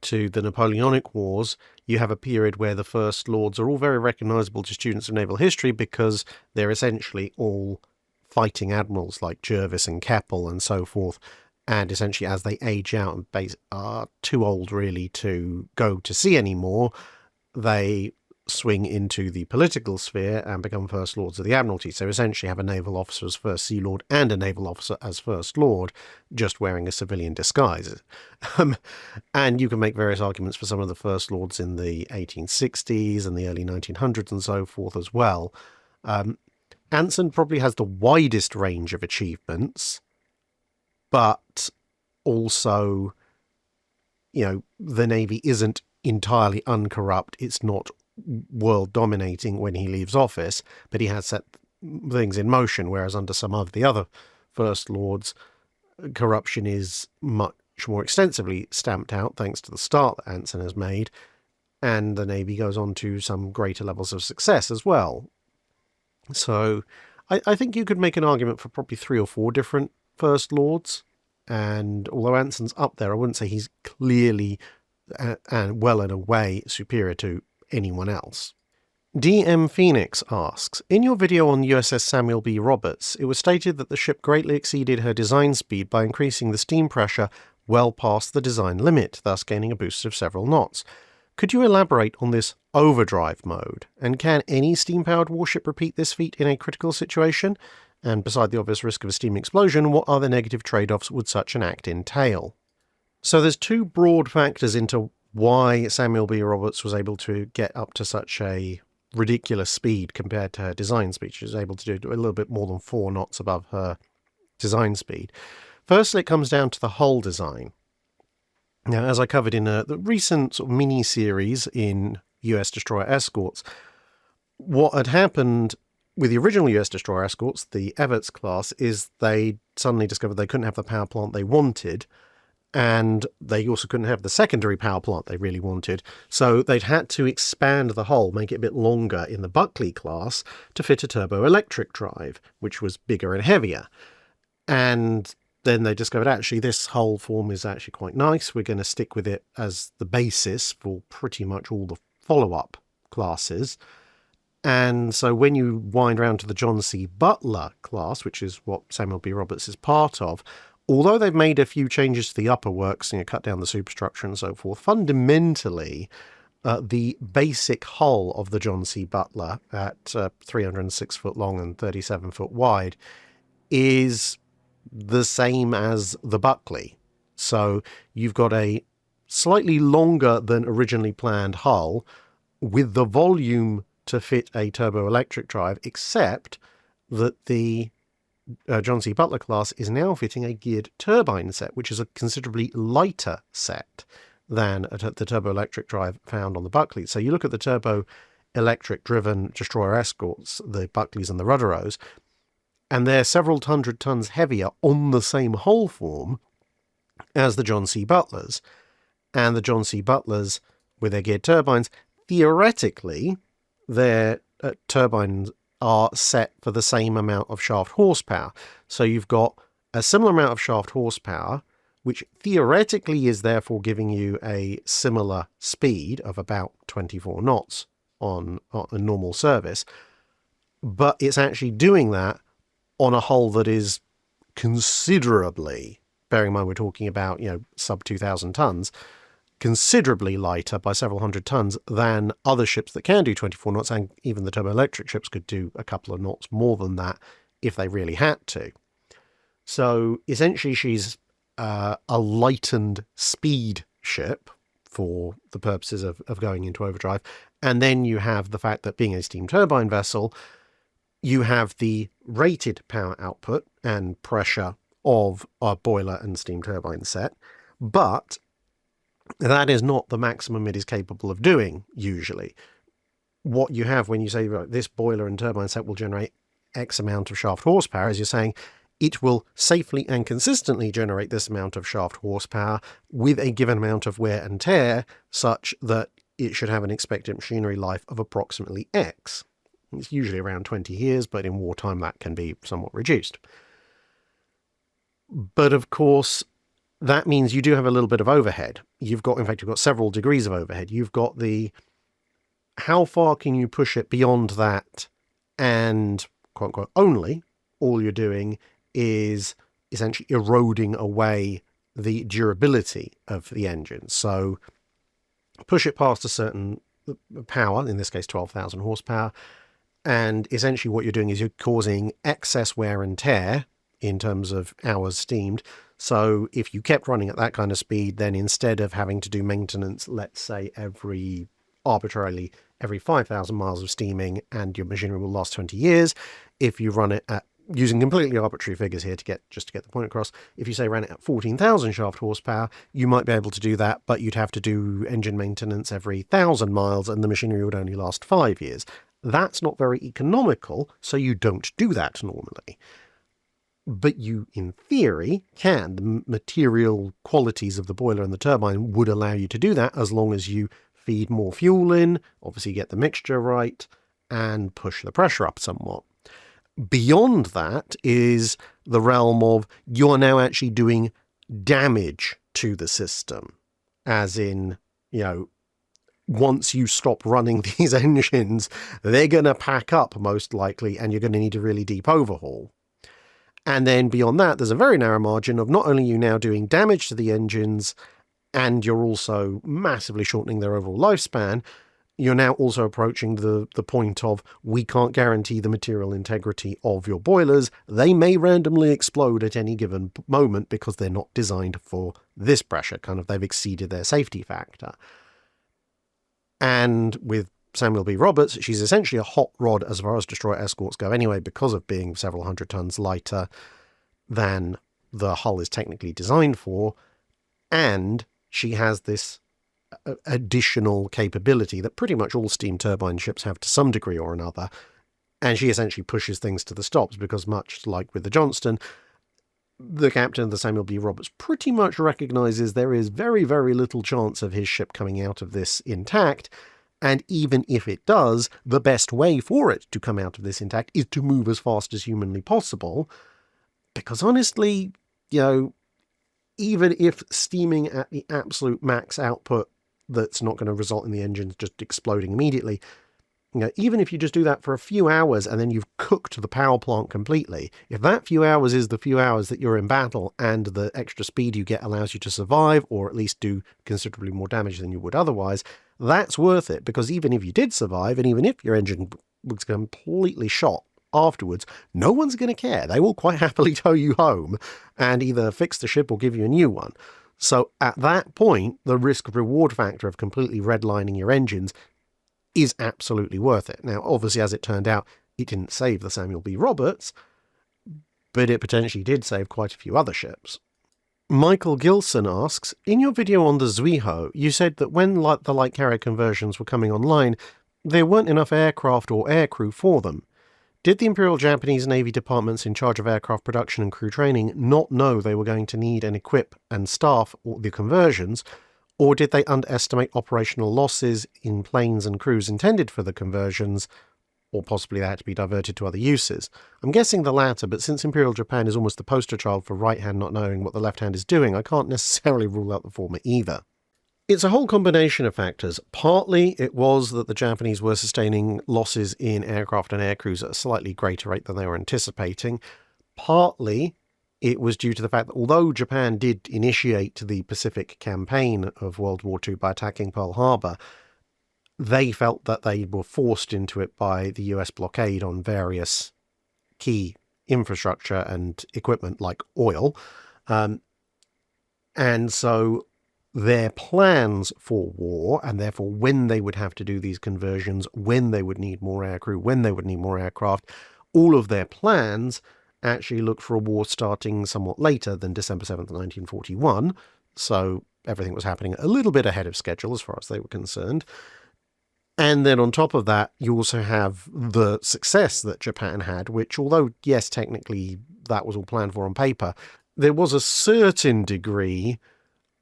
[SPEAKER 1] to the Napoleonic Wars, you have a period where the First Lords are all very recognisable to students of naval history because they're essentially all fighting admirals like Jervis and Keppel and so forth. And essentially as they age out and are too old really to go to sea anymore, they swing into the political sphere and become First Lords of the Admiralty. So essentially have a naval officer as First Sea Lord and a naval officer as First Lord, just wearing a civilian disguise. And you can make various arguments for some of the First Lords in the 1860s and the early 1900s and so forth as well. Anson probably has the widest range of achievements, but also, the Navy isn't entirely uncorrupt. It's not world dominating when he leaves office, but he has set things in motion, whereas under some of the other First Lords, corruption is much more extensively stamped out thanks to the start that Anson has made, and the Navy goes on to some greater levels of success as well. So I think you could make an argument for probably 3 or 4 different First Lords, and although Anson's up there, I wouldn't say he's clearly and well and away superior to anyone else. DM Phoenix asks, in your video on USS Samuel B. Roberts, it was stated that the ship greatly exceeded her design speed by increasing the steam pressure well past the design limit, thus gaining a boost of several knots. Could you elaborate on this overdrive mode? And can any steam-powered warship repeat this feat in a critical situation? And beside the obvious risk of a steam explosion, what other negative trade-offs would such an act entail? So there's 2 broad factors into why Samuel B. Roberts was able to get up to such a ridiculous speed compared to her design speed. She was able to do a little bit more than 4 knots above her design speed. Firstly, it comes down to the hull design. Now, as I covered in the recent sort of mini-series in US Destroyer Escorts, what had happened with the original US Destroyer Escorts, the Everts class, is they suddenly discovered they couldn't have the power plant they wanted, and they also couldn't have the secondary power plant they really wanted. So they'd had to expand the hull, make it a bit longer in the Buckley class to fit a turbo-electric drive, which was bigger and heavier. And then they discovered, actually, this hull form is actually quite nice. We're going to stick with it as the basis for pretty much all the follow-up classes. And so when you wind around to the John C. Butler class, which is what Samuel B. Roberts is part of, although they've made a few changes to the upper works, cut down the superstructure and so forth, fundamentally, the basic hull of the John C. Butler at 306 foot long and 37 foot wide is the same as the Buckley. So you've got a slightly longer than originally planned hull with the volume to fit a turbo-electric drive, except that the John C. Butler class is now fitting a geared turbine set, which is a considerably lighter set than the turbo-electric drive found on the Buckley. So you look at the turbo-electric driven destroyer escorts, the Buckleys and the Rudderows, and they're several hundred tons heavier on the same hull form as the John C. Butlers. And the John C. Butlers, with their geared turbines, theoretically, their turbines are set for the same amount of shaft horsepower. So you've got a similar amount of shaft horsepower, which theoretically is therefore giving you a similar speed of about 24 knots on a normal service. But it's actually doing that on a hull that is considerably, bearing in mind we're talking about, sub 2,000 tons, considerably lighter by several hundred tons than other ships that can do 24 knots, and even the turbo-electric ships could do a couple of knots more than that if they really had to. So essentially she's a lightened speed ship for the purposes of going into overdrive. And then you have the fact that being a steam turbine vessel, you have the rated power output and pressure of a boiler and steam turbine set, but That is not the maximum it is capable of doing, usually. What you have when you say, right, this boiler and turbine set will generate X amount of shaft horsepower, is you're saying it will safely and consistently generate this amount of shaft horsepower with a given amount of wear and tear, such that it should have an expected machinery life of approximately X. It's usually around 20 years, but in wartime that can be somewhat reduced. But of course, that means you do have a little bit of overhead. In fact, you've got several degrees of overhead. You've got the, how far can you push it beyond that, and quote unquote only, all you're doing is essentially eroding away the durability of the engine. So push it past a certain power, in this case 12,000 horsepower, and essentially what you're doing is you're causing excess wear and tear in terms of hours steamed. So if you kept running at that kind of speed, then instead of having to do maintenance, let's say arbitrarily every 5,000 miles of steaming, and your machinery will last 20 years, if you run it at, using completely arbitrary figures here to get the point across, if you say ran it at 14,000 shaft horsepower, you might be able to do that, but you'd have to do engine maintenance every 1,000 miles, and the machinery would only last 5 years. That's not very economical, so you don't do that normally. But you, in theory, can. The material qualities of the boiler and the turbine would allow you to do that, as long as you feed more fuel in, obviously get the mixture right, and push the pressure up somewhat. Beyond that is the realm of you're now actually doing damage to the system. As in, once you stop running these engines, they're going to pack up most likely, and you're going to need a really deep overhaul. And then beyond that, there's a very narrow margin of not only you now doing damage to the engines, and you're also massively shortening their overall lifespan, you're now also approaching the point of, we can't guarantee the material integrity of your boilers. They may randomly explode at any given moment because they're not designed for this pressure. They've exceeded their safety factor. And with Samuel B. Roberts, she's essentially a hot rod as far as destroyer escorts go anyway, because of being several hundred tons lighter than the hull is technically designed for. And she has this additional capability that pretty much all steam turbine ships have to some degree or another. And she essentially pushes things to the stops, because much like with the Johnston, the captain of the Samuel B. Roberts pretty much recognizes there is very, very little chance of his ship coming out of this intact. And even if it does, the best way for it to come out of this intact is to move as fast as humanly possible. Because honestly, even if steaming at the absolute max output, that's not going to result in the engines just exploding immediately, even if you just do that for a few hours and then you've cooked the power plant completely, if that few hours is the few hours that you're in battle and the extra speed you get allows you to survive, or at least do considerably more damage than you would otherwise, that's worth it. Because even if you did survive, and even if your engine was completely shot afterwards, no one's going to care. They will quite happily tow you home and either fix the ship or give you a new one. So at that point, the risk-reward factor of completely redlining your engines is absolutely worth it. Now, obviously, as it turned out, it didn't save the Samuel B. Roberts, but it potentially did save quite a few other ships. Michael Gilson asks, in your video on the Zuiho, you said that when the light carrier conversions were coming online, there weren't enough aircraft or aircrew for them. Did the Imperial Japanese Navy departments in charge of aircraft production and crew training not know they were going to need and equip and staff the conversions, or did they underestimate operational losses in planes and crews intended for the conversions, or possibly they had to be diverted to other uses? I'm guessing the latter, but since Imperial Japan is almost the poster child for right hand not knowing what the left hand is doing, I can't necessarily rule out the former either. It's a whole combination of factors. Partly it was that the Japanese were sustaining losses in aircraft and aircrews at a slightly greater rate than they were anticipating. Partly it was due to the fact that although Japan did initiate the Pacific campaign of World War II by attacking Pearl Harbor, they felt that they were forced into it by the US blockade on various key infrastructure and equipment like oil. And so their plans for war, and therefore when they would have to do these conversions, when they would need more aircrew, when they would need more aircraft, all of their plans actually looked for a war starting somewhat later than December 7th, 1941, So everything was happening a little bit ahead of schedule as far as they were concerned. And then on top of that, you also have the success that Japan had, which, although, yes, technically that was all planned for on paper, there was a certain degree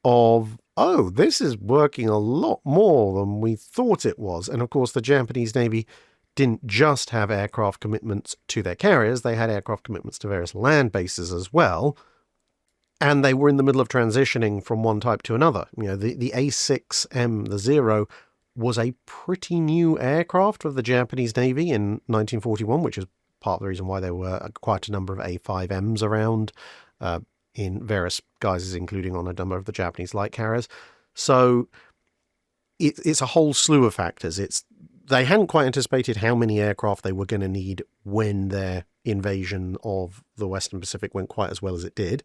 [SPEAKER 1] of, oh, this is working a lot more than we thought it was. And of course, the Japanese Navy didn't just have aircraft commitments to their carriers, they had aircraft commitments to various land bases as well. And they were in the middle of transitioning from one type to another. You know, the A6M, the Zero, was a pretty new aircraft of the Japanese Navy in 1941, which is part of the reason why there were quite a number of A5Ms around in various guises, including on a number of the Japanese light carriers. So it's a whole slew of factors. They hadn't quite anticipated how many aircraft they were going to need when their invasion of the Western Pacific went quite as well as it did.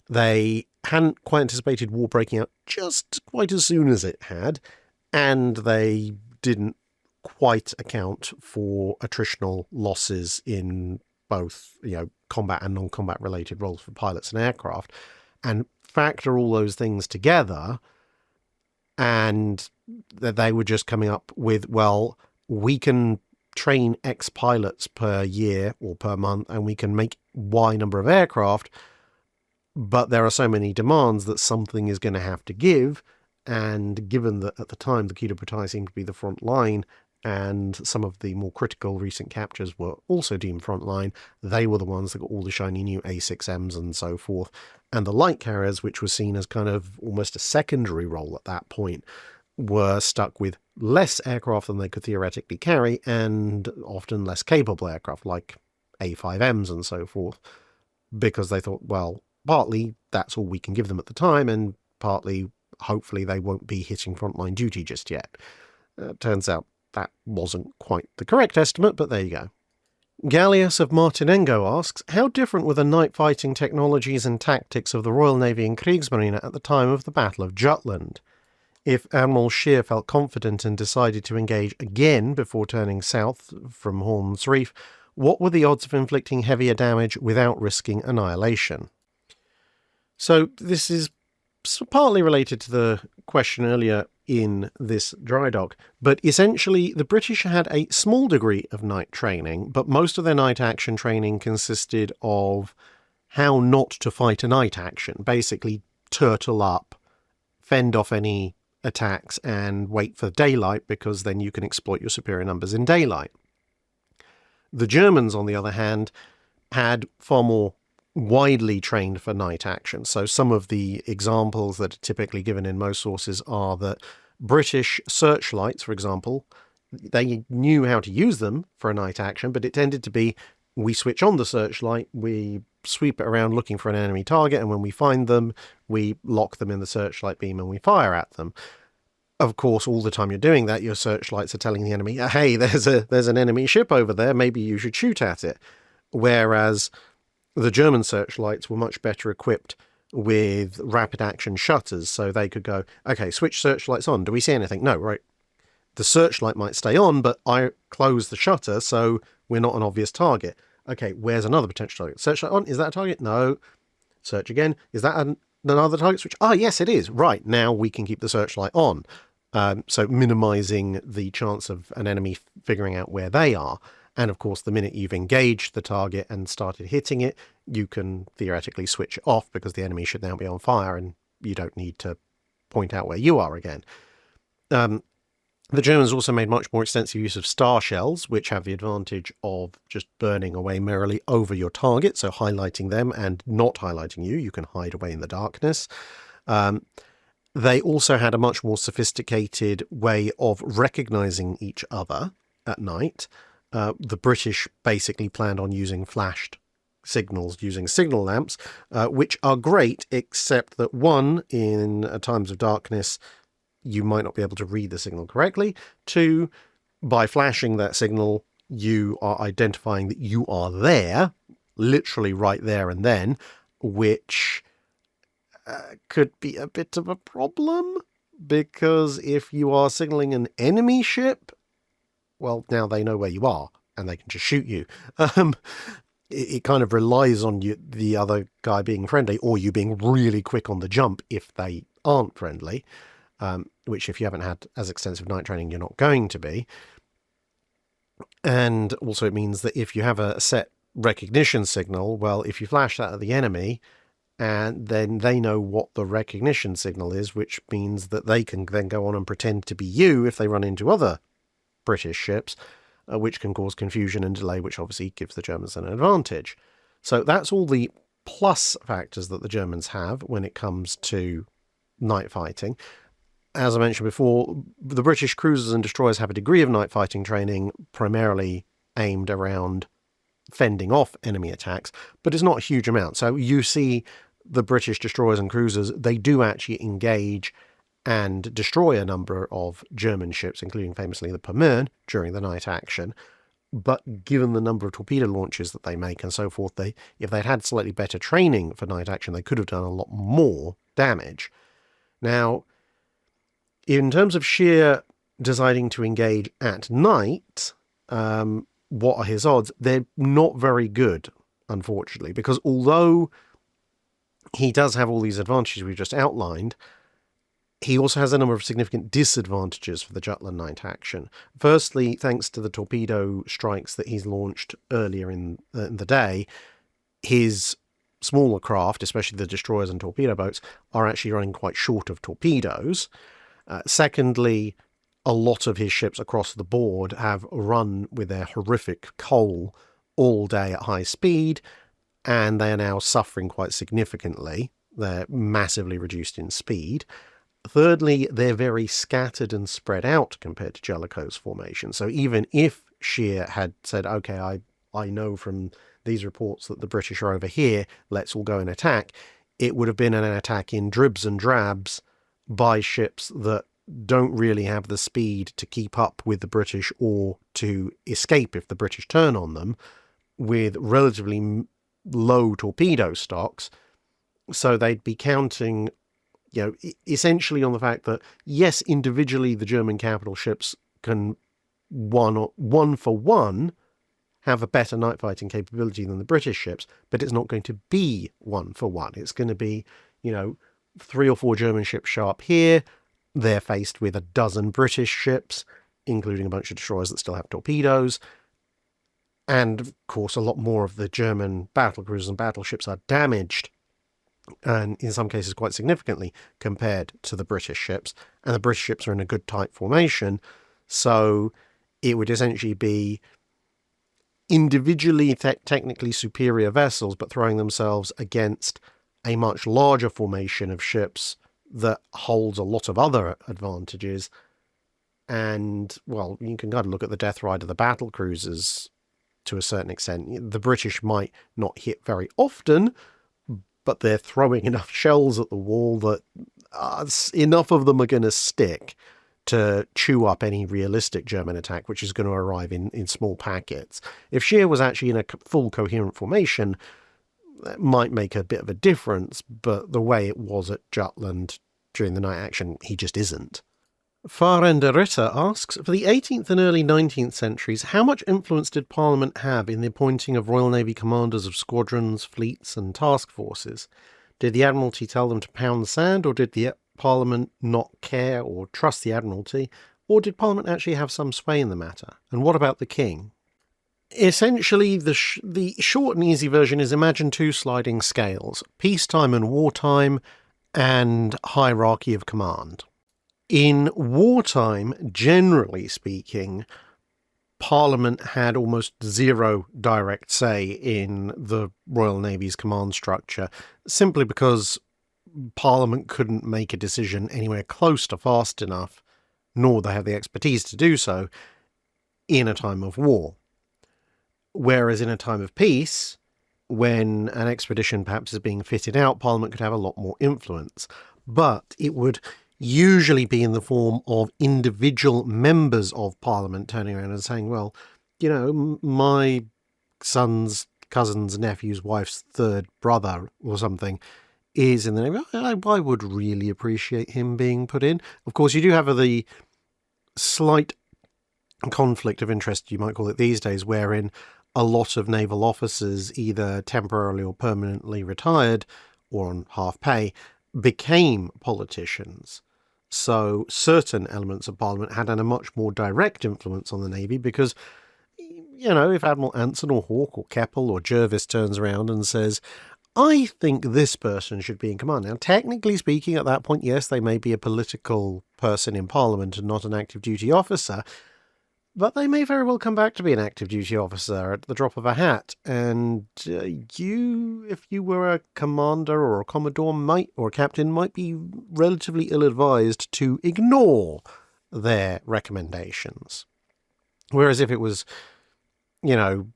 [SPEAKER 1] They hadn't quite anticipated war breaking out just quite as soon as it had. And they didn't quite account for attritional losses in both, combat and non-combat related roles for pilots and aircraft, and factor all those things together. And they were just coming up with, well, we can train X pilots per year or per month, and we can make Y number of aircraft. But there are so many demands that something is going to have to give. And given that at the time the Kido Butai seemed to be the front line, and some of the more critical recent captures were also deemed front line, they were the ones that got all the shiny new A6Ms and so forth. And the light carriers, which was seen as kind of almost a secondary role at that point, were stuck with less aircraft than they could theoretically carry, and often less capable aircraft like A5Ms and so forth, because they thought, well, partly that's all we can give them at the time, and partly hopefully they won't be hitting frontline duty just yet. Turns out that wasn't quite the correct estimate, but there you go. Gallius of Martinengo asks, how different were the night fighting technologies and tactics of the Royal Navy and Kriegsmarine at the time of the Battle of Jutland? If Admiral Scheer felt confident and decided to engage again before turning south from Horn's Reef, what were the odds of inflicting heavier damage without risking annihilation? So this is partly related to the question earlier in this Drydock, but essentially the British had a small degree of night training, but most of their night action training consisted of how not to fight a night action. Basically, turtle up, fend off any attacks, and wait for daylight, because then you can exploit your superior numbers in daylight. The Germans, on the other hand, had far more widely trained for night action. So some of the examples that are typically given in most sources are that British searchlights, for example, they knew how to use them for a night action, but it tended to be, we switch on the searchlight, we sweep it around looking for an enemy target, and when we find them, we lock them in the searchlight beam and we fire at them. Of course, all the time you're doing that, your searchlights are telling the enemy, hey, there's an enemy ship over there, maybe you should shoot at it. Whereas the German searchlights were much better equipped with rapid action shutters, so they could go, okay, switch searchlights on. Do we see anything? No, right. The searchlight might stay on, but I close the shutter, so we're not an obvious target. Okay, where's another potential target? Searchlight on, is that a target? No. Search again. Is that another target switch? Ah, yes, it is. Right, now we can keep the searchlight on. So minimizing the chance of an enemy figuring out where they are. And of course, the minute you've engaged the target and started hitting it, you can theoretically switch it off, because the enemy should now be on fire and you don't need to point out where you are again. The Germans also made much more extensive use of star shells, which have the advantage of just burning away merrily over your target, so highlighting them and not highlighting you. You can hide away in the darkness. They also had a much more sophisticated way of recognizing each other at night. The British basically planned on using flashed signals, using signal lamps, which are great, except that one, in times of darkness, you might not be able to read the signal correctly. Two, by flashing that signal, you are identifying that you are there, literally right there and then, which could be a bit of a problem, because if you are signaling an enemy ship, well, now they know where you are, and they can just shoot you. it kind of relies on you, the other guy being friendly, or you being really quick on the jump if they aren't friendly, which if you haven't had as extensive night training, you're not going to be. And also it means that if you have a set recognition signal, well, if you flash that at the enemy, and then they know what the recognition signal is, which means that they can then go on and pretend to be you if they run into other British ships, which can cause confusion and delay, which obviously gives the Germans an advantage. So that's all the plus factors that the Germans have when it comes to night fighting. As I mentioned before, the British cruisers and destroyers have a degree of night fighting training, primarily aimed around fending off enemy attacks, but it's not a huge amount. So you see the British destroyers and cruisers, they do actually engage and destroy a number of German ships, including famously the Pommern, during the night action. But given the number of torpedo launches that they make and so forth, if they'd had slightly better training for night action, they could have done a lot more damage. Now, in terms of sheer deciding to engage at night, what are his odds? They're not very good, unfortunately, because although he does have all these advantages we've just outlined, he also has a number of significant disadvantages for the Jutland night action. Firstly, thanks to the torpedo strikes that he's launched earlier in the day, his smaller craft, especially the destroyers and torpedo boats, are actually running quite short of torpedoes. Secondly, a lot of his ships across the board have run with their horrific coal all day at high speed, and they are now suffering quite significantly. They're massively reduced in speed. Thirdly, they're very scattered and spread out compared to Jellicoe's formation. So even if Scheer had said, okay, I know from these reports that the British are over here, let's all go and attack, it would have been an attack in dribs and drabs by ships that don't really have the speed to keep up with the British or to escape if the British turn on them, with relatively low torpedo stocks. So they'd be counting, essentially on the fact that, yes, individually the German capital ships can one for one have a better night fighting capability than the British ships, but it's not going to be one for one. It's going to be, 3 or 4 German ships show up here. They're faced with a dozen British ships, including a bunch of destroyers that still have torpedoes. And, of course, a lot more of the German battlecruisers and battleships are damaged, and in some cases quite significantly, compared to the British ships. And the British ships are in a good tight formation, so it would essentially be individually technically superior vessels, but throwing themselves against a much larger formation of ships that holds a lot of other advantages. And, well, you can kind of look at the death ride of the battle cruisers to a certain extent. The British might not hit very often, but they're throwing enough shells at the wall that enough of them are going to stick to chew up any realistic German attack, which is going to arrive in small packets. If Scheer was actually in a full coherent formation, that might make a bit of a difference, but the way it was at Jutland during the night action, he just isn't. Fahrender Ritter asks, for the 18th and early 19th centuries, how much influence did Parliament have in the appointing of Royal Navy commanders of squadrons, fleets and task forces? Did the Admiralty tell them to pound sand, or did the Parliament not care or trust the Admiralty, or did Parliament actually have some sway in the matter? And what about the King? Essentially, the short and easy version is imagine 2 sliding scales, peacetime and wartime, and hierarchy of command. In wartime, generally speaking, Parliament had almost zero direct say in the Royal Navy's command structure, simply because Parliament couldn't make a decision anywhere close to fast enough, nor they have the expertise to do so, in a time of war. Whereas in a time of peace, when an expedition perhaps is being fitted out, Parliament could have a lot more influence. But it would usually be in the form of individual members of Parliament turning around and saying, well, my son's cousin's nephew's wife's third brother or something is in the Navy. I would really appreciate him being put in. Of course, you do have the slight conflict of interest, you might call it these days, wherein a lot of naval officers, either temporarily or permanently retired or on half pay, became politicians. So certain elements of Parliament had a much more direct influence on the Navy because, you know, if Admiral Anson or Hawke or Keppel or Jervis turns around and says, I think this person should be in command. Now, technically speaking, at that point, yes, they may be a political person in Parliament and not an active duty officer, but they may very well come back to be an active duty officer at the drop of a hat. And you, if you were a commander or a commodore or a captain, might be relatively ill-advised to ignore their recommendations. Whereas if it was, you know,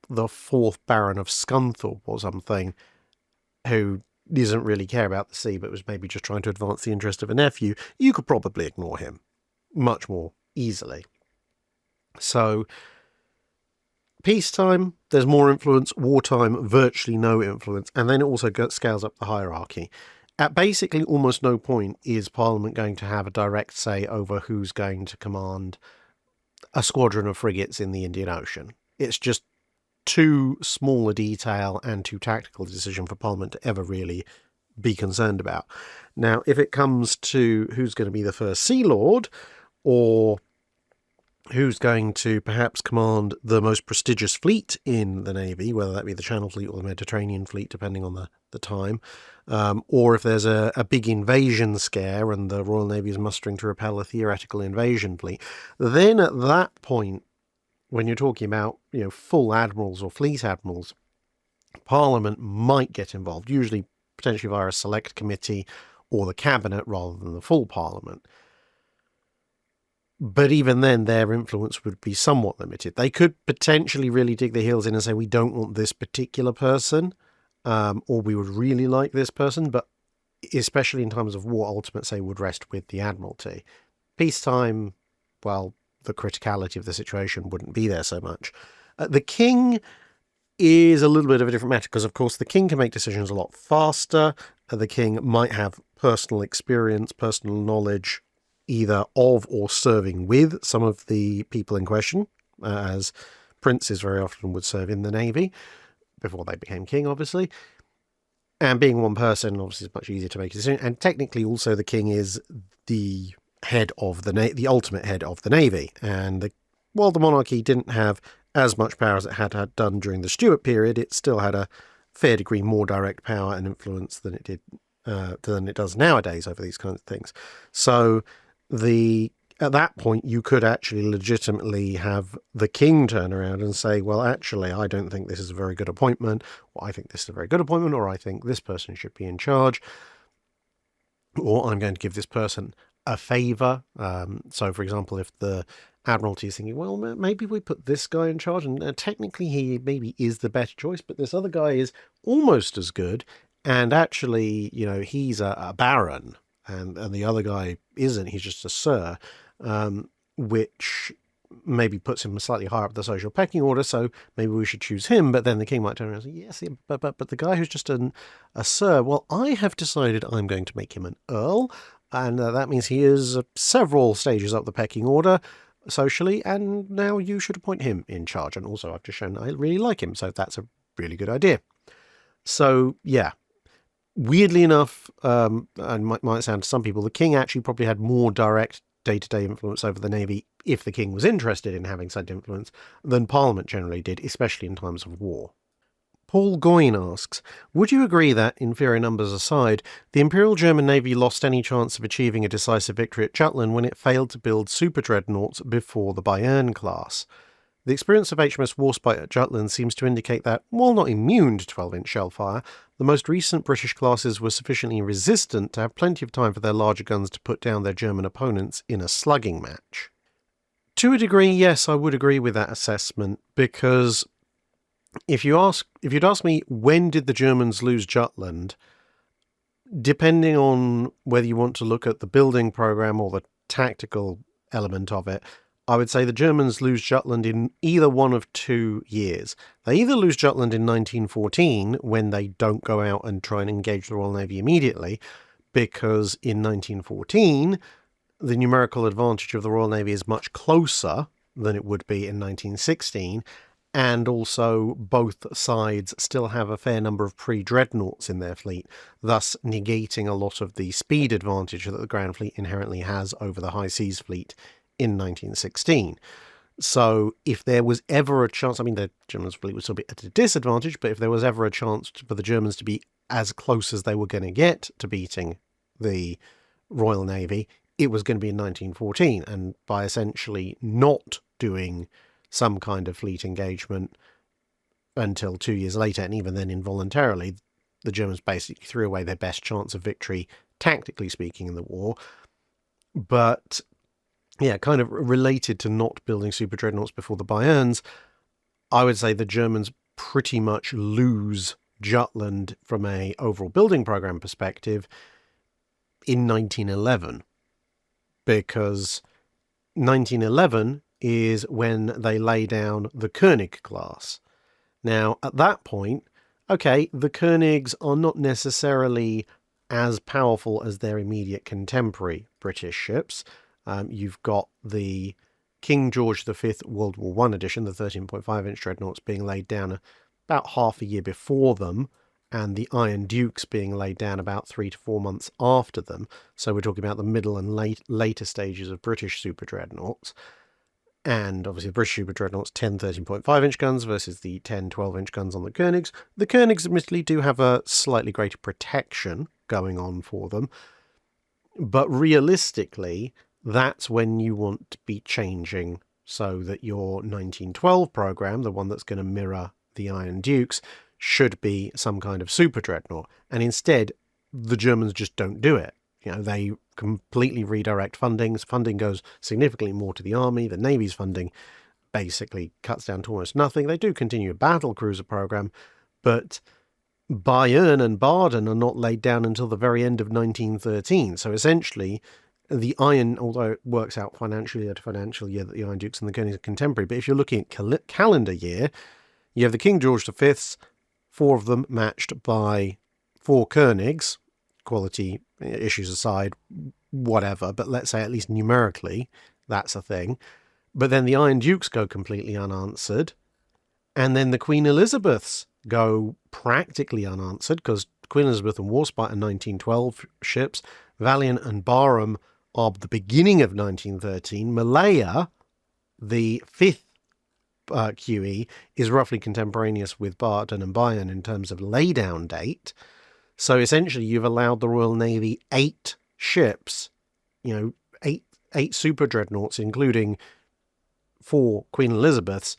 [SPEAKER 1] the 4th Baron of Scunthorpe or something, who doesn't really care about the sea but was maybe just trying to advance the interest of a nephew, you could probably ignore him much more easily. So, peacetime, there's more influence. Wartime, virtually no influence. And then it also scales up the hierarchy. At basically almost no point is Parliament going to have a direct say over who's going to command a squadron of frigates in the Indian Ocean. It's just too small a detail and too tactical a decision for Parliament to ever really be concerned about. Now, if it comes to who's going to be the first Sea Lord, or who's going to perhaps command the most prestigious fleet in the Navy, whether that be the Channel Fleet or the Mediterranean Fleet, depending on the time, or if there's a big invasion scare and the Royal Navy is mustering to repel a theoretical invasion fleet, then at that point, when you're talking about, you know, full admirals or fleet admirals, Parliament might get involved, usually potentially via a select committee or the cabinet rather than the full Parliament. But even then, their influence would be somewhat limited. They could potentially really dig their heels in and say, we don't want this particular person, or we would really like this person, but especially in times of war, ultimate say would rest with the Admiralty. Peacetime, well, the criticality of the situation wouldn't be there so much. The King is a little bit of a different matter because, of course, the King can make decisions a lot faster. The King might have personal experience, personal knowledge, either of or serving with some of the people in question, as princes very often would serve in the Navy before they became king, obviously. And being one person, obviously, is much easier to make a decision. And technically, also, the King is the head of the ultimate head of the Navy. And while the monarchy didn't have as much power as it had done during the Stuart period, it still had a fair degree more direct power and influence than it does nowadays over these kinds of things. So at that point, you could actually legitimately have the King turn around and say, well, actually, I don't think this is a very good appointment, or I think this is a very good appointment, or I think this person should be in charge, or I'm going to give this person a favour. So, for example, if the Admiralty is thinking, well, maybe we put this guy in charge, and technically he maybe is the better choice, but this other guy is almost as good, and actually, you know, he's a baron, and the other guy isn't, he's just a sir, which maybe puts him slightly higher up the social pecking order, so maybe we should choose him. But then the King might turn around and say, yes, but the guy who's just a sir, well, I have decided I'm going to make him an earl, and that means he is several stages up the pecking order socially, and now you should appoint him in charge. And also, I've just shown I really like him, so that's a really good idea. So, yeah. Weirdly enough, and might sound to some people, the King actually probably had more direct day-to-day influence over the Navy, if the King was interested in having such influence, than Parliament generally did, especially in times of war. Paul Goyne asks, would you agree that, inferior numbers aside, the Imperial German Navy lost any chance of achieving a decisive victory at Jutland when it failed to build super-dreadnoughts before the Bayern class? The experience of HMS Warspite at Jutland seems to indicate that, while not immune to 12-inch shell fire, the most recent British classes were sufficiently resistant to have plenty of time for their larger guns to put down their German opponents in a slugging match. To a degree, yes, I would agree with that assessment, because if you'd ask me when did the Germans lose Jutland, depending on whether you want to look at the building program or the tactical element of it, I would say the Germans lose Jutland in either one of 2 years. They either lose Jutland in 1914, when they don't go out and try and engage the Royal Navy immediately, because in 1914, the numerical advantage of the Royal Navy is much closer than it would be in 1916, and also both sides still have a fair number of pre-dreadnoughts in their fleet, thus negating a lot of the speed advantage that the Grand Fleet inherently has over the High Seas Fleet in 1916. So if there was ever a chance, I mean, the Germans' fleet was still be at a disadvantage, but if there was ever a chance for the Germans to be as close as they were going to get to beating the Royal Navy, it was going to be in 1914, and by essentially not doing some kind of fleet engagement until 2 years later, and even then involuntarily, the Germans basically threw away their best chance of victory, tactically speaking, in the war. But yeah, kind of related to not building super dreadnoughts before the Bayerns, I would say the Germans pretty much lose Jutland from a overall building program perspective in 1911, because 1911 is when they lay down the König class. Now, at that point, okay, the Königs are not necessarily as powerful as their immediate contemporary British ships. You've got the King George V World War I edition, the 13.5-inch dreadnoughts, being laid down about half a year before them, and the Iron Dukes being laid down about 3 to 4 months after them. So we're talking about the middle and later stages of British super dreadnoughts. And obviously the British super dreadnoughts 10 13.5-inch guns versus the 10 12-inch guns on the Königs. The Königs admittedly do have a slightly greater protection going on for them, but realistically that's when you want to be changing so that your 1912 program, the one that's going to mirror the Iron Dukes, should be some kind of super dreadnought. And instead, the Germans just don't do it. You know, they completely redirect funding. Funding goes significantly more to the army. The Navy's funding basically cuts down to almost nothing. They do continue a battle cruiser program, but Bayern and Baden are not laid down until the very end of 1913. So essentially, the Iron, although it works out financially at a financial year that the Iron Dukes and the Königs are contemporary, but if you're looking at calendar year, you have the King George V's, 4 of them matched by 4 Königs, quality issues aside, whatever, but let's say at least numerically, that's a thing. But then the Iron Dukes go completely unanswered, and then the Queen Elizabeths go practically unanswered, because Queen Elizabeth and Warspite are 1912 ships, Valiant and Barham are the beginning of 1913, Malaya, the 5th QE, is roughly contemporaneous with Baden and Bayern in terms of laydown date. So essentially you've allowed the Royal Navy 8 ships, you know, eight super dreadnoughts, including 4 Queen Elizabeths,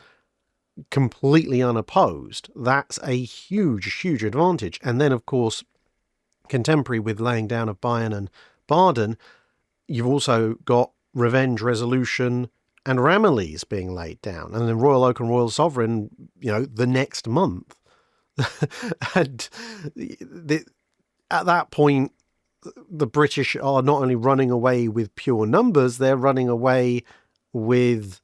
[SPEAKER 1] completely unopposed. That's a huge advantage. And then, of course, contemporary with laying down of Bayern and Baden, you've also got Revenge, Resolution, and Ramillies being laid down, and then Royal Oak and Royal Sovereign, you know, the next month. And at that point, the British are not only running away with pure numbers, they're running away with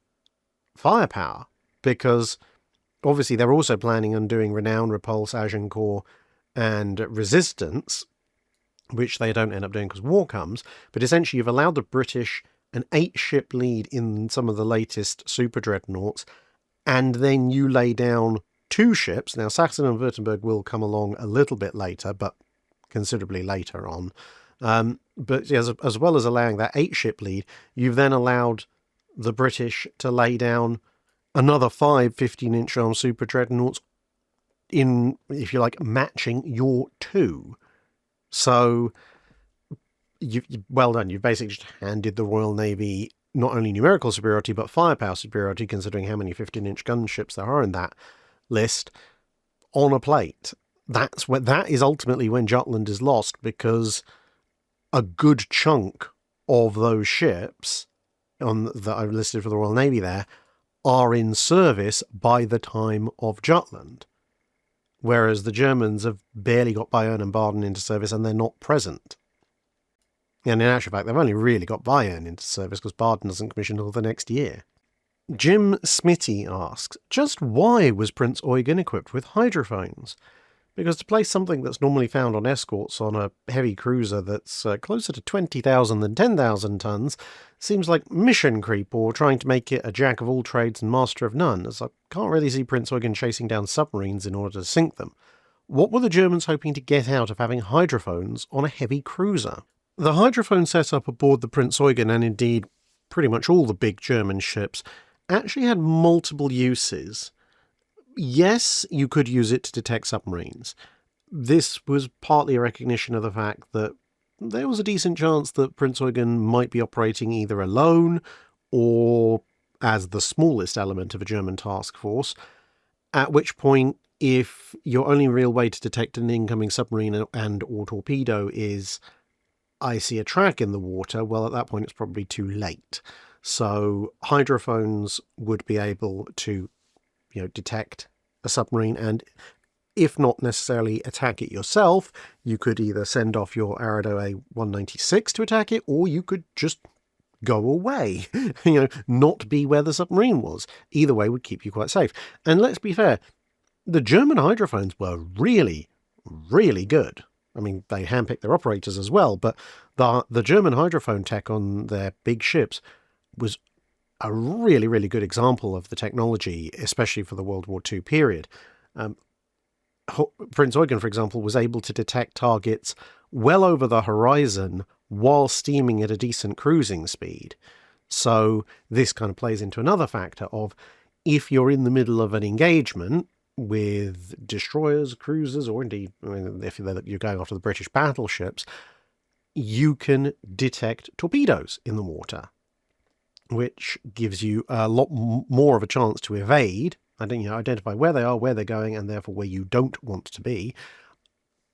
[SPEAKER 1] firepower, because obviously they're also planning on doing Renown, Repulse, Agincourt, and Resistance, which they don't end up doing because war comes. But essentially you've allowed the British an 8-ship lead in some of the latest super dreadnoughts, and then you lay down 2 ships. Now, Saxon and Württemberg will come along a little bit later, but considerably later on. But as well as allowing that 8-ship lead, you've then allowed the British to lay down another 5 15-inch armed super dreadnoughts in, if you like, matching your 2. So well done. You've basically just handed the Royal Navy not only numerical superiority, but firepower superiority, considering how many 15-inch gunships there are in that list, on a plate. That is ultimately when Jutland is lost, because a good chunk of those ships that I've listed for the Royal Navy there are in service by the time of Jutland, whereas the Germans have barely got Bayern and Baden into service, and they're not present. And in actual fact, they've only really got Bayern into service because Baden doesn't commission until the next year. Jim Smitty asks, just why was Prinz Eugen equipped with hydrophones? Because to place something that's normally found on escorts on a heavy cruiser that's closer to 20,000 than 10,000 tons seems like mission creep or trying to make it a jack of all trades and master of none, as I can't really see Prinz Eugen chasing down submarines in order to sink them. What were the Germans hoping to get out of having hydrophones on a heavy cruiser? The hydrophone setup aboard the Prinz Eugen, and indeed pretty much all the big German ships, actually had multiple uses. Yes, you could use it to detect submarines. This was partly a recognition of the fact that there was a decent chance that Prinz Eugen might be operating either alone or as the smallest element of a German task force, at which point, if your only real way to detect an incoming submarine and or torpedo is, I see a track in the water, well, at that point it's probably too late. So hydrophones would be able to detect a submarine, and if not necessarily attack it yourself, you could either send off your Arado A-196 to attack it, or you could just go away, not be where the submarine was. Either way would keep you quite safe. And let's be fair, the German hydrophones were really, really good. I mean, they handpicked their operators as well, but the German hydrophone tech on their big ships was a really, really good example of the technology, especially for the World War II period. Prinz Eugen, for example, was able to detect targets well over the horizon while steaming at a decent cruising speed. So this kind of plays into another factor of, if you're in the middle of an engagement with destroyers, cruisers, or indeed, if you're going after the British battleships, you can detect torpedoes in the water, which gives you a lot more of a chance to evade, identify where they are, where they're going, and therefore where you don't want to be.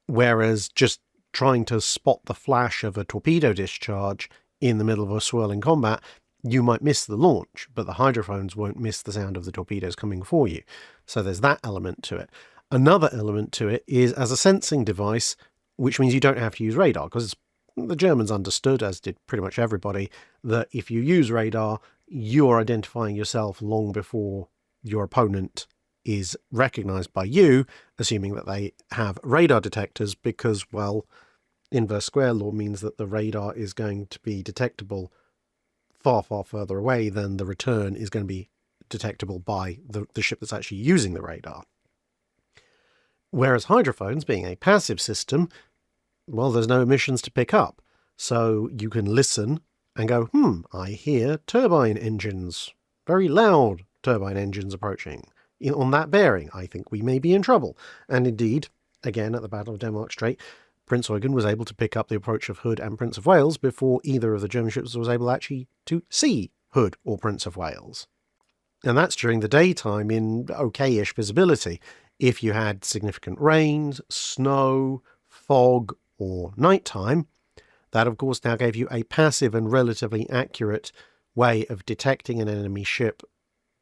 [SPEAKER 1] Whereas just trying to spot the flash of a torpedo discharge in the middle of a swirling combat, you might miss the launch, but the hydrophones won't miss the sound of the torpedoes coming for you. So there's that element to it. Another element to it is as a sensing device, which means you don't have to use radar, because the Germans understood, as did pretty much everybody, that if you use radar, you're identifying yourself long before your opponent is recognized by you, assuming that they have radar detectors, because, well, inverse square law means that the radar is going to be detectable far, far further away than the return is going to be detectable by the ship that's actually using the radar. Whereas hydrophones, being a passive system, well, there's no emissions to pick up. So you can listen and go, I hear turbine engines, very loud turbine engines approaching. On that bearing, I think we may be in trouble. And indeed, again, at the Battle of Denmark Strait, Prinz Eugen was able to pick up the approach of Hood and Prince of Wales before either of the German ships was able actually to see Hood or Prince of Wales. And that's during the daytime in okay-ish visibility. If you had significant rains, snow, fog, or nighttime, that of course now gave you a passive and relatively accurate way of detecting an enemy ship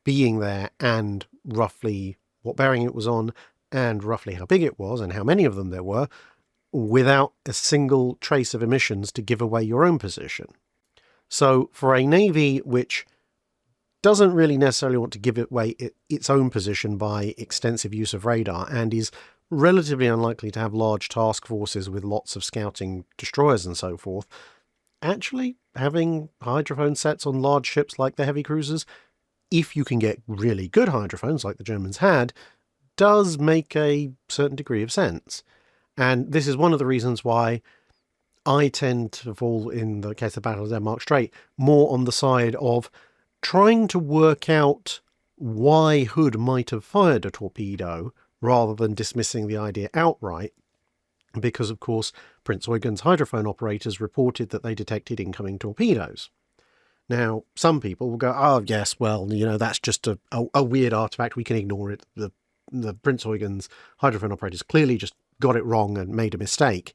[SPEAKER 1] being there and roughly what bearing it was on and roughly how big it was and how many of them there were, without a single trace of emissions to give away your own position. So for a navy which doesn't really necessarily want to give away its own position by extensive use of radar and is relatively unlikely to have large task forces with lots of scouting destroyers and so forth, actually having hydrophone sets on large ships like the heavy cruisers, if you can get really good hydrophones like the Germans had, does make a certain degree of sense. And this is one of the reasons why I tend to fall, in the case of the Battle of Denmark Strait, more on the side of trying to work out why Hood might have fired a torpedo rather than dismissing the idea outright, because, of course, Prinz Eugen's hydrophone operators reported that they detected incoming torpedoes. Now, some people will go, oh, yes, well, that's just a weird artifact, we can ignore it. The Prinz Eugen's hydrophone operators clearly just got it wrong and made a mistake.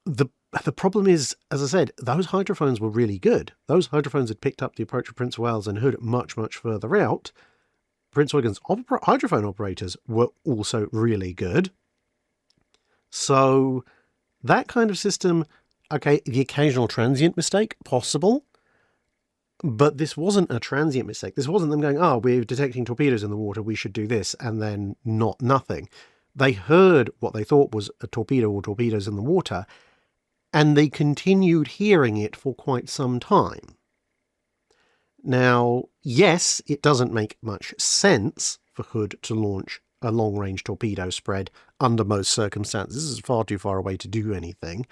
[SPEAKER 1] The problem is, as I said, those hydrophones were really good. Those hydrophones had picked up the approach of Prince of Wales and Hood much, much further out. Prinz Eugen's hydrophone operators were also really good. So that kind of system, okay, the occasional transient mistake, possible. But this wasn't a transient mistake. This wasn't them going, we're detecting torpedoes in the water, we should do this, and then nothing. They heard what they thought was a torpedo or torpedoes in the water, and they continued hearing it for quite some time. Now, yes, it doesn't make much sense for Hood to launch a long-range torpedo spread under most circumstances. This is far too far away to do anything.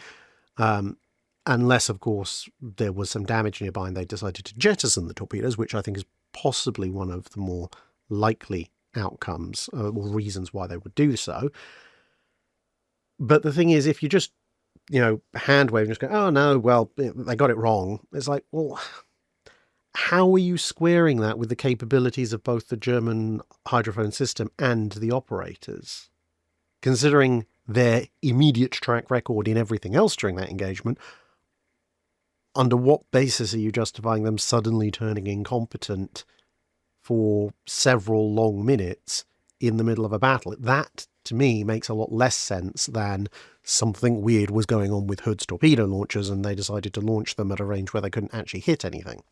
[SPEAKER 1] Unless, of course, there was some damage nearby and they decided to jettison the torpedoes, which I think is possibly one of the more likely outcomes or reasons why they would do so. But the thing is, if you just, hand wave and just go, oh no, well, they got it wrong. It's like, well, how are you squaring that with the capabilities of both the German hydrophone system and the operators? Considering their immediate track record in everything else during that engagement, under what basis are you justifying them suddenly turning incompetent for several long minutes in the middle of a battle? That, to me, makes a lot less sense than something weird was going on with Hood's torpedo launchers and they decided to launch them at a range where they couldn't actually hit anything.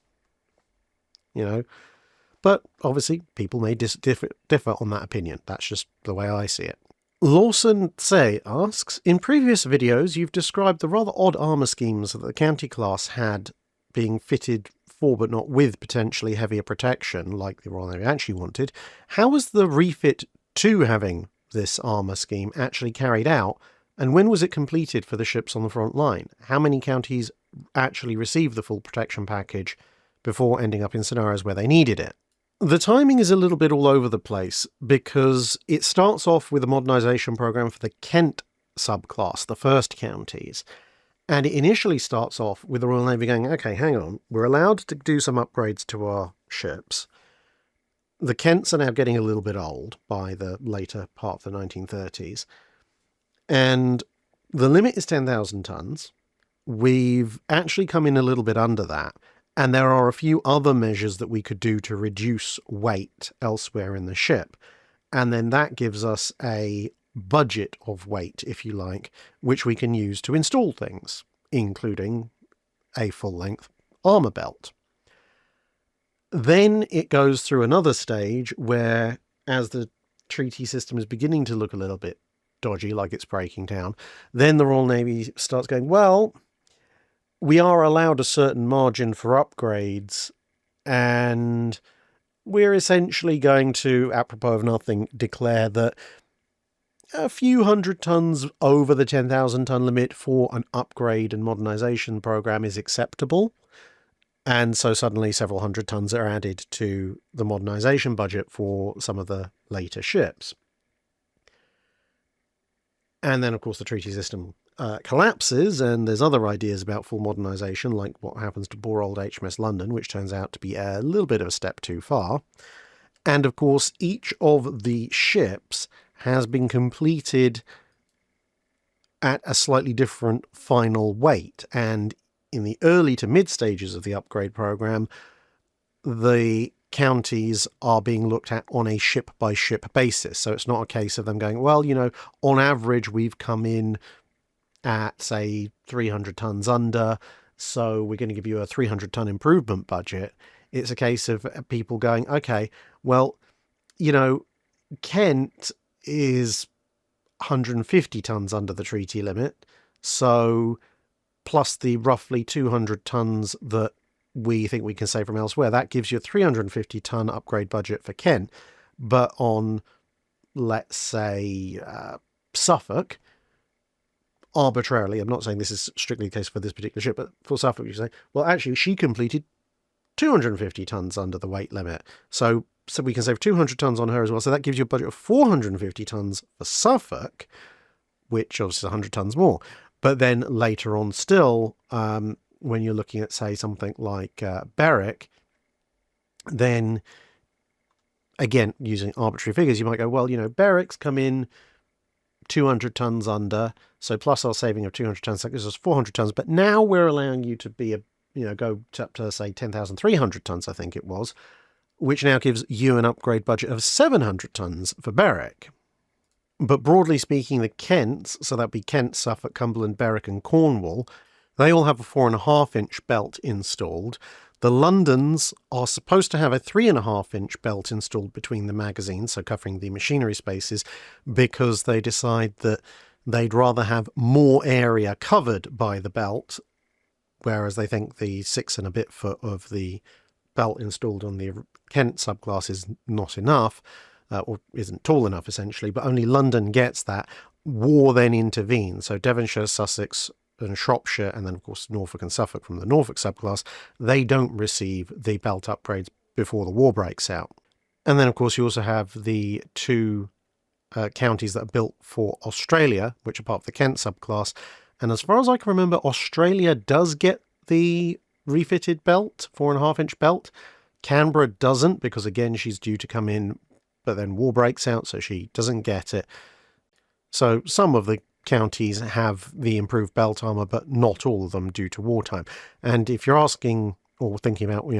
[SPEAKER 1] But obviously people may differ on that opinion. That's just the way I see it. Lawson Tse asks, in previous videos you've described the rather odd armour schemes that the County class had being fitted for but not with potentially heavier protection like the Royal Navy actually wanted. How was the refit to having this armour scheme actually carried out, and when was it completed for the ships on the front line? How many counties actually received the full protection package before ending up in scenarios where they needed it? The timing is a little bit all over the place because it starts off with a modernisation programme for the Kent subclass, the first counties. And it initially starts off with the Royal Navy going, okay, hang on, we're allowed to do some upgrades to our ships. The Kents are now getting a little bit old by the later part of the 1930s. And the limit is 10,000 tonnes. We've actually come in a little bit under that. And there are a few other measures that we could do to reduce weight elsewhere in the ship. And then that gives us a budget of weight, if you like, which we can use to install things, including a full-length armour belt. Then it goes through another stage where, as the treaty system is beginning to look a little bit dodgy, like it's breaking down, then the Royal Navy starts going, well, we are allowed a certain margin for upgrades, and we're essentially going to, apropos of nothing, declare that a few hundred tons over the 10,000 ton limit for an upgrade and modernisation program is acceptable. And so suddenly several hundred tons are added to the modernisation budget for some of the later ships. And then, of course, the treaty system collapses, and there's other ideas about full modernisation, like what happens to poor old HMS London, which turns out to be a little bit of a step too far. And, of course, each of the ships has been completed at a slightly different final weight. And in the early to mid stages of the upgrade program, the counties are being looked at on a ship-by-ship basis. So it's not a case of them going, well, on average, we've come in at, say, 300 tons under, so we're going to give you a 300-ton improvement budget. It's a case of people going, okay, well, Kent is 150 tons under the treaty limit, so plus the roughly 200 tons that we think we can save from elsewhere, that gives you a 350-ton upgrade budget for Kent. But on, let's say, Suffolk, arbitrarily, I'm not saying this is strictly the case for this particular ship, but for Suffolk, you say, well, actually, she completed 250 tons under the weight limit. So we can save 200 tons on her as well. So that gives you a budget of 450 tons for Suffolk, which obviously is 100 tons more. But then later on still, when you're looking at, say, something like Berwick, then, again, using arbitrary figures, you might go, well, Berwick's come in 200 tons under, so plus our saving of 200 tons, that gives us 400 tons. But now we're allowing you to be go up to, say, 10,300 tons, I think it was, which now gives you an upgrade budget of 700 tons for Berwick. But broadly speaking, the Kents, so that'd be Kent, Suffolk, Cumberland, Berwick and Cornwall, they all have a 4.5-inch belt installed. The Londons are supposed to have a 3.5-inch belt installed between the magazines, so covering the machinery spaces, because they decide that they'd rather have more area covered by the belt, whereas they think the 6 and a bit foot of the belt installed on the Kent subclass is not enough, or isn't tall enough essentially, but only London gets that. War then intervenes. So Devonshire, Sussex and Shropshire, and then of course Norfolk and Suffolk from the Norfolk subclass, they don't receive the belt upgrades before the war breaks out. And then of course you also have the two counties that are built for Australia, which are part of the Kent subclass. And as far as I can remember, Australia does get the refitted belt, 4.5-inch belt. Canberra doesn't, because again she's due to come in, but then war breaks out, so she doesn't get it. So some of the counties have the improved belt armour, but not all of them due to wartime. And if you're asking or thinking about,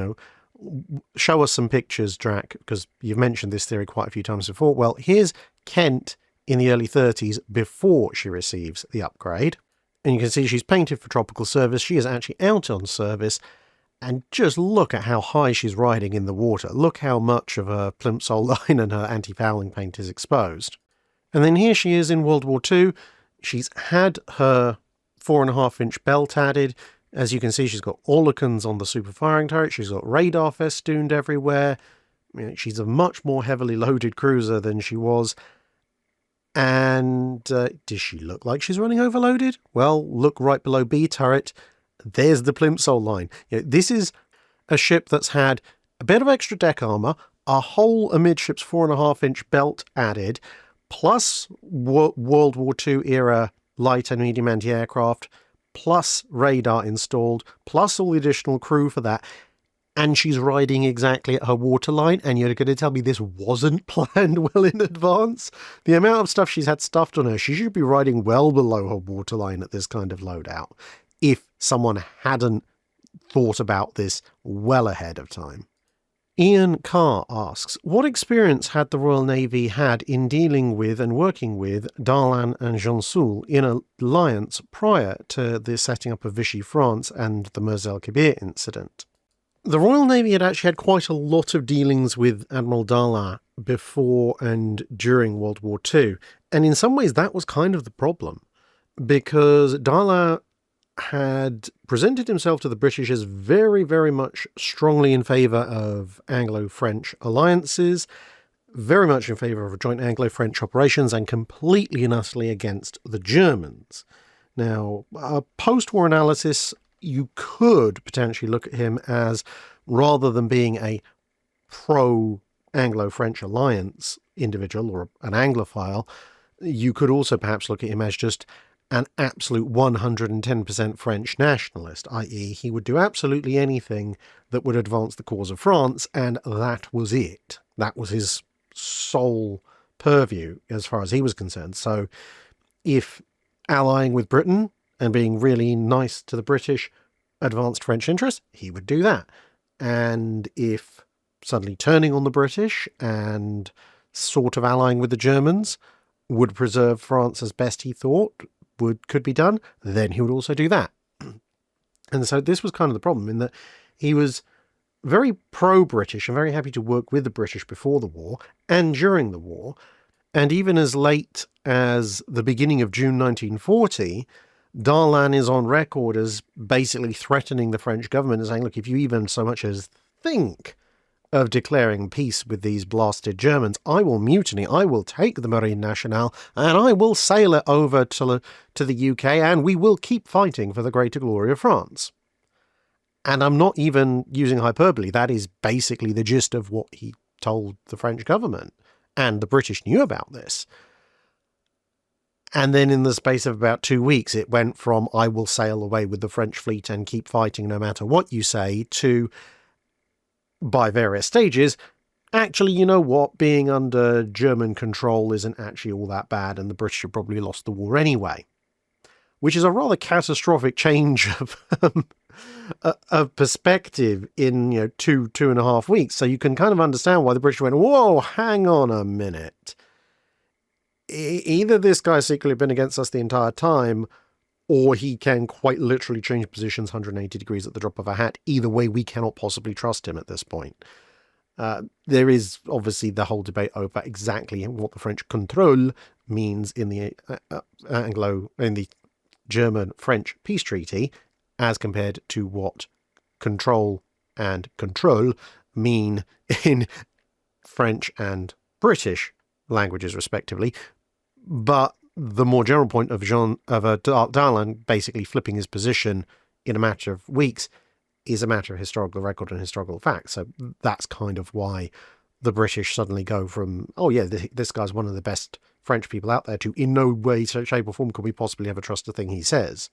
[SPEAKER 1] show us some pictures, Drac, because you've mentioned this theory quite a few times before. Well, here's Kent in the early 30s before she receives the upgrade. And you can see she's painted for tropical service. She is actually out on service. And just look at how high she's riding in the water. Look how much of her plimsoll line and her anti-fouling paint is exposed. And then here she is in World War II. She's had her 4.5-inch belt added. As you can see, she's got Oerlikons on the super firing turret. She's got radar festooned everywhere. She's a much more heavily loaded cruiser than she was. And does she look like she's running overloaded? Well, look right below B turret. There's the plimsoll line. This is a ship that's had a bit of extra deck armour, a whole amidships 4.5-inch belt added, plus World War II era light and medium anti-aircraft, plus radar installed, plus all the additional crew for that. And she's riding exactly at her waterline, and you're going to tell me this wasn't planned well in advance? The amount of stuff she's had stuffed on her, she should be riding well below her waterline at this kind of loadout, if someone hadn't thought about this well ahead of time. Ian Carr asks, what experience had the Royal Navy had in dealing with and working with Darlan and Gensoul in alliance prior to the setting up of Vichy France and the Meuse-el-Kébir incident? The Royal Navy had actually had quite a lot of dealings with Admiral Darlan before and during World War II, and in some ways that was kind of the problem, because Darlan had presented himself to the British as very, very much strongly in favour of Anglo-French alliances, very much in favour of joint Anglo-French operations, and completely and utterly against the Germans. Now, a post-war analysis, you could potentially look at him as, rather than being a pro-Anglo-French alliance individual or an Anglophile, you could also perhaps look at him as just an absolute 110% French nationalist, i.e. he would do absolutely anything that would advance the cause of France, and that was it. That was his sole purview as far as he was concerned. So if allying with Britain and being really nice to the British advanced French interests, he would do that. And if suddenly turning on the British and sort of allying with the Germans would preserve France as best he thought could be done, then he would also do that. And so this was kind of the problem, in that he was very pro-British and very happy to work with the British before the war and during the war. And even as late as the beginning of June 1940, Darlan is on record as basically threatening the French government and saying, look, if you even so much as think of declaring peace with these blasted Germans, I will mutiny, I will take the Marine Nationale, and I will sail it over to the UK, and we will keep fighting for the greater glory of France. And I'm not even using hyperbole. That is basically the gist of what he told the French government. And the British knew about this. And then in the space of about 2 weeks, it went from I will sail away with the French fleet and keep fighting no matter what you say, to, by various stages, actually, you know what, being under German control isn't actually all that bad, and the British have probably lost the war anyway. Which is a rather catastrophic change of perspective in 2.5 weeks. So you can kind of understand why the British went, whoa, hang on a minute. Either this guy's secretly been against us the entire time, or he can quite literally change positions 180 degrees at the drop of a hat. Either way, we cannot possibly trust him at this point. There is obviously the whole debate over exactly what the French contrôle means in the German-French peace treaty, as compared to what control and control mean in French and British languages, respectively. But the more general point of Darlan basically flipping his position in a matter of weeks is a matter of historical record and historical fact. So that's kind of why the British suddenly go from, oh yeah, this guy's one of the best French people out there, to in no way, shape or form could we possibly ever trust a thing he says.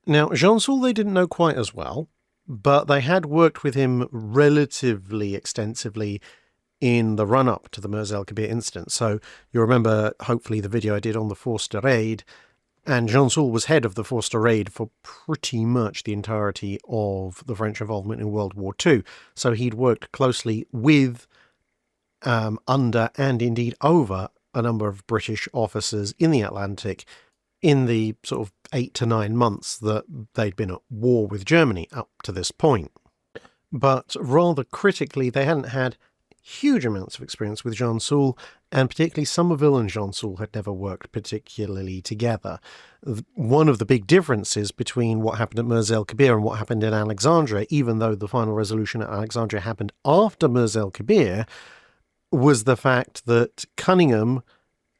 [SPEAKER 1] Now, Gensoul they didn't know quite as well, but they had worked with him relatively extensively in the run-up to the Mers-el-Kébir incident. So you'll remember, hopefully, the video I did on the Forster raid, and Gensoul was head of the Forster raid for pretty much the entirety of the French involvement in World War II. So he'd worked closely with, under, and indeed over a number of British officers in the Atlantic in the sort of 8 to 9 months that they'd been at war with Germany up to this point. But rather critically, they hadn't had huge amounts of experience with Gensoul, and particularly Somerville and Gensoul had never worked particularly together. One of the big differences between what happened at Mers-el-Kébir and what happened in Alexandria, even though the final resolution at Alexandria happened after Mers-el-Kébir, was the fact that Cunningham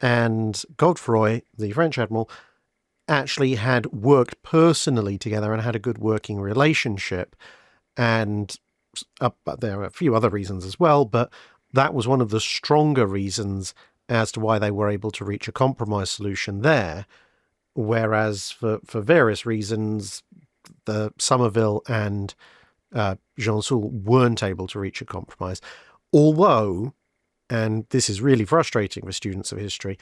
[SPEAKER 1] and Godefroy, the French admiral, actually had worked personally together and had a good working relationship. And but there are a few other reasons as well, but that was one of the stronger reasons as to why they were able to reach a compromise solution there, whereas for various reasons, the Somerville and Gensoul weren't able to reach a compromise. Although, and this is really frustrating for students of history,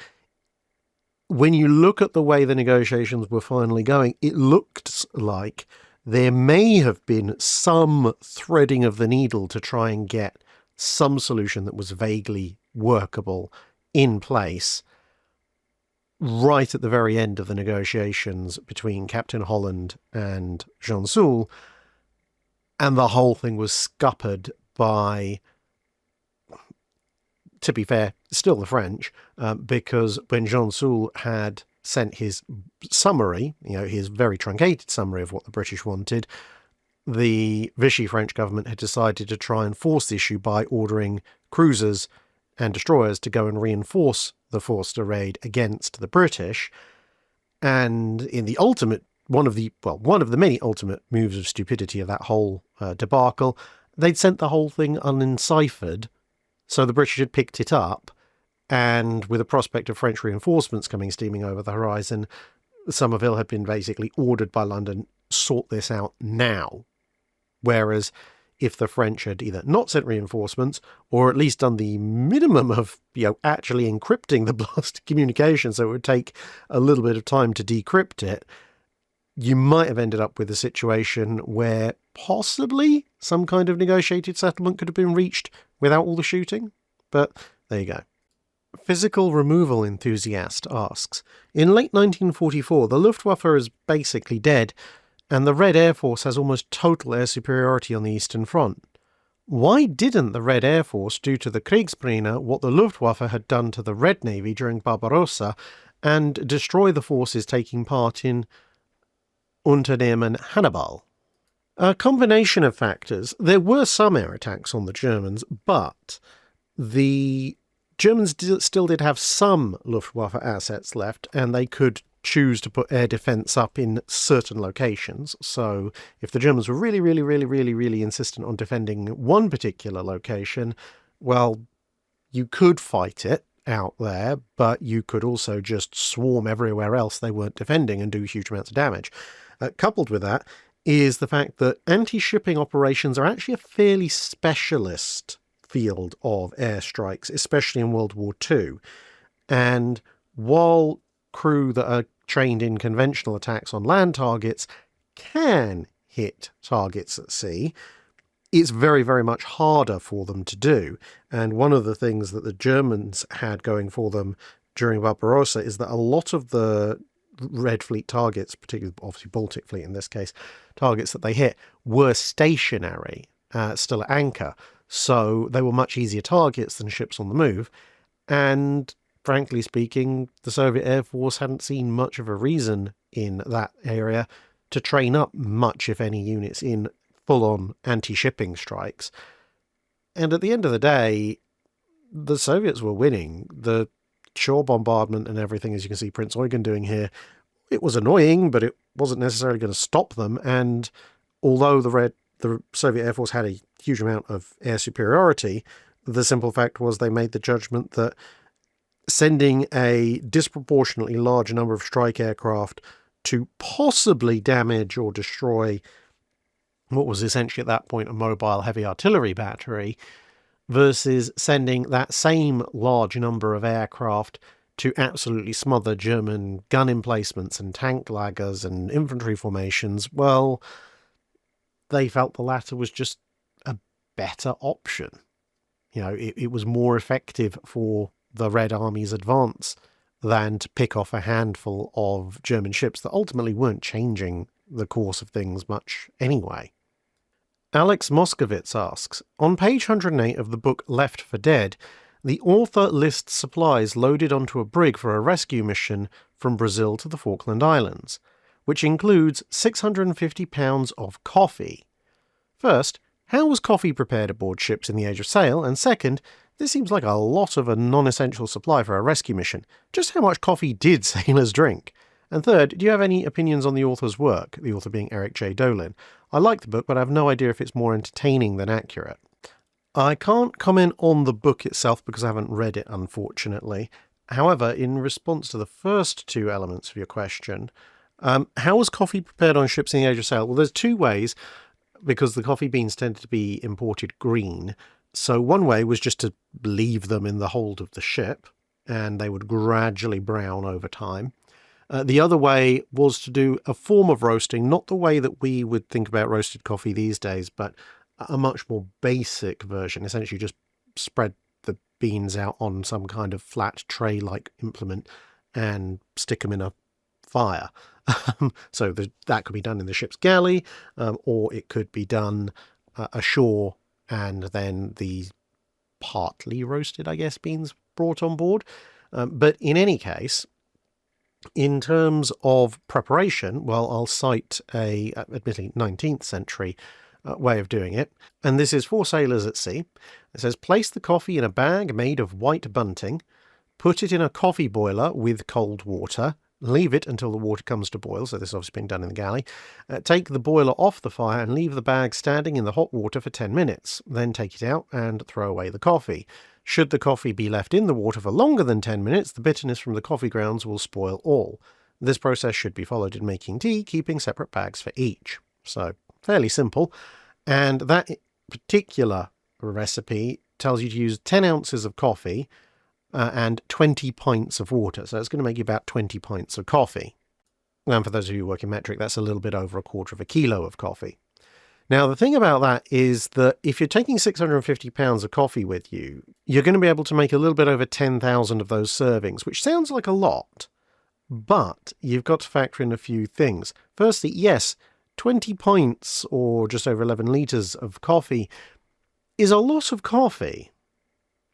[SPEAKER 1] when you look at the way the negotiations were finally going, it looked like there may have been some threading of the needle to try and get some solution that was vaguely workable in place right at the very end of the negotiations between Captain Holland and Gensoul, and the whole thing was scuppered by, to be fair, still the French, because when Gensoul had sent his summary, his very truncated summary of what the British wanted, the Vichy French government had decided to try and force the issue by ordering cruisers and destroyers to go and reinforce the Forster raid against the British. And in the ultimate, one of the many ultimate moves of stupidity of that whole debacle, they'd sent the whole thing unenciphered. So the British had picked it up, and with the prospect of French reinforcements coming steaming over the horizon, Somerville had been basically ordered by London, sort this out now. Whereas if the French had either not sent reinforcements, or at least done the minimum of, actually encrypting the blasted communication so it would take a little bit of time to decrypt it, you might have ended up with a situation where possibly some kind of negotiated settlement could have been reached without all the shooting. But there you go. Physical removal enthusiast asks, in late 1944, the Luftwaffe is basically dead, and the Red Airforce has almost total air superiority on the Eastern Front. Why didn't the Red Airforce do to the Kriegsmarine what the Luftwaffe had done to the Red Navy during Barbarossa, and destroy the forces taking part in Unternehmen Hannibal? A combination of factors. There were some air attacks on the Germans, but the Germans still did have some Luftwaffe assets left, and they could choose to put air defence up in certain locations. So if the Germans were really, really, really, really, really insistent on defending one particular location, well, you could fight it out there, but you could also just swarm everywhere else they weren't defending and do huge amounts of damage. Coupled with that is the fact that anti-shipping operations are actually a fairly specialist field of airstrikes, especially in World War II. And while crew that are trained in conventional attacks on land targets can hit targets at sea, it's very, very much harder for them to do. And one of the things that the Germans had going for them during Barbarossa is that a lot of the Red Fleet targets, particularly obviously Baltic Fleet in this case, targets that they hit were stationary, still at anchor. So they were much easier targets than ships on the move. And frankly speaking, the Soviet Air Force hadn't seen much of a reason in that area to train up much, if any, units in full-on anti-shipping strikes. And at the end of the day, the Soviets were winning. The shore bombardment and everything, as you can see Prinz Eugen doing here, it was annoying, but it wasn't necessarily going to stop them. And although the Soviet Air Force had a huge amount of air superiority, the simple fact was they made the judgment that sending a disproportionately large number of strike aircraft to possibly damage or destroy what was essentially at that point a mobile heavy artillery battery versus sending that same large number of aircraft to absolutely smother German gun emplacements and tank laggers and infantry formations, well, they felt the latter was just a better option. You know, it was more effective for the Red Army's advance than to pick off a handful of German ships that ultimately weren't changing the course of things much anyway. Alex Moskowitz asks, on page 108 of the book Left for Dead, the author lists supplies loaded onto a brig for a rescue mission from Brazil to the Falkland Islands, which includes 650 pounds of coffee. First, how was coffee prepared aboard ships in the age of sail? And second, this seems like a lot of a non-essential supply for a rescue mission. Just how much coffee did sailors drink? And third, do you have any opinions on the author's work, the author being Eric J. Dolin? I like the book, but I have no idea if it's more entertaining than accurate. I can't comment on the book itself because I haven't read it, unfortunately. However, in response to the first two elements of your question, how was coffee prepared on ships in the age of sail? Well, there's two ways, because the coffee beans tended to be imported green. So one way was just to leave them in the hold of the ship, and they would gradually brown over time. The other way was to do a form of roasting, not the way that we would think about roasted coffee these days, but a much more basic version. Essentially just spread the beans out on some kind of flat tray-like implement and stick them in a fire. So that could be done in the ship's galley, or it could be done ashore and then the partly roasted, I guess, beans brought on board. But in any case, in terms of preparation, well, I'll cite a, admittedly, 19th century way of doing it. And this is for sailors at sea. It says, place the coffee in a bag made of white bunting, put it in a coffee boiler with cold water, leave it until the water comes to boil, so this is obviously being done in the galley. Take the boiler off the fire and leave the bag standing in the hot water for 10 minutes. Then take it out and throw away the coffee. Should the coffee be left in the water for longer than 10 minutes, the bitterness from the coffee grounds will spoil all. This process should be followed in making tea, keeping separate bags for each. So, fairly simple. And that particular recipe tells you to use 10 ounces of coffee and 20 pints of water. So it's going to make you about 20 pints of coffee. And for those of you who work in metric, that's a little bit over 1/4 kilo of coffee. Now, the thing about that is that if you're taking 650 pounds of coffee with you, you're going to be able to make a little bit over 10,000 of those servings, which sounds like a lot. But you've got to factor in a few things. Firstly, yes, 20 pints, or just over 11 litres of coffee, is a lot of coffee.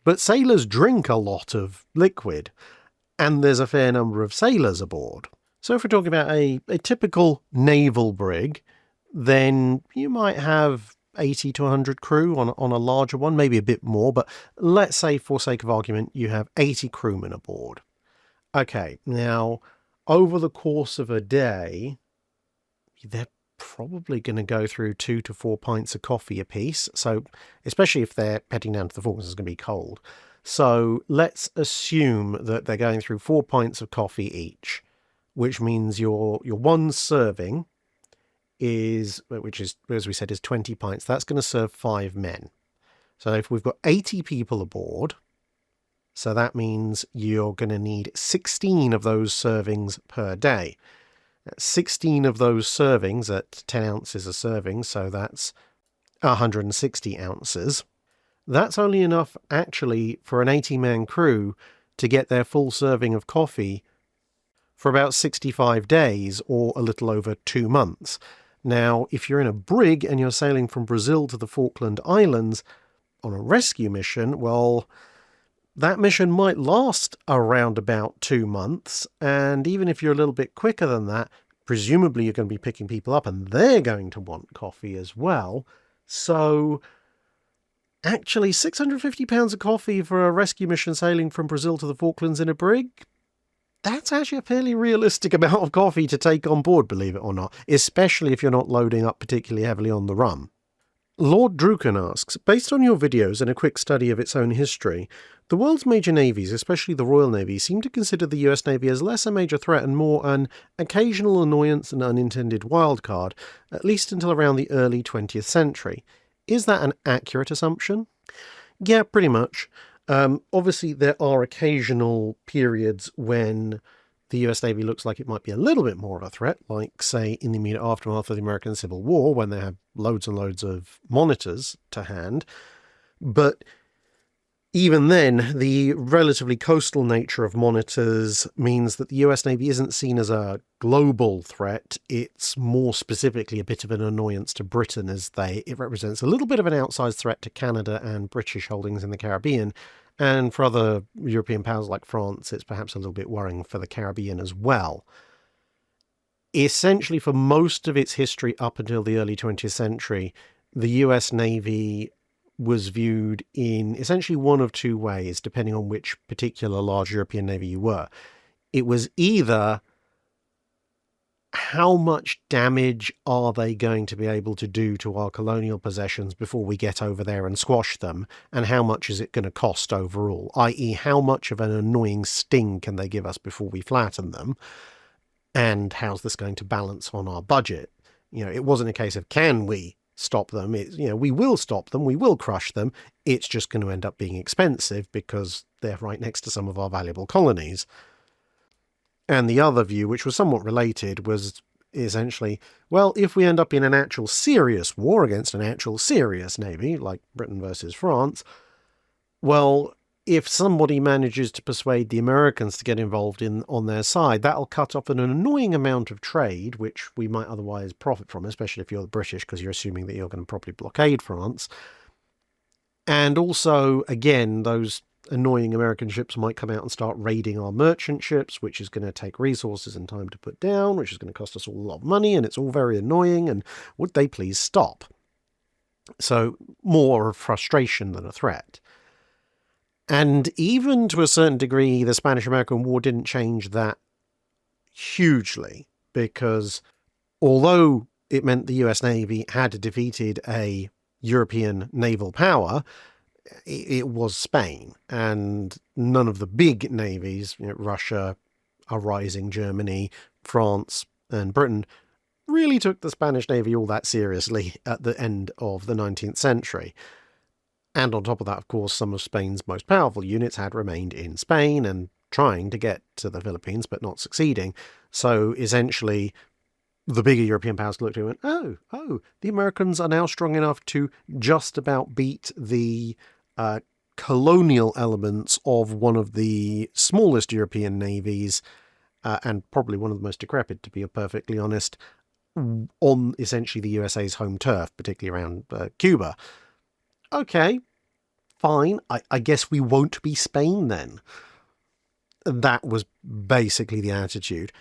[SPEAKER 1] But sailors drink a lot of liquid, and there's a fair number of sailors aboard. So if we're talking about a typical naval brig, then you might have 80 to 100 crew on a larger one, maybe a bit more, but let's say, for sake of argument, you have 80 crewmen aboard. Okay, now, over the course of a day, they're probably going to go through 2 to 4 pints of coffee apiece. So, especially if they're heading down to the Falklands, it's going to be cold. So, let's assume that they're going through 4 pints of coffee each, which means your one serving is, which is, as we said, is 20 pints. That's going to serve 5 men. So if we've got 80 people aboard, so that means you're going to need 16 of those servings per day. 16 of those servings at 10 ounces a serving, so that's 160 ounces. That's only enough, actually, for an 80-man crew to get their full serving of coffee for about 65 days, or a little over 2 months. Now, if you're in a brig and you're sailing from Brazil to the Falkland Islands on a rescue mission, well, that mission might last around about 2 months, and even if you're a little bit quicker than that, presumably you're going to be picking people up and they're going to want coffee as well. So actually, £650 of coffee for a rescue mission sailing from Brazil to the Falklands in a brig? That's actually a fairly realistic amount of coffee to take on board, believe it or not, especially if you're not loading up particularly heavily on the rum. Lord Druken asks, based on your videos and a quick study of its own history, the world's major navies, especially the Royal Navy, seem to consider the US Navy as less a major threat and more an occasional annoyance and unintended wildcard, at least until around the early 20th century. Is that an accurate assumption? Yeah, pretty much. Obviously, there are occasional periods when the US Navy looks like it might be a little bit more of a threat, like, say, in the immediate aftermath of the American Civil War, when they have loads and loads of monitors to hand. But even then, the relatively coastal nature of monitors means that the US Navy isn't seen as a global threat. It's more specifically a bit of an annoyance to Britain, as it represents a little bit of an outsized threat to Canada and British holdings in the Caribbean. And for other European powers like France, it's perhaps a little bit worrying for the Caribbean as well. Essentially, for most of its history up until the early 20th century, the US Navy was viewed in essentially one of two ways, depending on which particular large European navy you were. It was either how much damage are they going to be able to do to our colonial possessions before we get over there and squash them, and how much is it going to cost overall, i.e. how much of an annoying sting can they give us before we flatten them, and how's this going to balance on our budget. It wasn't a case of can we stop them. We will stop them, we will crush them, it's just going to end up being expensive because they're right next to some of our valuable colonies. And the other view, which was somewhat related, was essentially, well, if we end up in an actual serious war against an actual serious navy, like Britain versus France, well, if somebody manages to persuade the Americans to get involved on their side, that'll cut off an annoying amount of trade, which we might otherwise profit from, especially if you're the British, because you're assuming that you're going to probably blockade France. And also, again, those annoying American ships might come out and start raiding our merchant ships, which is going to take resources and time to put down, which is going to cost us all a lot of money, and it's all very annoying, and would they please stop? So more of frustration than a threat. And even to a certain degree, the Spanish-American War didn't change that hugely, because although it meant the US Navy had defeated a European naval power, it was Spain, and none of the big navies, Russia, a rising Germany, France, and Britain, really took the Spanish Navy all that seriously at the end of the 19th century. And on top of that, of course, some of Spain's most powerful units had remained in Spain and trying to get to the Philippines, but not succeeding. So essentially, the bigger European powers looked at it and went, oh, the Americans are now strong enough to just about beat the colonial elements of one of the smallest European navies, and probably one of the most decrepit, to be perfectly honest, on essentially the USA's home turf, particularly around Cuba. Okay, fine. I guess we won't be Spain then. That was basically the attitude.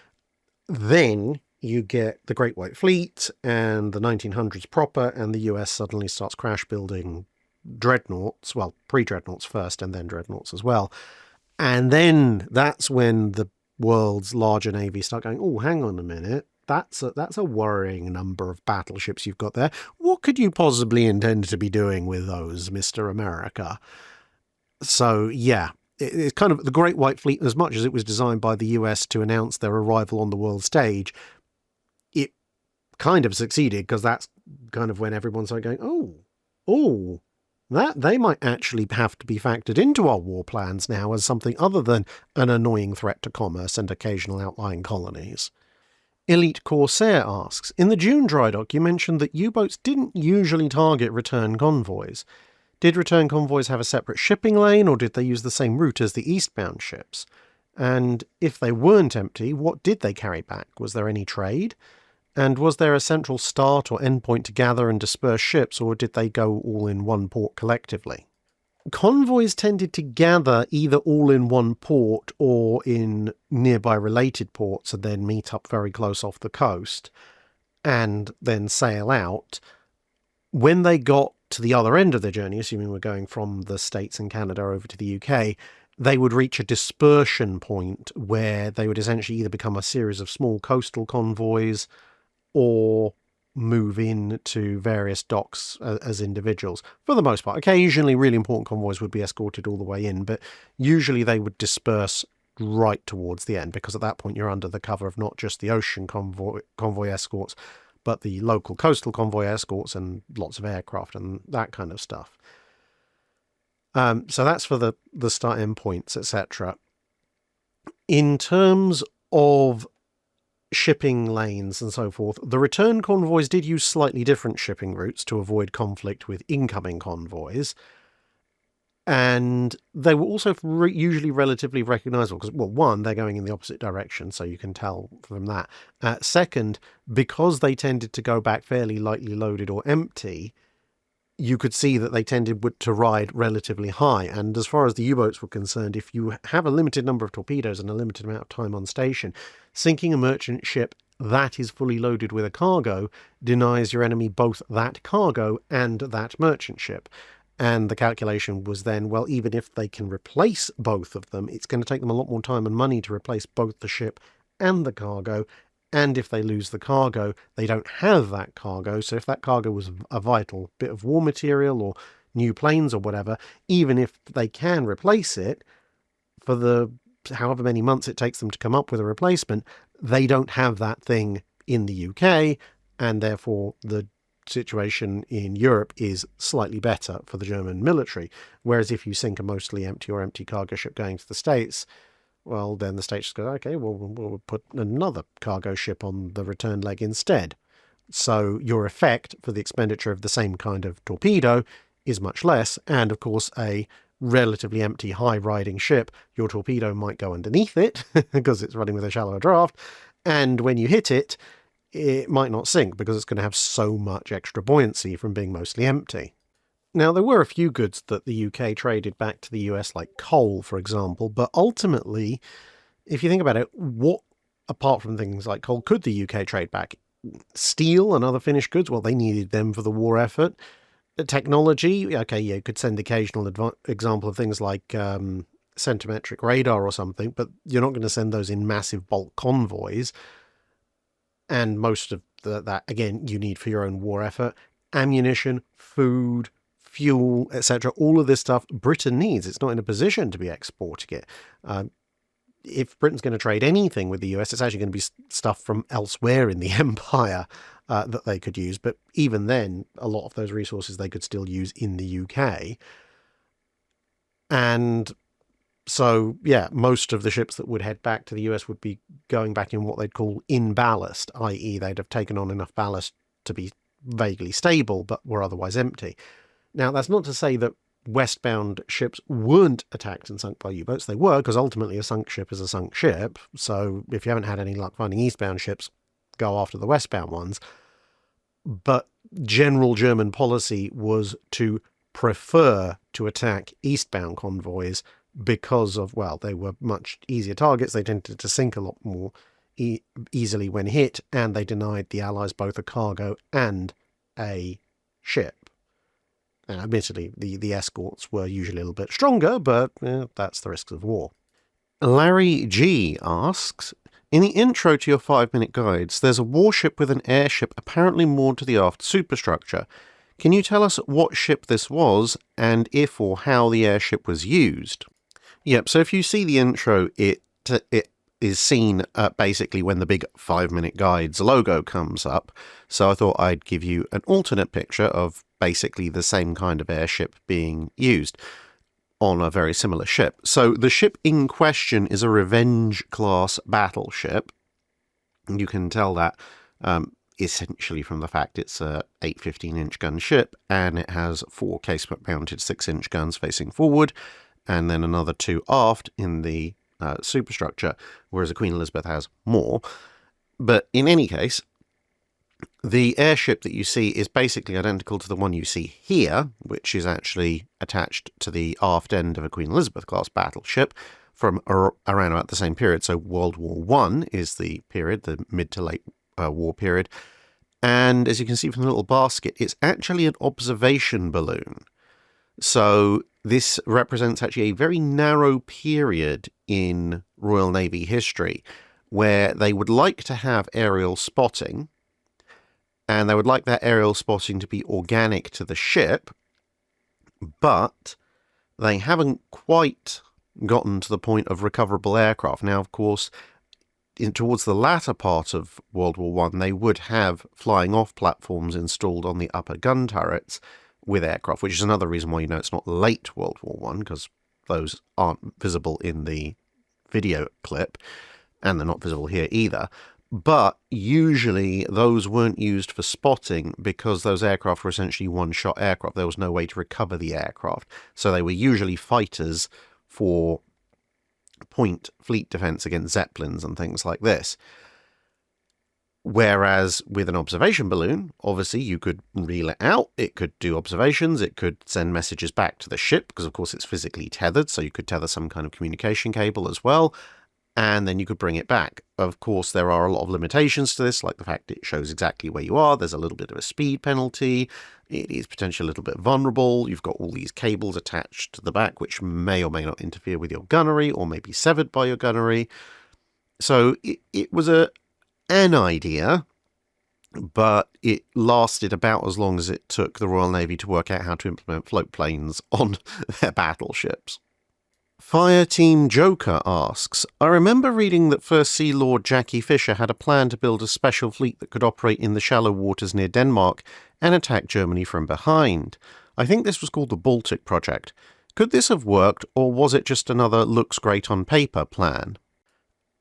[SPEAKER 1] Then you get the Great White Fleet and the 1900s proper, and the US suddenly starts crash building dreadnoughts, well, pre-dreadnoughts first and then dreadnoughts as well. And then that's when the world's larger navies start going, oh, hang on a minute, that's a worrying number of battleships you've got there. What could you possibly intend to be doing with those, Mr. America? So, yeah, it's kind of the Great White Fleet, as much as it was designed by the US to announce their arrival on the world stage, it kind of succeeded, because that's kind of when everyone started going, oh, that they might actually have to be factored into our war plans now as something other than an annoying threat to commerce and occasional outlying colonies. Elite Corsair asks, in the June Drydock you mentioned that U-boats didn't usually target return convoys. Did return convoys have a separate shipping lane, or did they use the same route as the eastbound ships? And if they weren't empty, what did they carry back? Was there any trade? And was there a central start or end point to gather and disperse ships, or did they go all in one port collectively? Convoys tended to gather either all in one port or in nearby related ports and then meet up very close off the coast and then sail out. When they got to the other end of their journey, assuming we're going from the States and Canada over to the UK, they would reach a dispersion point where they would essentially either become a series of small coastal convoys or move in to various docks as individuals. For the most part, occasionally really important convoys would be escorted all the way in, but usually they would disperse right towards the end, because at that point you're under the cover of not just the ocean convoy escorts, but the local coastal convoy escorts and lots of aircraft and that kind of stuff. So that's for the start end points, etc. In terms of shipping lanes and so forth, the return convoys did use slightly different shipping routes to avoid conflict with incoming convoys. And they were also usually relatively recognisable because, well, one, they're going in the opposite direction, so you can tell from that. Second, because they tended to go back fairly lightly loaded or empty, you could see that they tended to ride relatively high. And as far as the U-boats were concerned, if you have a limited number of torpedoes and a limited amount of time on station, sinking a merchant ship that is fully loaded with a cargo denies your enemy both that cargo and that merchant ship. And the calculation was then, well, even if they can replace both of them, it's going to take them a lot more time and money to replace both the ship and the cargo. And if they lose the cargo, they don't have that cargo. So if that cargo was a vital bit of war material or new planes or whatever, even if they can replace it, for the however many months it takes them to come up with a replacement, they don't have that thing in the UK, and therefore the situation in Europe is slightly better for the German military. Whereas if you sink a mostly empty or empty cargo ship going to the States, well, then the States go, okay, well, we'll put another cargo ship on the return leg instead. So your effect for the expenditure of the same kind of torpedo is much less. And of course, a relatively empty, high-riding ship, your torpedo might go underneath it because it's running with a shallower draft. And when you hit it, it might not sink because it's going to have so much extra buoyancy from being mostly empty. Now, there were a few goods that the UK traded back to the US, like coal, for example, but ultimately, if you think about it, what, apart from things like coal, could the UK trade back? Steel and other finished goods? Well, they needed them for the war effort. Technology? Okay, yeah, you could send occasional example of things like centimetric radar or something, but you're not going to send those in massive bulk convoys. And most of that, again, you need for your own war effort. Ammunition, food, fuel, etc. All of this stuff Britain needs. It's not in a position to be exporting it. If Britain's going to trade anything with the US, it's actually going to be stuff from elsewhere in the empire that they could use. But even then, a lot of those resources they could still use in the UK. And so, yeah, most of the ships that would head back to the US would be going back in what they'd call in ballast, i.e. they'd have taken on enough ballast to be vaguely stable, but were otherwise empty. Now, that's not to say that westbound ships weren't attacked and sunk by U-boats. They were, because ultimately a sunk ship is a sunk ship. So if you haven't had any luck finding eastbound ships, go after the westbound ones. But general German policy was to prefer to attack eastbound convoys because of, well, they were much easier targets. They tended to sink a lot more easily when hit, and they denied the Allies both a cargo and a ship. And admittedly, the escorts were usually a little bit stronger, but that's the risks of war. Larry G asks, in the intro to your 5-minute guides, there's a warship with an airship apparently moored to the aft superstructure. Can you tell us what ship this was, and if or how the airship was used? Yep, so if you see the intro, it is seen basically when the big 5-minute guides logo comes up. So I thought I'd give you an alternate picture of basically the same kind of airship being used on a very similar ship. So the ship in question is a Revenge-class battleship. You can tell that essentially from the fact it's a 8 15-inch gun ship, and it has 4 casement-mounted 6-inch guns facing forward, and then another 2 aft in the superstructure, whereas a Queen Elizabeth has more. But in any case, the airship that you see is basically identical to the one you see here, which is actually attached to the aft end of a Queen Elizabeth class battleship from around about the same period. So World War I is the period, the mid to late war period. And as you can see from the little basket, it's actually an observation balloon. So this represents actually a very narrow period in Royal Navy history where they would like to have aerial spotting, and they would like that aerial spotting to be organic to the ship, but they haven't quite gotten to the point of recoverable aircraft. Now, of course, towards the latter part of World War I, they would have flying-off platforms installed on the upper gun turrets with aircraft, which is another reason why you know it's not late World War I, because those aren't visible in the video clip, and they're not visible here either. But usually those weren't used for spotting because those aircraft were essentially one-shot aircraft. There was no way to recover the aircraft. So they were usually fighters for point fleet defense against Zeppelins and things like this. Whereas with an observation balloon, obviously you could reel it out, it could do observations, it could send messages back to the ship, because of course it's physically tethered, so you could tether some kind of communication cable as well, and then you could bring it back. Of course, there are a lot of limitations to this, like the fact it shows exactly where you are, there's a little bit of a speed penalty, it is potentially a little bit vulnerable, you've got all these cables attached to the back which may or may not interfere with your gunnery, or may be severed by your gunnery. So it was an idea, but it lasted about as long as it took the Royal Navy to work out how to implement float planes on their battleships. Fireteam Joker asks, I remember reading that First Sea Lord Jackie Fisher had a plan to build a special fleet that could operate in the shallow waters near Denmark and attack Germany from behind. I think this was called the Baltic Project. Could this have worked, or was it just another looks great on paper plan?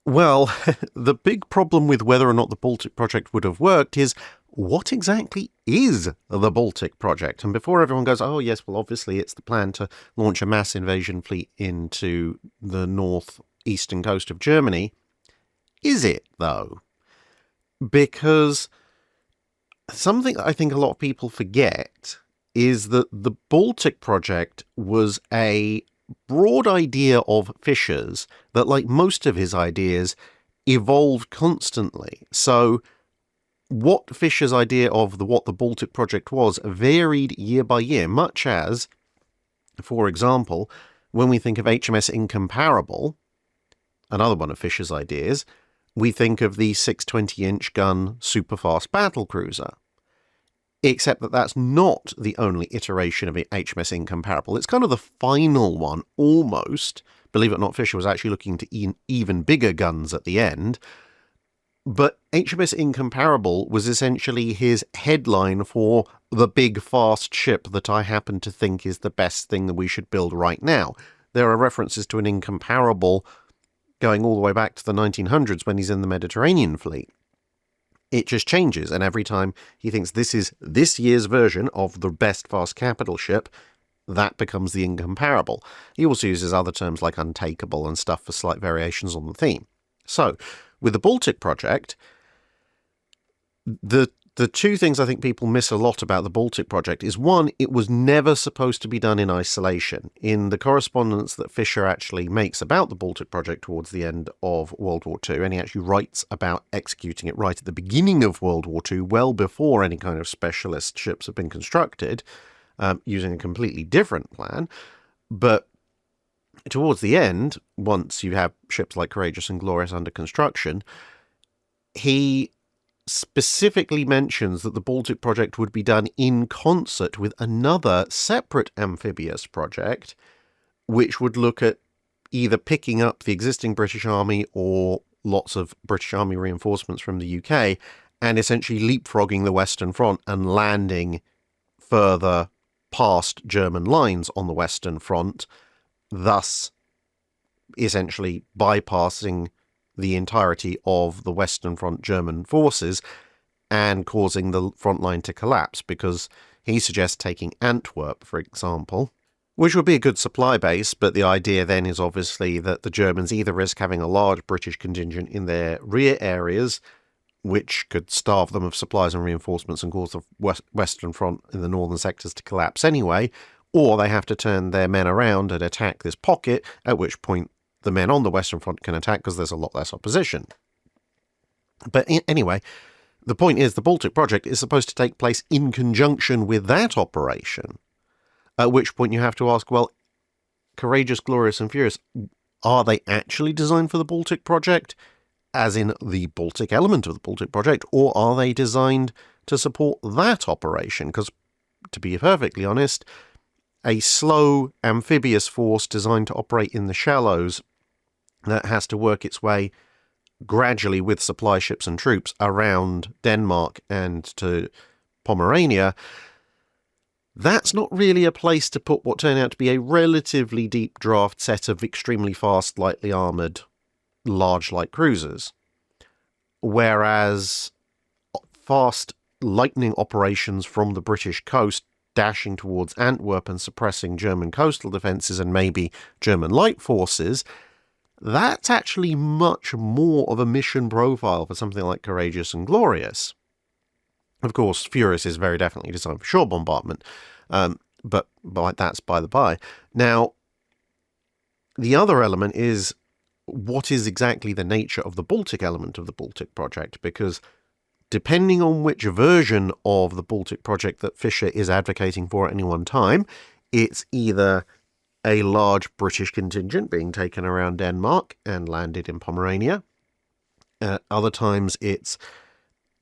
[SPEAKER 1] Well, the big problem with whether or not the Baltic Project would have worked is, what exactly is the Baltic Project? And before everyone goes, oh yes, well obviously it's the plan to launch a mass invasion fleet into the northeastern coast of Germany, is it though? Because something I think a lot of people forget is that the Baltic Project was a broad idea of Fisher's that, like most of his ideas, evolved constantly. So what Fisher's idea of what the Baltic Project was varied year by year, much as, for example, when we think of HMS Incomparable, another one of Fisher's ideas, we think of the 620-inch gun superfast battlecruiser. Except that that's not the only iteration of HMS Incomparable. It's kind of the final one, almost. Believe it or not, Fisher was actually looking to even bigger guns at the end. But HMS Incomparable was essentially his headline for the big fast ship that I happen to think is the best thing that we should build right now. There are references to an Incomparable going all the way back to the 1900s when he's in the Mediterranean fleet. It just changes, and every time he thinks this is this year's version of the best fast capital ship, that becomes the Incomparable. He also uses other terms like untakeable and stuff for slight variations on the theme. So, with the Baltic Project, the two things I think people miss a lot about the Baltic Project is, one, it was never supposed to be done in isolation. In the correspondence that Fisher actually makes about the Baltic Project towards the end of World War II, and he actually writes about executing it right at the beginning of World War II, well before any kind of specialist ships have been constructed, using a completely different plan. But towards the end, once you have ships like Courageous and Glorious under construction, he specifically mentions that the Baltic Project would be done in concert with another separate amphibious project, which would look at either picking up the existing British Army or lots of British Army reinforcements from the UK and essentially leapfrogging the Western Front and landing further past German lines on the Western Front, thus essentially bypassing the entirety of the Western Front German forces and causing the front line to collapse, because he suggests taking Antwerp, for example, Which would be a good supply base, but the idea then is obviously that the Germans either risk having a large British contingent in their rear areas, which could starve them of supplies and reinforcements and cause the Western Front in the northern sectors to collapse anyway, or they have to turn their men around and attack this pocket, at which point the men on the Western Front can attack because there's a lot less opposition. But anyway, the point is the Baltic project is supposed to take place in conjunction with that operation. At which point you have to ask, well, Courageous, Glorious and Furious, are they actually designed for the Baltic project, as in the Baltic element of the Baltic project, or are they designed to support that operation? Because, to be perfectly honest, a slow amphibious force designed to operate in the shallows that has to work its way gradually with supply ships and troops around Denmark and to Pomerania, that's not really a place to put what turned out to be a relatively deep draft set of extremely fast, lightly armoured, large light cruisers. Whereas fast lightning operations from the British coast dashing towards Antwerp and suppressing German coastal defences and maybe German light forces, that's actually much more of a mission profile for something like Courageous and Glorious. Of course, Furious is very definitely designed for shore bombardment, but that's by the by. Now, the other element is what is exactly the nature of the Baltic element of the Baltic project, because depending on which version of the Baltic project that Fischer is advocating for at any one time, it's either a large British contingent being taken around Denmark and landed in Pomerania. Other times it's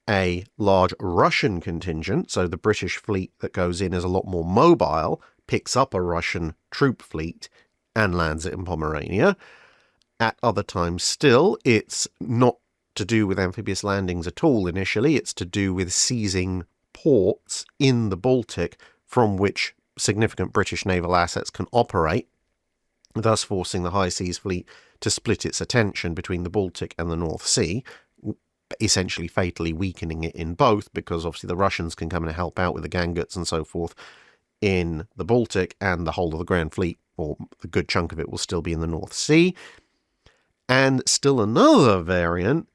[SPEAKER 1] a large Russian contingent, so the British fleet that goes in is a lot more mobile, picks up a Russian troop fleet and lands it in Pomerania. At other times still, it's not to do with amphibious landings at all initially, it's to do with seizing ports in the Baltic from which significant British naval assets can operate, thus forcing the High Seas Fleet to split its attention between the Baltic and the North Sea, essentially fatally weakening it in both, because obviously the Russians can come and help out with the Ganguts and so forth in the Baltic, and the whole of the Grand Fleet, or a good chunk of it, will still be in the North Sea. And still another variant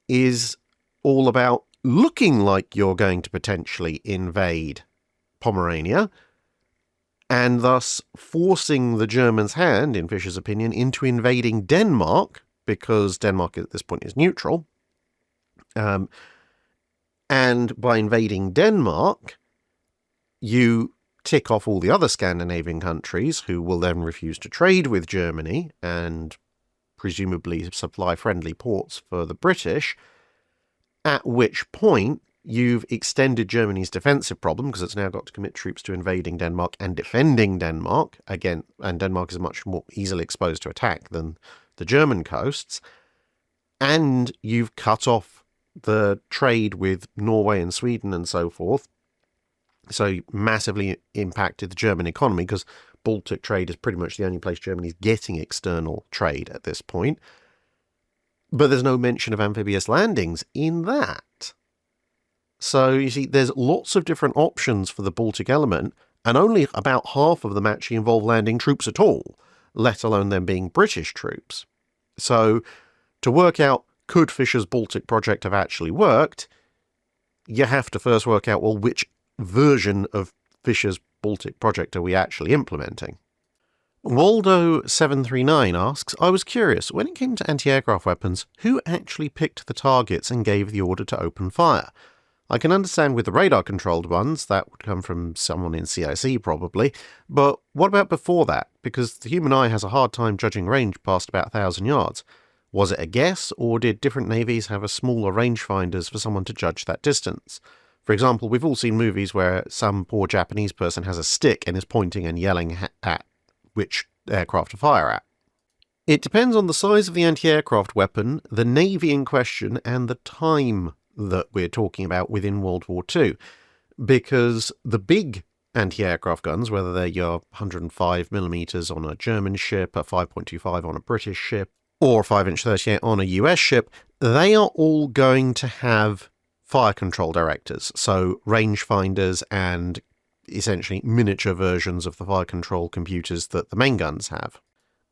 [SPEAKER 1] is all about looking like you're going to potentially invade Pomerania, and thus forcing the Germans' hand, in Fischer's opinion, into invading Denmark, because Denmark at this point is neutral. And by invading Denmark, you tick off all the other Scandinavian countries who will then refuse to trade with Germany and presumably supply friendly ports for the British, at which point you've extended Germany's defensive problem, because it's now got to commit troops to invading Denmark and defending Denmark, again, and Denmark is much more easily exposed to attack than the German coasts, and you've cut off the trade with Norway and Sweden and so forth, so massively impacted the German economy, because Baltic trade is pretty much the only place Germany's getting external trade at this point. But there's no mention of amphibious landings in that. So, you see, there's lots of different options for the Baltic element, and only about half of them actually involve landing troops at all, let alone them being British troops. So, to work out could Fischer's Baltic project have actually worked, you have to first work out, well, which version of Fischer's Baltic project are we actually implementing? Waldo739 asks, I was curious, when it came to anti-aircraft weapons, who actually picked the targets and gave the order to open fire? I can understand with the radar-controlled ones, that would come from someone in CIC probably, but what about before that? Because the human eye has a hard time judging range past about 1,000 yards. Was it a guess, or did different navies have a smaller rangefinders for someone to judge that distance? For example, we've all seen movies where some poor Japanese person has a stick and is pointing and yelling at which aircraft to fire at. It depends on the size of the anti-aircraft weapon, the navy in question, and the time that we're talking about within World War II. Because the big anti-aircraft guns, whether they're your 105mm on a German ship, a 5.25 on a British ship, or 5-inch 38 on a US ship, they are all going to have fire control directors, so rangefinders and essentially miniature versions of the fire control computers that the main guns have.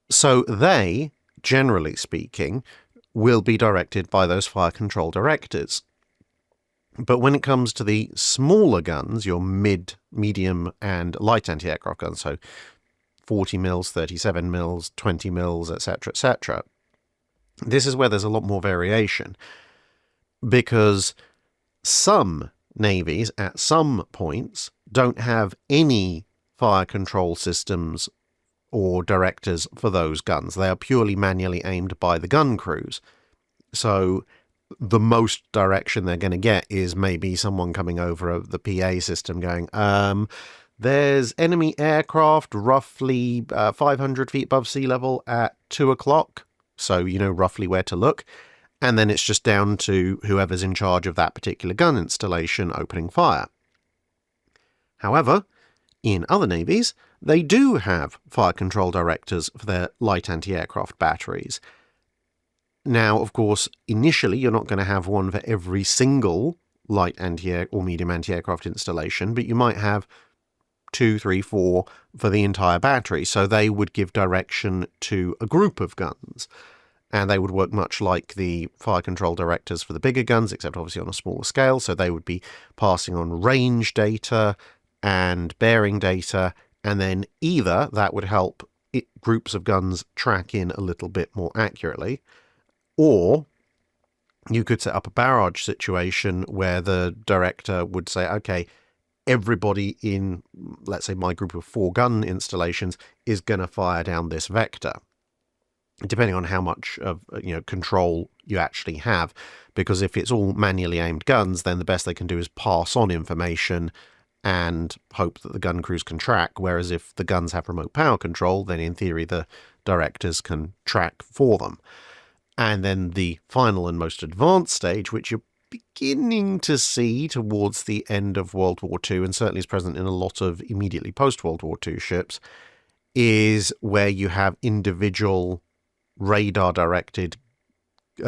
[SPEAKER 1] So they, generally speaking, will be directed by those fire control directors. But when it comes to the smaller guns, your mid, medium, and light anti-aircraft guns, so 40 mils, 37 mils, 20 mils, etc., etc., this is where there's a lot more variation, because some navies at some points don't have any fire control systems or directors for those guns. They are purely manually aimed by the gun crews. So the most direction they're going to get is maybe someone coming over the PA system going, there's enemy aircraft roughly 500 feet above sea level at 2 o'clock. So you know roughly where to look. And then it's just down to whoever's in charge of that particular gun installation opening fire. However, in other navies, they do have fire control directors for their light anti-aircraft batteries. Now, of course, initially you're not going to have one for every single light anti-air or medium anti-aircraft installation, but you might have 2, 3, 4 for the entire battery. So they would give direction to a group of guns. And they would work much like the fire control directors for the bigger guns, except obviously on a smaller scale. So they would be passing on range data and bearing data, and then either that would help groups of guns track in a little bit more accurately, or you could set up a barrage situation where the director would say, okay, everybody in, let's say, my group of 4 gun installations is going to fire down this vector, depending on how much of control you actually have. Because if it's all manually aimed guns, then the best they can do is pass on information and hope that the gun crews can track. Whereas if the guns have remote power control, then in theory the directors can track for them. And then the final and most advanced stage, which you're beginning to see towards the end of World War II, and certainly is present in a lot of immediately post-World War II ships, is where you have individual radar-directed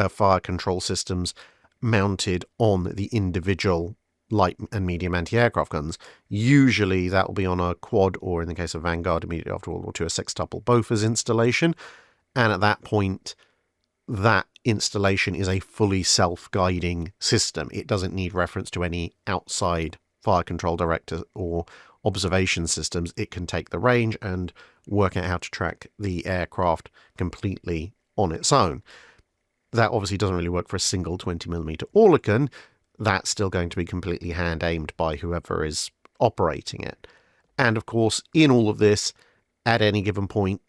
[SPEAKER 1] fire control systems mounted on the individual light and medium anti-aircraft guns. Usually that will be on a quad, or in the case of Vanguard, immediately after World War II, a sextuple Bofors installation. And at that point, that installation is a fully self-guiding system. It doesn't need reference to any outside fire control director or observation systems. It can take the range and work out how to track the aircraft completely on its own. That obviously doesn't really work for a single 20mm Oerlikon. That's still going to be completely hand-aimed by whoever is operating it. And of course, in all of this, at any given point,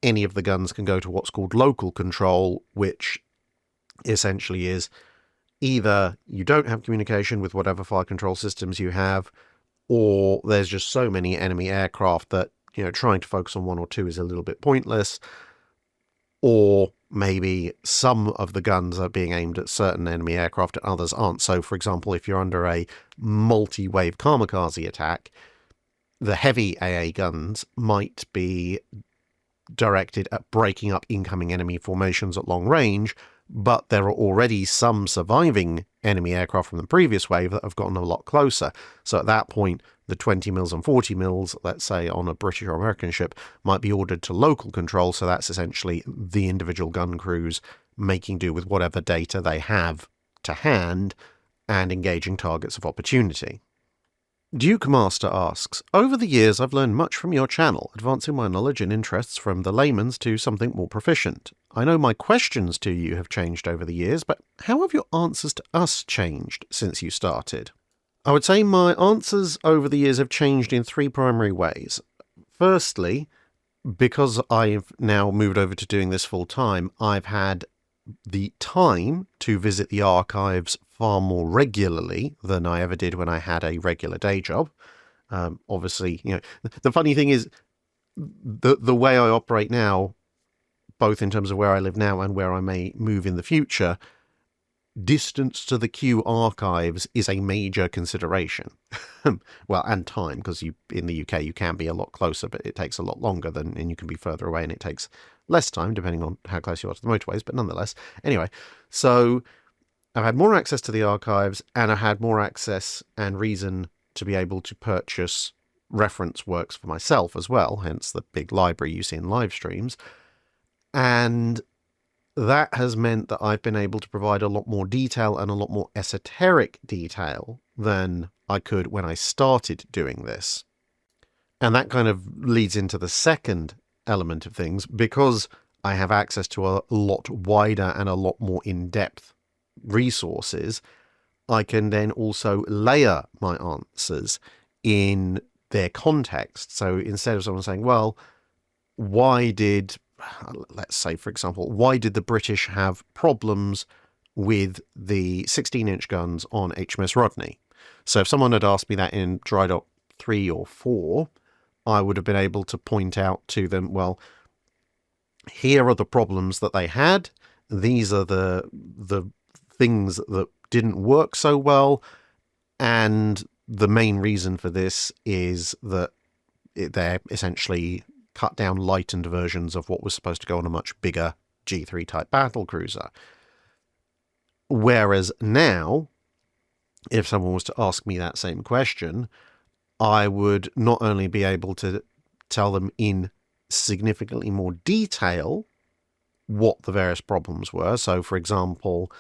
[SPEAKER 1] any of the guns can go to what's called local control, which essentially is either you don't have communication with whatever fire control systems you have, or there's just so many enemy aircraft that, trying to focus on 1 or 2 is a little bit pointless, or maybe some of the guns are being aimed at certain enemy aircraft and others aren't. So, for example, if you're under a multi-wave kamikaze attack, the heavy AA guns might be directed at breaking up incoming enemy formations at long range, but there are already some surviving enemy aircraft from the previous wave that have gotten a lot closer. So at that point, the 20 mils and 40 mils, let's say on a British or American ship, might be ordered to local control. So that's essentially the individual gun crews making do with whatever data they have to hand and engaging targets of opportunity. Duke Master asks, over the years I've learned much from your channel, advancing my knowledge and interests from the layman's to something more proficient. I know my questions to you have changed over the years, but how have your answers to us changed since you started? I would say my answers over the years have changed in 3 primary ways. Firstly, because I've now moved over to doing this full time, I've had the time to visit the archives far more regularly than I ever did when I had a regular day job. Obviously, the funny thing is the way I operate now, both in terms of where I live now and where I may move in the future, distance to the queue archives is a major consideration. Well, and time, because in the UK you can be a lot closer, but it takes a lot longer and you can be further away and it takes less time depending on how close you are to the motorways, but nonetheless. Anyway, so I've had more access to the archives, and I had more access and reason to be able to purchase reference works for myself as well, hence the big library you see in live streams. And that has meant that I've been able to provide a lot more detail and a lot more esoteric detail than I could when I started doing this. And that kind of leads into the second element of things. Because I have access to a lot wider and a lot more in-depth resources, I can then also layer my answers in their context. So instead of someone saying, well, why did, let's say, for example, why did the British have problems with the 16-inch guns on HMS Rodney? So if someone had asked me that in Drydock 3 or 4, I would have been able to point out to them, well, here are the problems that they had. These are the things that didn't work so well. And the main reason for this is that they're essentially cut down, lightened versions of what was supposed to go on a much bigger G3 type battlecruiser. Whereas now, if someone was to ask me that same question, I would not only be able to tell them in significantly more detail what the various problems were. So, for example,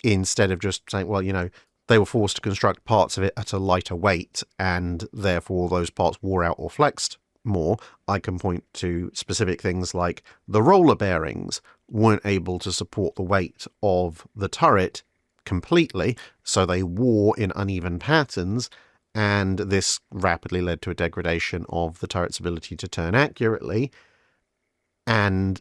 [SPEAKER 1] instead of just saying, well, they were forced to construct parts of it at a lighter weight and therefore those parts wore out or flexed more, I can point to specific things like the roller bearings weren't able to support the weight of the turret completely, so they wore in uneven patterns, and this rapidly led to a degradation of the turret's ability to turn accurately. And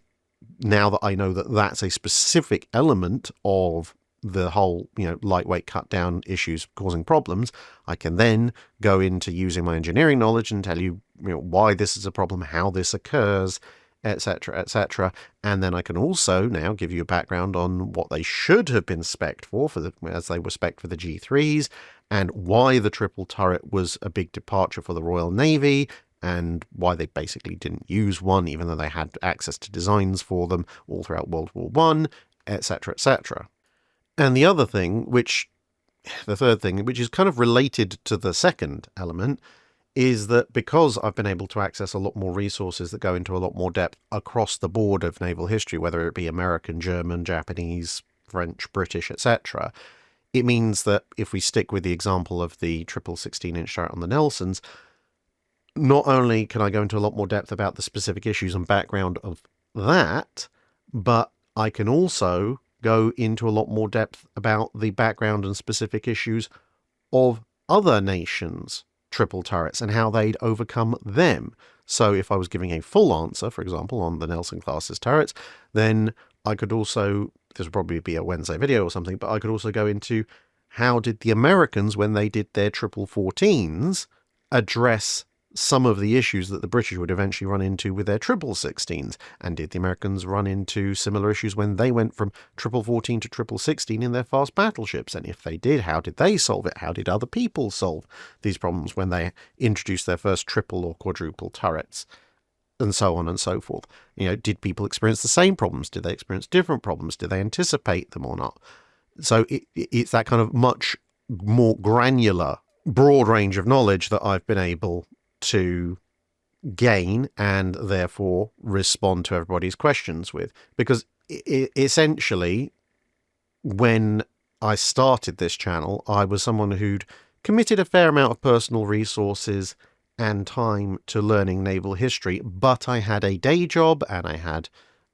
[SPEAKER 1] now that I know that that's a specific element of the whole, lightweight cut down issues causing problems, I can then go into using my engineering knowledge and tell you, why this is a problem, how this occurs, etc., etc. And then I can also now give you a background on what they should have been spec'd for as they were spec'd for the G3s, and why the triple turret was a big departure for the Royal Navy, and why they basically didn't use one, even though they had access to designs for them all throughout World War I, etc., etc. And the third thing, which is kind of related to the second element, is that because I've been able to access a lot more resources that go into a lot more depth across the board of naval history, whether it be American, German, Japanese, French, British, etc., it means that if we stick with the example of the triple 16-inch turret on the Nelsons, not only can I go into a lot more depth about the specific issues and background of that, but I can also go into a lot more depth about the background and specific issues of other nations' triple turrets and how they'd overcome them. So if I was giving a full answer, for example, on the Nelson class's turrets, then I could also, this would probably be a Wednesday video or something, but I could also go into how did the Americans, when they did their triple 14s, address some of the issues that the British would eventually run into with their triple 16s, and did the Americans run into similar issues when they went from triple 14 to triple 16 in their fast battleships, and if they did, how did they solve it? How did other people solve these problems when they introduced their first triple or quadruple turrets, and so on and so forth? Did people experience the same problems? Did they experience different problems? Did they anticipate them or not? So it's that kind of much more granular, broad range of knowledge that I've been able to gain and therefore respond to everybody's questions with. Because essentially, when I started this channel, I was someone who'd committed a fair amount of personal resources and time to learning naval history, but I had a day job and I had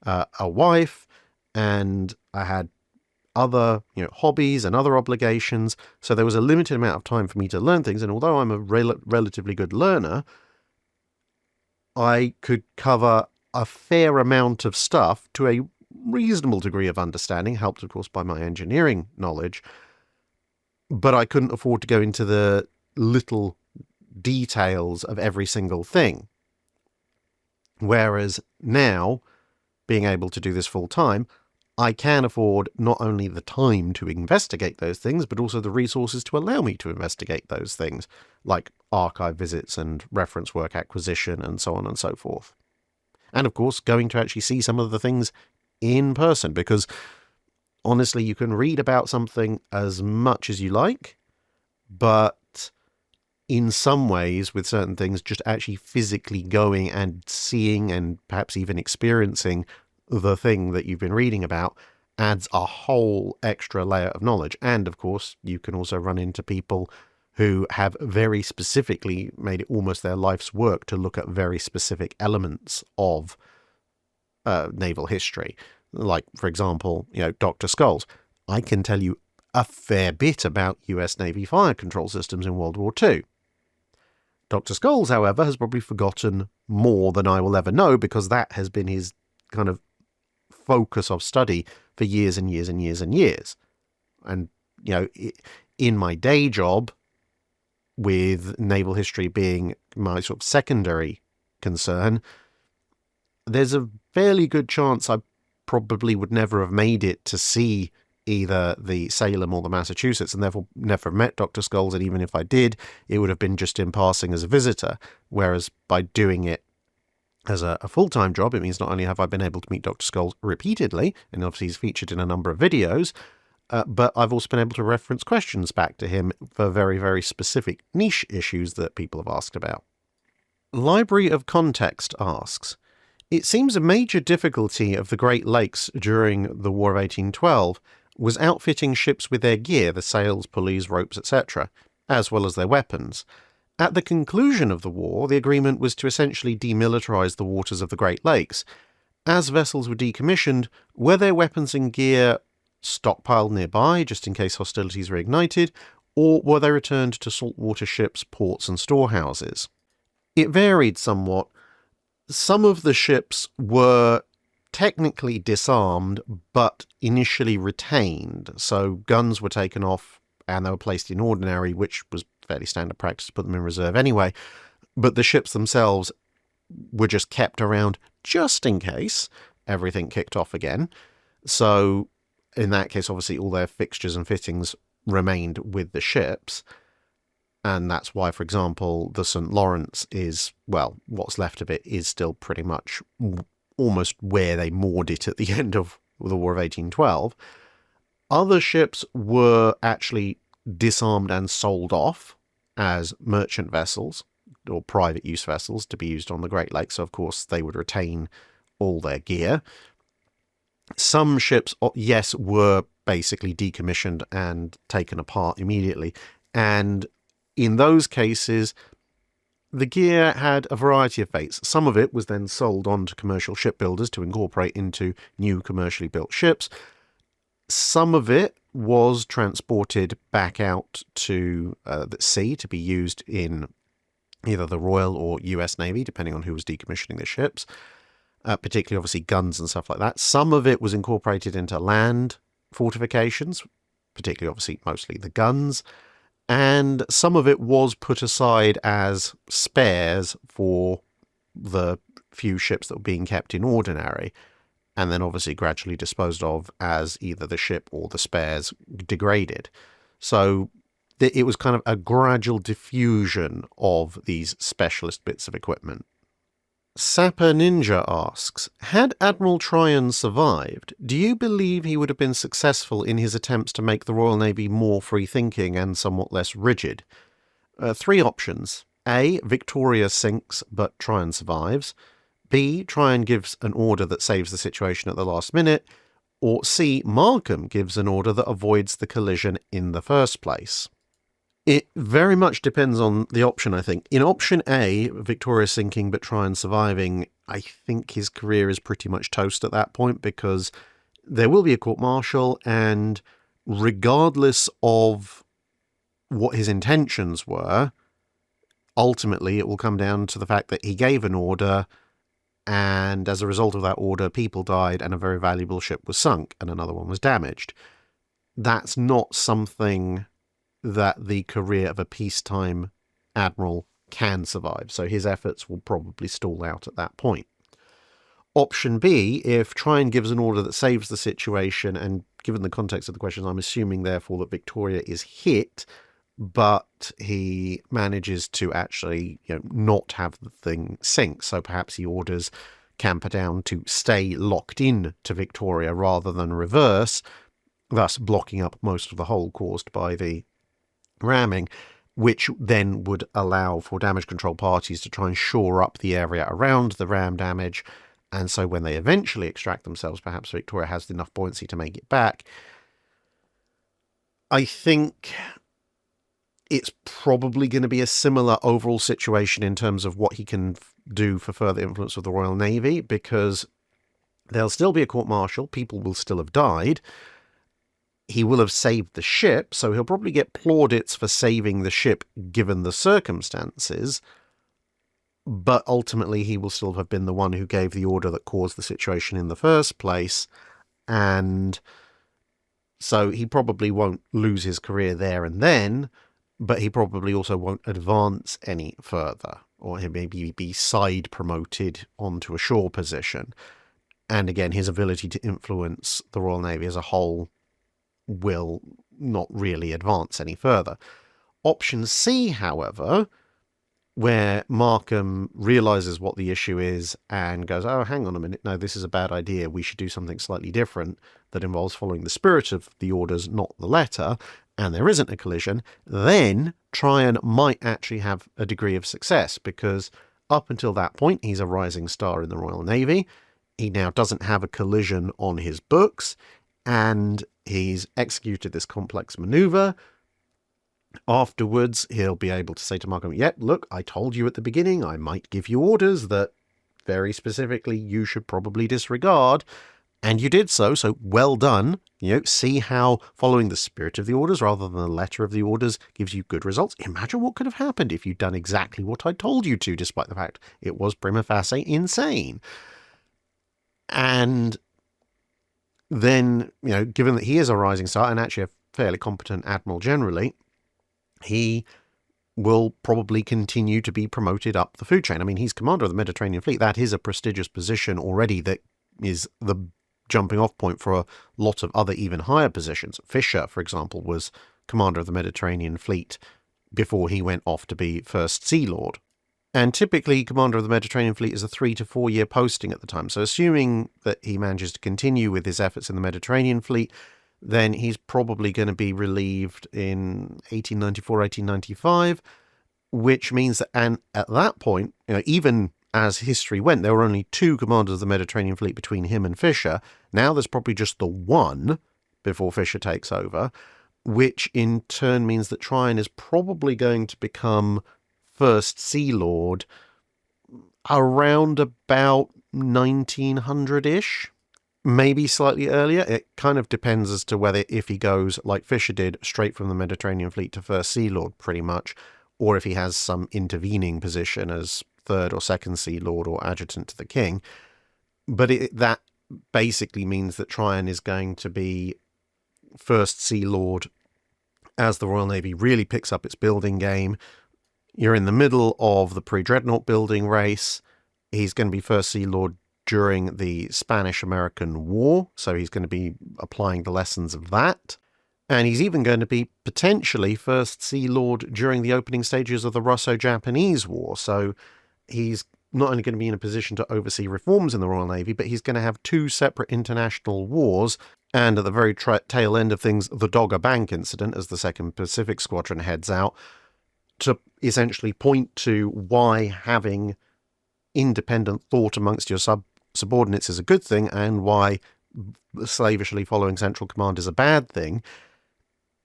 [SPEAKER 1] a wife and I had other hobbies and other obligations, so there was a limited amount of time for me to learn things, and although I'm a relatively good learner, I could cover a fair amount of stuff to a reasonable degree of understanding, helped of course by my engineering knowledge, but I couldn't afford to go into the little details of every single thing. Whereas now, being able to do this full time, I can afford not only the time to investigate those things, but also the resources to allow me to investigate those things, like archive visits and reference work acquisition and so on and so forth. And of course, going to actually see some of the things in person, because honestly, you can read about something as much as you like, but in some ways, with certain things, just actually physically going and seeing and perhaps even experiencing the thing that you've been reading about adds a whole extra layer of knowledge. And of course, you can also run into people who have very specifically made it almost their life's work to look at very specific elements of naval history. Like, for example, Dr. Scholes. I can tell you a fair bit about US Navy fire control systems in World War II. Dr. Scholes, however, has probably forgotten more than I will ever know, because that has been his kind of focus of study for years and years and years and years. And, in my day job, with naval history being my sort of secondary concern, there's a fairly good chance I probably would never have made it to see either the Salem or the Massachusetts, and therefore never met Dr. Scholes, and even if I did, it would have been just in passing as a visitor, whereas by doing it as a full-time job, it means not only have I been able to meet Dr. Scholes repeatedly, and obviously he's featured in a number of videos, but I've also been able to reference questions back to him for very, very specific niche issues that people have asked about. Library of Context asks, it seems a major difficulty of the Great Lakes during the War of 1812 was outfitting ships with their gear, the sails, pulleys, ropes, etc., as well as their weapons. At the conclusion of the war, the agreement was to essentially demilitarize the waters of the Great Lakes. As vessels were decommissioned, were their weapons and gear stockpiled nearby, just in case hostilities were ignited, or were they returned to saltwater ships, ports, and storehouses? It varied somewhat. Some of the ships were technically disarmed, but initially retained. So guns were taken off and they were placed in ordinary, which was fairly standard practice to put them in reserve anyway. But the ships themselves were just kept around just in case everything kicked off again. So in that case, obviously, all their fixtures and fittings remained with the ships. And that's why, for example, the St. Lawrence is, well, what's left of it is still pretty much almost where they moored it at the end of the War of 1812. Other ships were actually disarmed and sold off as merchant vessels or private use vessels to be used on the Great Lakes. So, of course, they would retain all their gear. Some ships, yes, were basically decommissioned and taken apart immediately. And in those cases, the gear had a variety of fates. Some of it was then sold on to commercial shipbuilders to incorporate into new commercially built ships. Some of it was transported back out to the sea to be used in either the Royal or US Navy, depending on who was decommissioning the ships, particularly obviously guns and stuff like that. Some of it was incorporated into land fortifications, particularly obviously mostly the guns. And some of it was put aside as spares for the few ships that were being kept in ordinary, and then obviously gradually disposed of as either the ship or the spares degraded. So it was kind of a gradual diffusion of these specialist bits of equipment. Sapper Ninja asks, had Admiral Tryon survived, do you believe he would have been successful in his attempts to make the Royal Navy more free-thinking and somewhat less rigid? 3 options. A. Victoria sinks, but Tryon survives. B. Tryon gives an order that saves the situation at the last minute. Or C. Markham gives an order that avoids the collision in the first place. It very much depends on the option, I think. In option A, Victoria sinking but Tryon surviving, I think his career is pretty much toast at that point, because there will be a court-martial, and regardless of what his intentions were, ultimately it will come down to the fact that he gave an order, and as a result of that order, people died and a very valuable ship was sunk and another one was damaged. That's not something that the career of a peacetime admiral can survive, so his efforts will probably stall out at that point. Option B, if Tryon gives an order that saves the situation, and given the context of the question, I'm assuming therefore that Victoria is hit, but he manages to actually not have the thing sink, so perhaps he orders Camperdown to stay locked in to Victoria rather than reverse, thus blocking up most of the hole caused by the ramming. which then would allow for damage control parties to try and shore up the area around the ram damage. And so when they eventually extract themselves, perhaps Victoria has enough buoyancy to make it back. I think it's probably going to be a similar overall situation in terms of what he can do for further influence with the Royal Navy, because there'll still be a court-martial, people will still have died, he will have saved the ship, so he'll probably get plaudits for saving the ship given the circumstances, but ultimately he will still have been the one who gave the order that caused the situation in the first place, and so he probably won't lose his career there and then, but he probably also won't advance any further, or he maybe be side promoted onto a shore position. And again, his ability to influence the Royal Navy as a whole will not really advance any further. Option C, however, where Markham realizes what the issue is and goes, oh, hang on a minute, no, this is a bad idea, we should do something slightly different that involves following the spirit of the orders, not the letter, and there isn't a collision, then Tryon might actually have a degree of success, because up until that point, he's a rising star in the Royal Navy. He now doesn't have a collision on his books, and he's executed this complex maneuver. Afterwards, he'll be able to say to Markham, yep, look, I told you at the beginning I might give you orders that very specifically you should probably disregard, and you did so well done. You know, see how following the spirit of the orders rather than the letter of the orders gives you good results. Imagine what could have happened if you'd done exactly what I told you to, despite the fact it was prima facie insane. And then, you know, given that he is a rising star and actually a fairly competent admiral generally, he will probably continue to be promoted up the food chain. I mean, he's commander of the Mediterranean Fleet. That is a prestigious position already that is the jumping off point for a lot of other even higher positions. Fisher, for example, was commander of the Mediterranean Fleet before he went off to be First Sea Lord. And typically, commander of the Mediterranean Fleet is a 3 to 4 year posting at the time. So assuming that he manages to continue with his efforts in the Mediterranean Fleet, then he's probably going to be relieved in 1894, 1895, which means that, and at that point, you know, even as history went, there were only 2 commanders of the Mediterranean Fleet between him and Fisher. Now there's probably just the one before Fisher takes over, which in turn means that Tryon is probably going to become First Sea Lord around about 1900-ish. Maybe slightly earlier. It kind of depends as to whether, if he goes, like Fisher did, straight from the Mediterranean Fleet to First Sea Lord, pretty much, or if he has some intervening position as Third or Second Sea Lord or Adjutant to the King. But that basically means that Tryon is going to be First Sea Lord as the Royal Navy really picks up its building game. You're in the middle of the pre-Dreadnought building race. He's going to be First Sea Lord during the Spanish-American War, so he's going to be applying the lessons of that. And he's even going to be potentially First Sea Lord during the opening stages of the Russo-Japanese War, so he's not only going to be in a position to oversee reforms in the Royal Navy, but he's going to have 2 separate international wars, and at the very tail end of things, the Dogger Bank incident, as the 2nd Pacific Squadron heads out, to essentially point to why having independent thought amongst your subordinates is a good thing, and why slavishly following central command is a bad thing.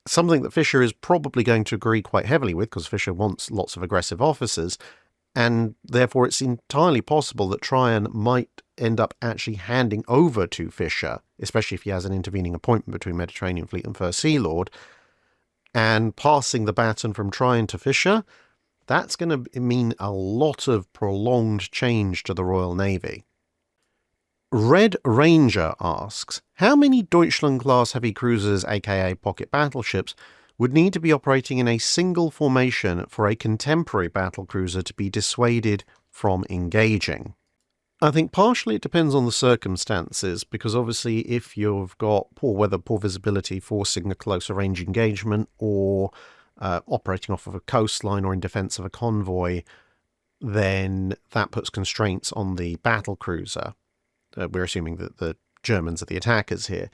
[SPEAKER 1] Something that Fisher is probably going to agree quite heavily with, because Fisher wants lots of aggressive officers, and therefore it's entirely possible that Tryon might end up actually handing over to Fisher, especially if he has an intervening appointment between Mediterranean Fleet and First Sea Lord, and passing the baton from Tryon to Fisher. That's going to mean a lot of prolonged change to the Royal Navy. Red Ranger asks, how many Deutschland-class heavy cruisers, aka pocket battleships, would need to be operating in a single formation for a contemporary battlecruiser to be dissuaded from engaging? I think partially it depends on the circumstances, because obviously if you've got poor weather, poor visibility, forcing a closer range engagement, or operating off of a coastline or in defence of a convoy, then that puts constraints on the battlecruiser. We're assuming that the Germans are the attackers here.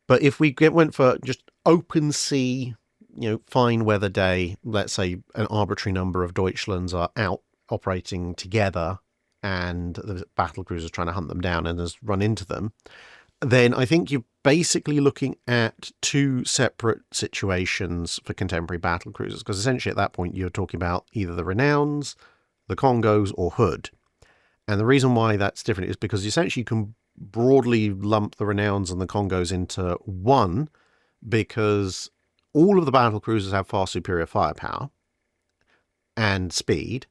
[SPEAKER 1] But if we went for just open sea fine weather day, let's say an arbitrary number of Deutschlands are out operating together and the battle cruiser is trying to hunt them down and has run into them, then I think you're basically looking at two separate situations for contemporary battle cruisers, because essentially at that point you're talking about either the Renowns, the Congos, or Hood. And the reason why that's different is because essentially you can broadly lump the Renowns and the Congos into one, because all of the battle cruisers have far superior firepower and speed,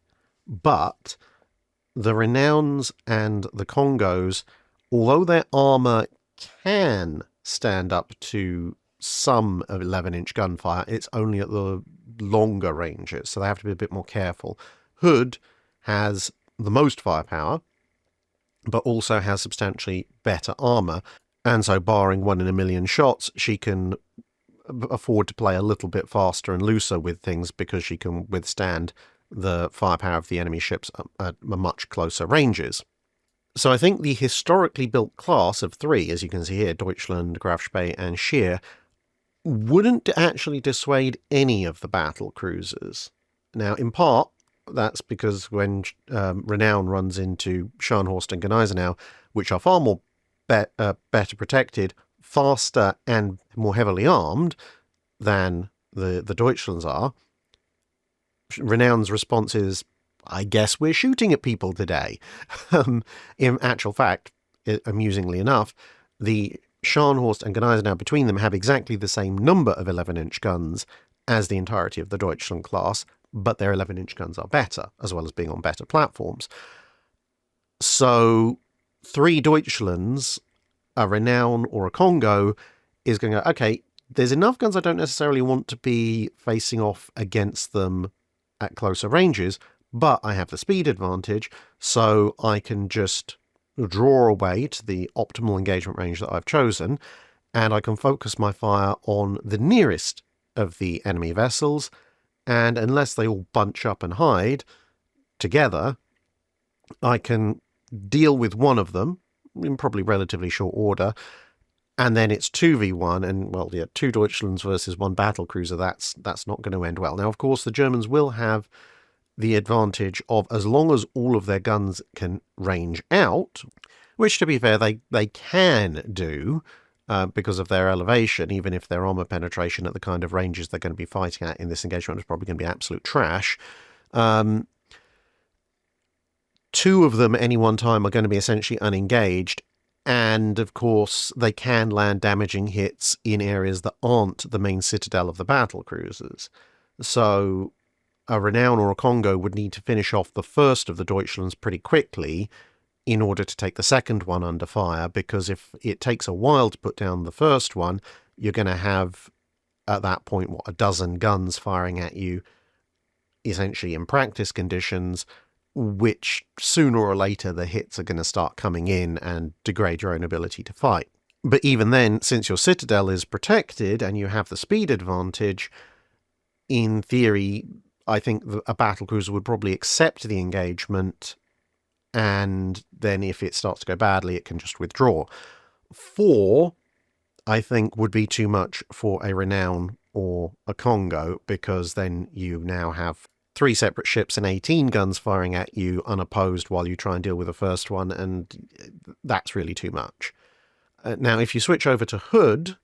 [SPEAKER 1] but the Renowns and the Congos, although their armour can stand up to some 11-inch gunfire, it's only at the longer ranges, so they have to be a bit more careful. Hood has the most firepower, but also has substantially better armour, and so barring 1 in a million shots, she can afford to play a little bit faster and looser with things because she can withstand the firepower of the enemy ships at much closer ranges. So I think the historically built class of three, as you can see here, Deutschland, Graf Spee and Scheer, wouldn't actually dissuade any of the battle cruisers. Now, in part, that's because when Renown runs into Scharnhorst and Gneisenau, which are far more better protected, faster and more heavily armed than the Deutschlands are, Renown's response is, I guess we're shooting at people today. In actual fact, amusingly enough, the Scharnhorst and Gneisenau between them have exactly the same number of 11-inch guns as the entirety of the Deutschland class, but their 11-inch guns are better, as well as being on better platforms. So 3 Deutschlands, a Renown or a Congo, is going to go, okay, there's enough guns I don't necessarily want to be facing off against them at closer ranges, but I have the speed advantage, so I can just draw away to the optimal engagement range that I've chosen, and I can focus my fire on the nearest of the enemy vessels, and unless they all bunch up and hide together, I can deal with one of them in probably relatively short order, and then it's 2v1, and, well, yeah, 2 Deutschlands versus 1 battle cruiser, that's not going to end well. Now, of course, the Germans will have the advantage of, as long as all of their guns can range out, which, to be fair, they can do because of their elevation, even if their armour penetration at the kind of ranges they're going to be fighting at in this engagement is probably going to be absolute trash. 2 of them at any one time are going to be essentially unengaged, and of course they can land damaging hits in areas that aren't the main citadel of the battle cruisers. So a Renown or a Congo would need to finish off the first of the Deutschlands pretty quickly in order to take the second one under fire, because if it takes a while to put down the first one, you're going to have, at that point, a dozen guns firing at you, essentially in practice conditions, which sooner or later the hits are going to start coming in and degrade your own ability to fight. But even then, since your citadel is protected and you have the speed advantage, in theory, I think a battle cruiser would probably accept the engagement, and then if it starts to go badly, it can just withdraw. 4, I think, would be too much for a Renown or a Congo, because then you now have 3 separate ships and 18 guns firing at you unopposed while you try and deal with the first one, and that's really too much. Now, if you switch over to Hood,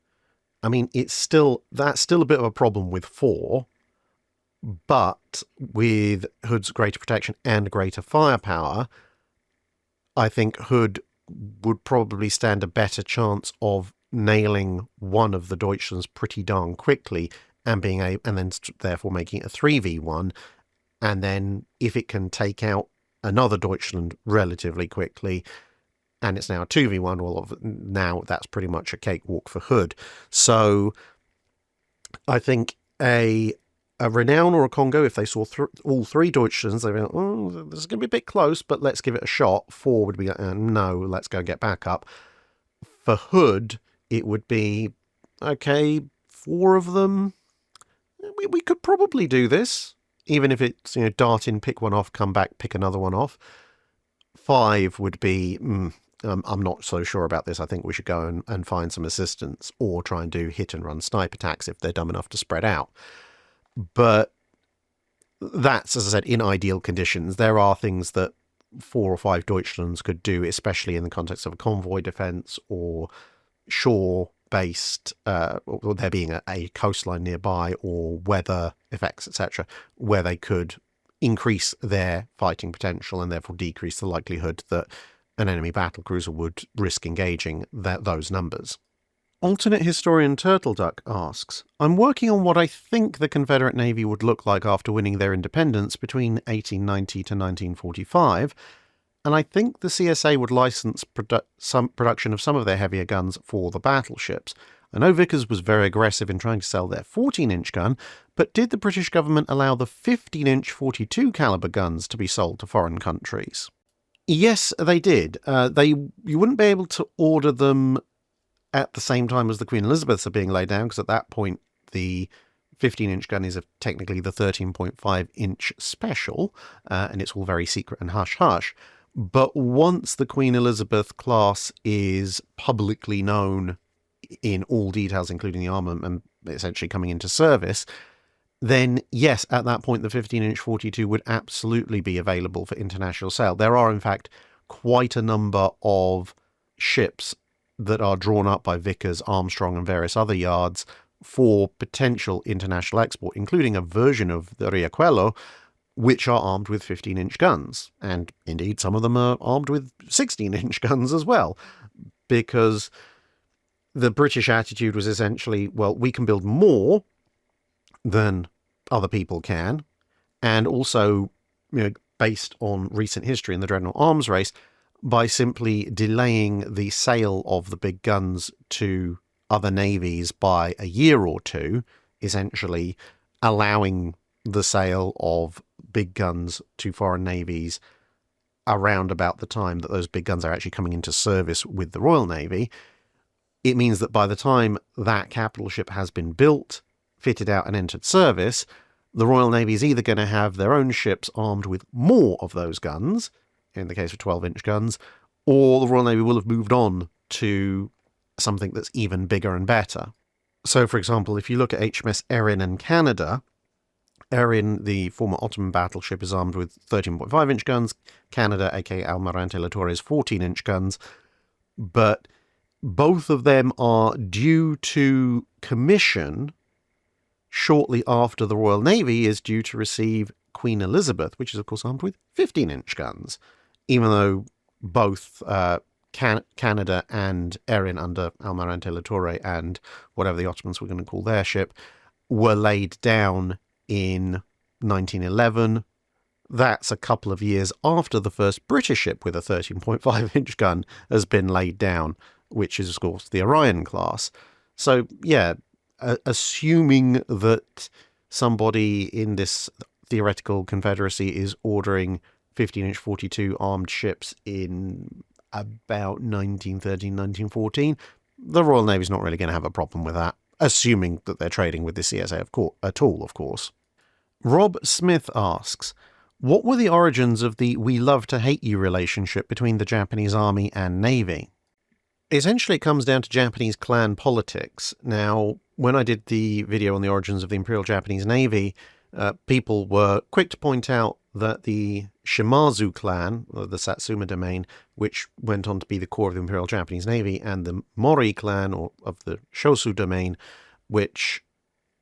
[SPEAKER 1] I mean, that's still a bit of a problem with 4, but with Hood's greater protection and greater firepower, I think Hood would probably stand a better chance of nailing one of the Deutschlands pretty darn quickly and then therefore making it a 3v1. And then if it can take out another Deutschland relatively quickly, and it's now a 2v1, well, now that's pretty much a cakewalk for Hood. So I think a Renown or a Congo, if they saw all 3 Deutschlands, they'd be like, oh, this is going to be a bit close, but let's give it a shot. 4 would be like, no, let's go get back up. For Hood, it would be, okay, 4 of them, we could probably do this, even if it's, dart in, pick one off, come back, pick another one off. 5 would be, I'm not so sure about this. I think we should go and find some assistance or try and do hit-and-run sniper attacks if they're dumb enough to spread out. But that's, as I said, in ideal conditions. There are things that 4 or 5 Deutschlands could do, especially in the context of a convoy defence or shore-based, or there being a coastline nearby, or weather effects, etc., where they could increase their fighting potential and therefore decrease the likelihood that an enemy battlecruiser would risk engaging those numbers. Alternate historian Turtleduck asks, I'm working on what I think the Confederate Navy would look like after winning their independence between 1890 to 1945, and I think the CSA would license some production of some of their heavier guns for the battleships. I know Vickers was very aggressive in trying to sell their 14-inch gun, but did the British government allow the 15-inch 42 caliber guns to be sold to foreign countries? Yes, they did. You wouldn't be able to order them at the same time as the Queen Elizabeths are being laid down, because at that point the 15-inch gun is technically the 13.5-inch special, and it's all very secret and hush-hush. But once the Queen Elizabeth class is publicly known in all details, including the armament and essentially coming into service, then yes, at that point the 15-inch 42 would absolutely be available for international sale. There are, in fact, quite a number of ships that are drawn up by Vickers, Armstrong and various other yards for potential international export, including a version of the Riachuelo, which are armed with 15-inch guns. And indeed, some of them are armed with 16-inch guns as well, because the British attitude was essentially, well, we can build more than other people can, and also, based on recent history in the Dreadnought arms race, by simply delaying the sale of the big guns to other navies by a year or two, essentially allowing the sale of big guns to foreign navies around about the time that those big guns are actually coming into service with the Royal Navy. It means that by the time that capital ship has been built, fitted out and entered service, the Royal Navy is either going to have their own ships armed with more of those guns, in the case of 12-inch guns, or the Royal Navy will have moved on to something that's even bigger and better. So, for example, if you look at HMS Erin in Canada, Erin, the former Ottoman battleship, is armed with 13.5-inch guns, Canada, aka Almirante Latorre's 14-inch guns, but both of them are due to commission shortly after the Royal Navy is due to receive Queen Elizabeth, which is, of course, armed with 15-inch guns, even though both Canada and Erin under Almirante Latorre and whatever the Ottomans were going to call their ship were laid down in 1911. That's a couple of years after the first British ship with a 13.5-inch gun has been laid down, which is, of course, the Orion class. So, yeah, assuming that somebody in this theoretical confederacy is ordering 15-inch 42 armed ships in about 1913, 1914, the Royal Navy's not really going to have a problem with that, assuming that they're trading with the CSA at all, of course. Rob Smith asks, what were the origins of the we love to hate you relationship between the Japanese Army and Navy? Essentially, it comes down to Japanese clan politics. Now, when I did the video on the origins of the Imperial Japanese Navy, people were quick to point out that the Shimazu clan, or the Satsuma domain, which went on to be the core of the Imperial Japanese Navy, and the Mori clan, or of the Shosu domain, which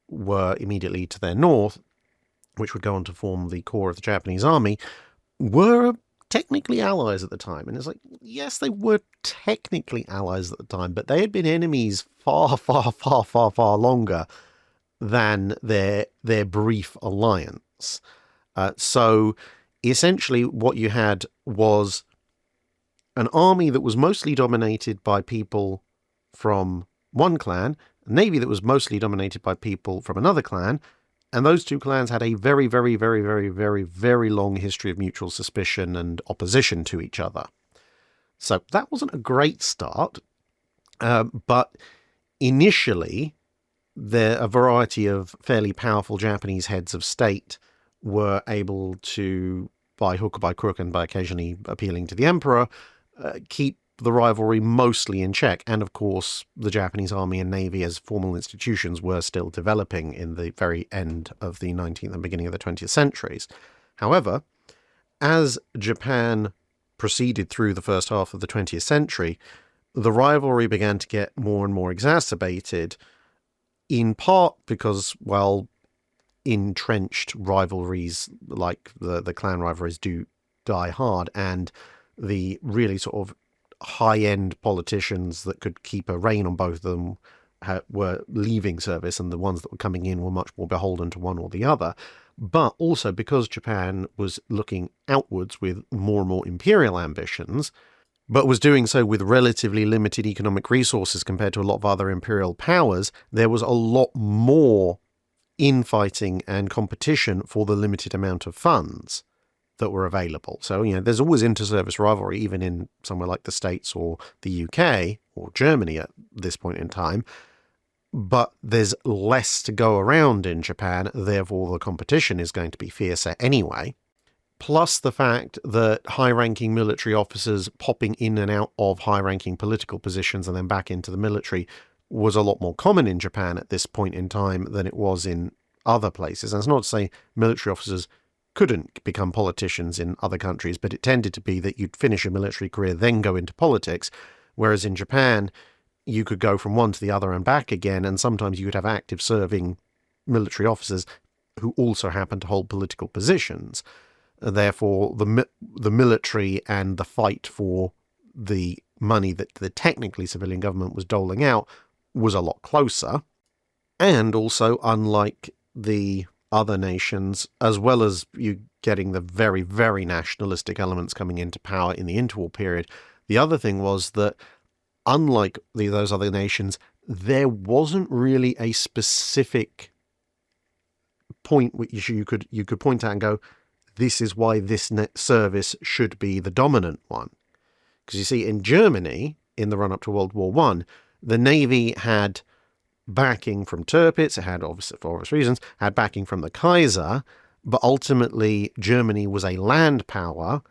[SPEAKER 1] were immediately to their north, which would go on to form the core of the Japanese army, were technically allies at the time. And it's like, yes, they were technically allies at the time, but they had been enemies far, far, far, far, far longer than their brief alliance. So essentially what you had was an army that was mostly dominated by people from one clan, a navy that was mostly dominated by people from another clan, and those two clans had a very, very, very, very, very, very long history of mutual suspicion and opposition to each other. So that wasn't a great start, but initially a variety of fairly powerful Japanese heads of state were able to, by hook or by crook and by occasionally appealing to the emperor, keep the rivalry mostly in check. And of course, the Japanese Army and Navy as formal institutions were still developing in the very end of the 19th and beginning of the 20th centuries. However, as Japan proceeded through the first half of the 20th century, the rivalry began to get more and more exacerbated, in part because, well, entrenched rivalries like the clan rivalries do die hard, and the really sort of high-end politicians that could keep a rein on both of them were leaving service, and the ones that were coming in were much more beholden to one or the other. But also because Japan was looking outwards with more and more imperial ambitions, but was doing so with relatively limited economic resources compared to a lot of other imperial powers, there was a lot more infighting and competition for the limited amount of funds that were available. So, there's always inter-service rivalry, even in somewhere like the States or the UK or Germany at this point in time. But there's less to go around in Japan, therefore the competition is going to be fiercer anyway. Plus the fact that high-ranking military officers popping in and out of high-ranking political positions and then back into the military was a lot more common in Japan at this point in time than it was in other places. And it's not to say military officers couldn't become politicians in other countries, but it tended to be that you'd finish a military career, then go into politics, whereas in Japan, you could go from one to the other and back again, and sometimes you could have active serving military officers who also happen to hold political positions. Therefore, the military and the fight for the money that the technically civilian government was doling out was a lot closer. And also, unlike the other nations, as well as you getting the very, very nationalistic elements coming into power in the interwar period, the other thing was that, unlike those other nations, there wasn't really a specific point which you could point out and go, this is why this service should be the dominant one. Because you see, in Germany, in the run-up to World War I, the Navy had backing from Tirpitz, it had, obviously, for obvious reasons, had backing from the Kaiser, but ultimately Germany was a land power,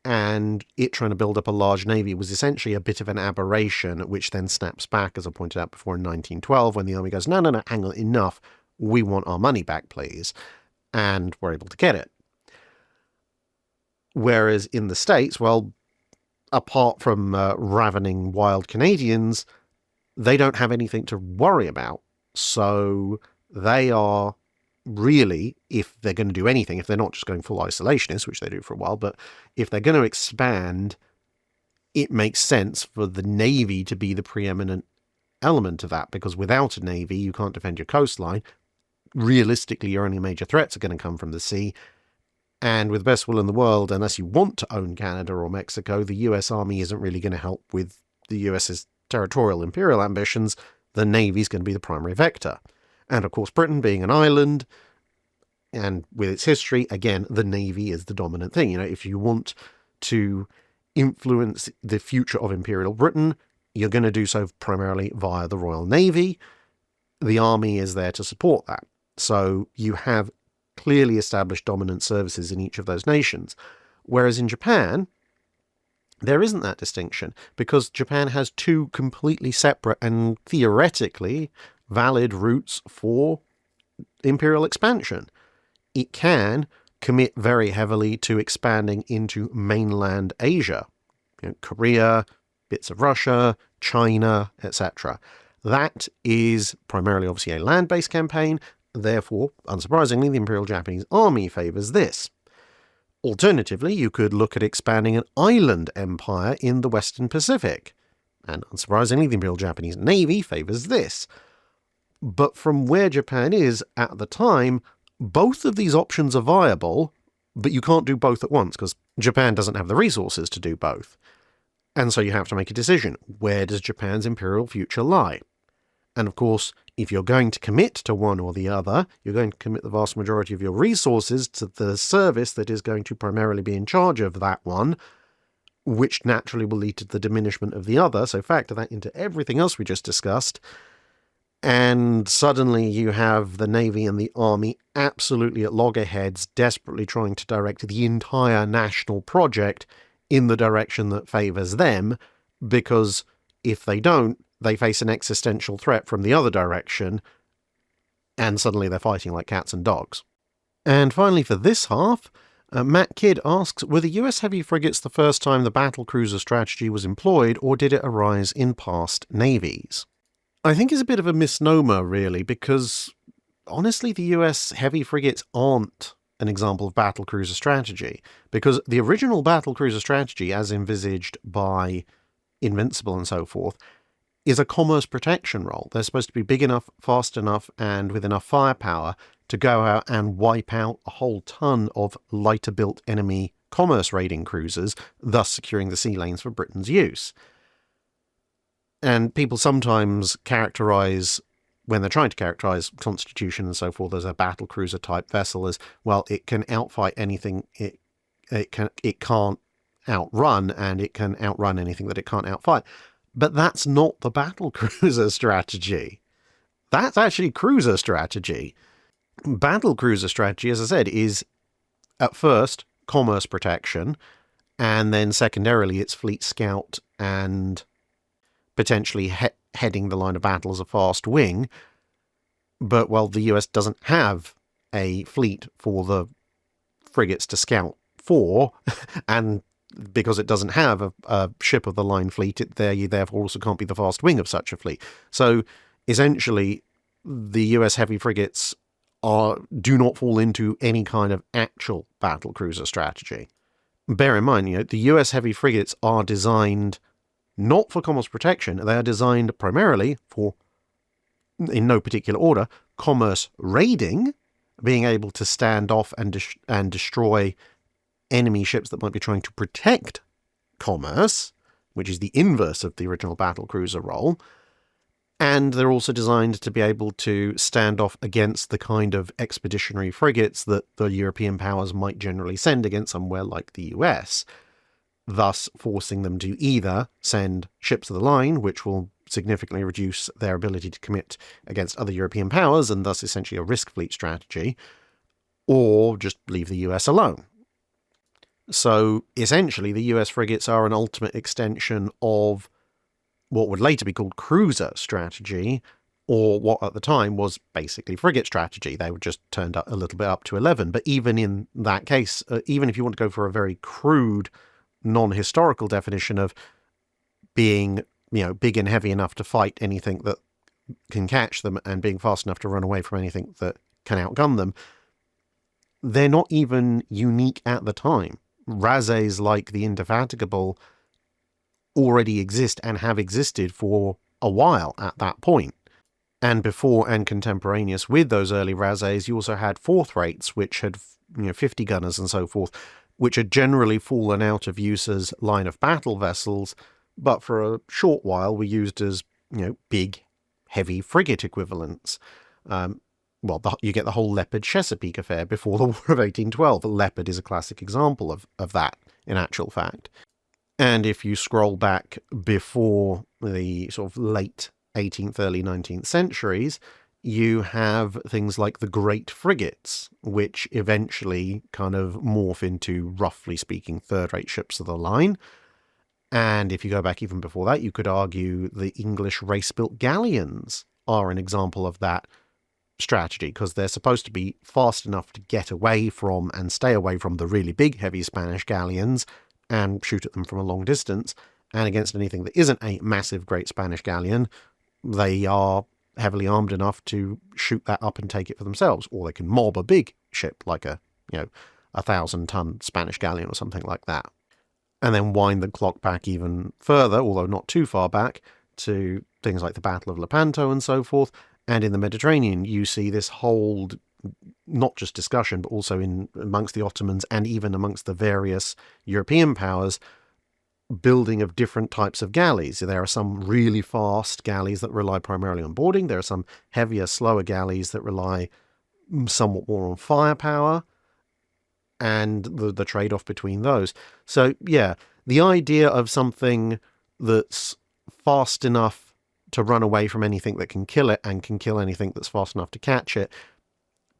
[SPEAKER 1] and it trying to build up a large navy was essentially a bit of an aberration, which then snaps back, as I pointed out before, in 1912, when the army goes, no, hang on, enough, we want our money back, please, and we're able to get it. Whereas in the States, well, apart from ravening wild Canadians, they don't have anything to worry about. So they are really, if they're going to do anything, if they're not just going full isolationist, which they do for a while, but if they're going to expand, it makes sense for the Navy to be the preeminent element of that, because without a Navy, you can't defend your coastline. Realistically, your only major threats are going to come from the sea. And with the best will in the world, unless you want to own Canada or Mexico, the US Army isn't really going to help with the US's territorial imperial ambitions. The Navy's going to be the primary vector. And of course, Britain being an island, and with its history, again, the Navy is the dominant thing. If you want to influence the future of Imperial Britain, you're going to do so primarily via the Royal Navy. The Army is there to support that. So you have clearly established dominant services in each of those nations. Whereas in Japan, there isn't that distinction, because Japan has two completely separate and theoretically valid routes for imperial expansion. It can commit very heavily to expanding into mainland Asia, Korea, bits of Russia, China, etc. That is primarily obviously a land-based campaign. Therefore, unsurprisingly, the Imperial Japanese Army favours this. Alternatively, you could look at expanding an island empire in the Western Pacific. And unsurprisingly, the Imperial Japanese Navy favours this. But from where Japan is at the time, both of these options are viable, but you can't do both at once, because Japan doesn't have the resources to do both. And so you have to make a decision. Where does Japan's imperial future lie? And of course, if you're going to commit to one or the other, you're going to commit the vast majority of your resources to the service that is going to primarily be in charge of that one, which naturally will lead to the diminishment of the other. So factor that into everything else we just discussed. And suddenly you have the Navy and the Army absolutely at loggerheads, desperately trying to direct the entire national project in the direction that favours them, because if they don't, they face an existential threat from the other direction, and suddenly they're fighting like cats and dogs. And finally, for this half, Matt Kidd asks, were the US heavy frigates the first time the battlecruiser strategy was employed, or did it arise in past navies? I think it's a bit of a misnomer, really, because honestly, the US heavy frigates aren't an example of battlecruiser strategy, because the original battlecruiser strategy, as envisaged by Invincible and so forth, is a commerce protection role. They're supposed to be big enough, fast enough, and with enough firepower to go out and wipe out a whole ton of lighter-built enemy commerce raiding cruisers, thus securing the sea lanes for Britain's use. And people sometimes characterize, when they're trying to characterize Constitution and so forth, as a battlecruiser type vessel, as, well, it can outfight anything it can't outrun, and it can outrun anything that it can't outfight. But that's not the battlecruiser strategy. That's actually cruiser strategy. Battlecruiser strategy, as I said, is at first commerce protection, and then secondarily it's fleet scout and potentially heading the line of battle as a fast wing. But, well, the US doesn't have a fleet for the frigates to scout for, and because it doesn't have a ship of the line fleet, it therefore also can't be the fast wing of such a fleet. So essentially, the US heavy frigates do not fall into any kind of actual battlecruiser strategy. Bear in mind, the US heavy frigates are designed not for commerce protection. They are designed primarily for, in no particular order, commerce raiding, being able to stand off and destroy enemy ships that might be trying to protect commerce, which is the inverse of the original battlecruiser role. And they're also designed to be able to stand off against the kind of expeditionary frigates that the European powers might generally send against somewhere like the US, thus forcing them to either send ships of the line, which will significantly reduce their ability to commit against other European powers, and thus essentially a risk fleet strategy, or just leave the US alone. So essentially, the US frigates are an ultimate extension of what would later be called cruiser strategy, or what at the time was basically frigate strategy. They were just turned up a little bit up to 11. But even in that case, even if you want to go for a very crude, non-historical definition of being, big and heavy enough to fight anything that can catch them and being fast enough to run away from anything that can outgun them, they're not even unique at the time. Razes like the Indefatigable already exist and have existed for a while at that point. And before and contemporaneous with those early Razes, you also had fourth rates, which had 50 gunners and so forth, which had generally fallen out of use as line of battle vessels, but for a short while were used as big, heavy frigate equivalents. You get the whole Leopard Chesapeake affair before the War of 1812. The Leopard is a classic example of that, in actual fact. And if you scroll back before the sort of late 18th, early 19th centuries, you have things like the great frigates, which eventually kind of morph into, roughly speaking, third-rate ships of the line. And if you go back even before that, you could argue the English race-built galleons are an example of that strategy, because they're supposed to be fast enough to get away from and stay away from the really big, heavy Spanish galleons and shoot at them from a long distance. And against anything that isn't a massive, great Spanish galleon, they are heavily armed enough to shoot that up and take it for themselves. Or they can mob a big ship like a 1,000-ton Spanish galleon or something like that. And then wind the clock back even further, although not too far back, to things like the Battle of Lepanto and so forth. And in the Mediterranean, you see this whole, not just discussion, but also amongst the Ottomans and even amongst the various European powers, building of different types of galleys. There are some really fast galleys that rely primarily on boarding. There are some heavier, slower galleys that rely somewhat more on firepower, and the trade-off between those. So, yeah, the idea of something that's fast enough to run away from anything that can kill it and can kill anything that's fast enough to catch it,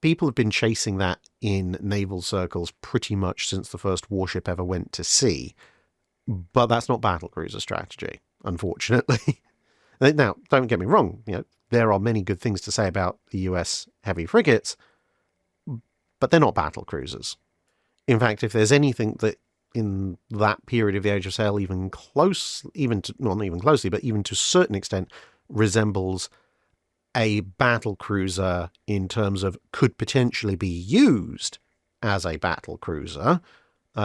[SPEAKER 1] people have been chasing that in naval circles pretty much since the first warship ever went to sea. But that's not battlecruiser strategy. unfortunately. Now, don't get me wrong, there are many good things to say about the US heavy frigates, but they're not battle cruisers. In fact, if there's anything that in that period of the Age of Sail even to a certain extent resembles a battle cruiser in terms of could potentially be used as a battle cruiser,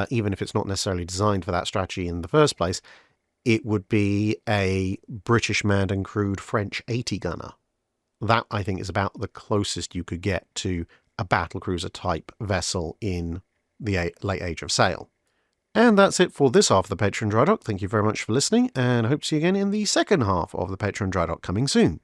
[SPEAKER 1] even if it's not necessarily designed for that strategy in the first place, it would be a British manned and crewed French 80 gunner. That, I think, is about the closest you could get to a battle cruiser type vessel in the late Age of Sail. And that's it for this half of the Patreon Drydock. Thank you very much for listening, and I hope to see you again in the second half of the Patreon Drydock coming soon.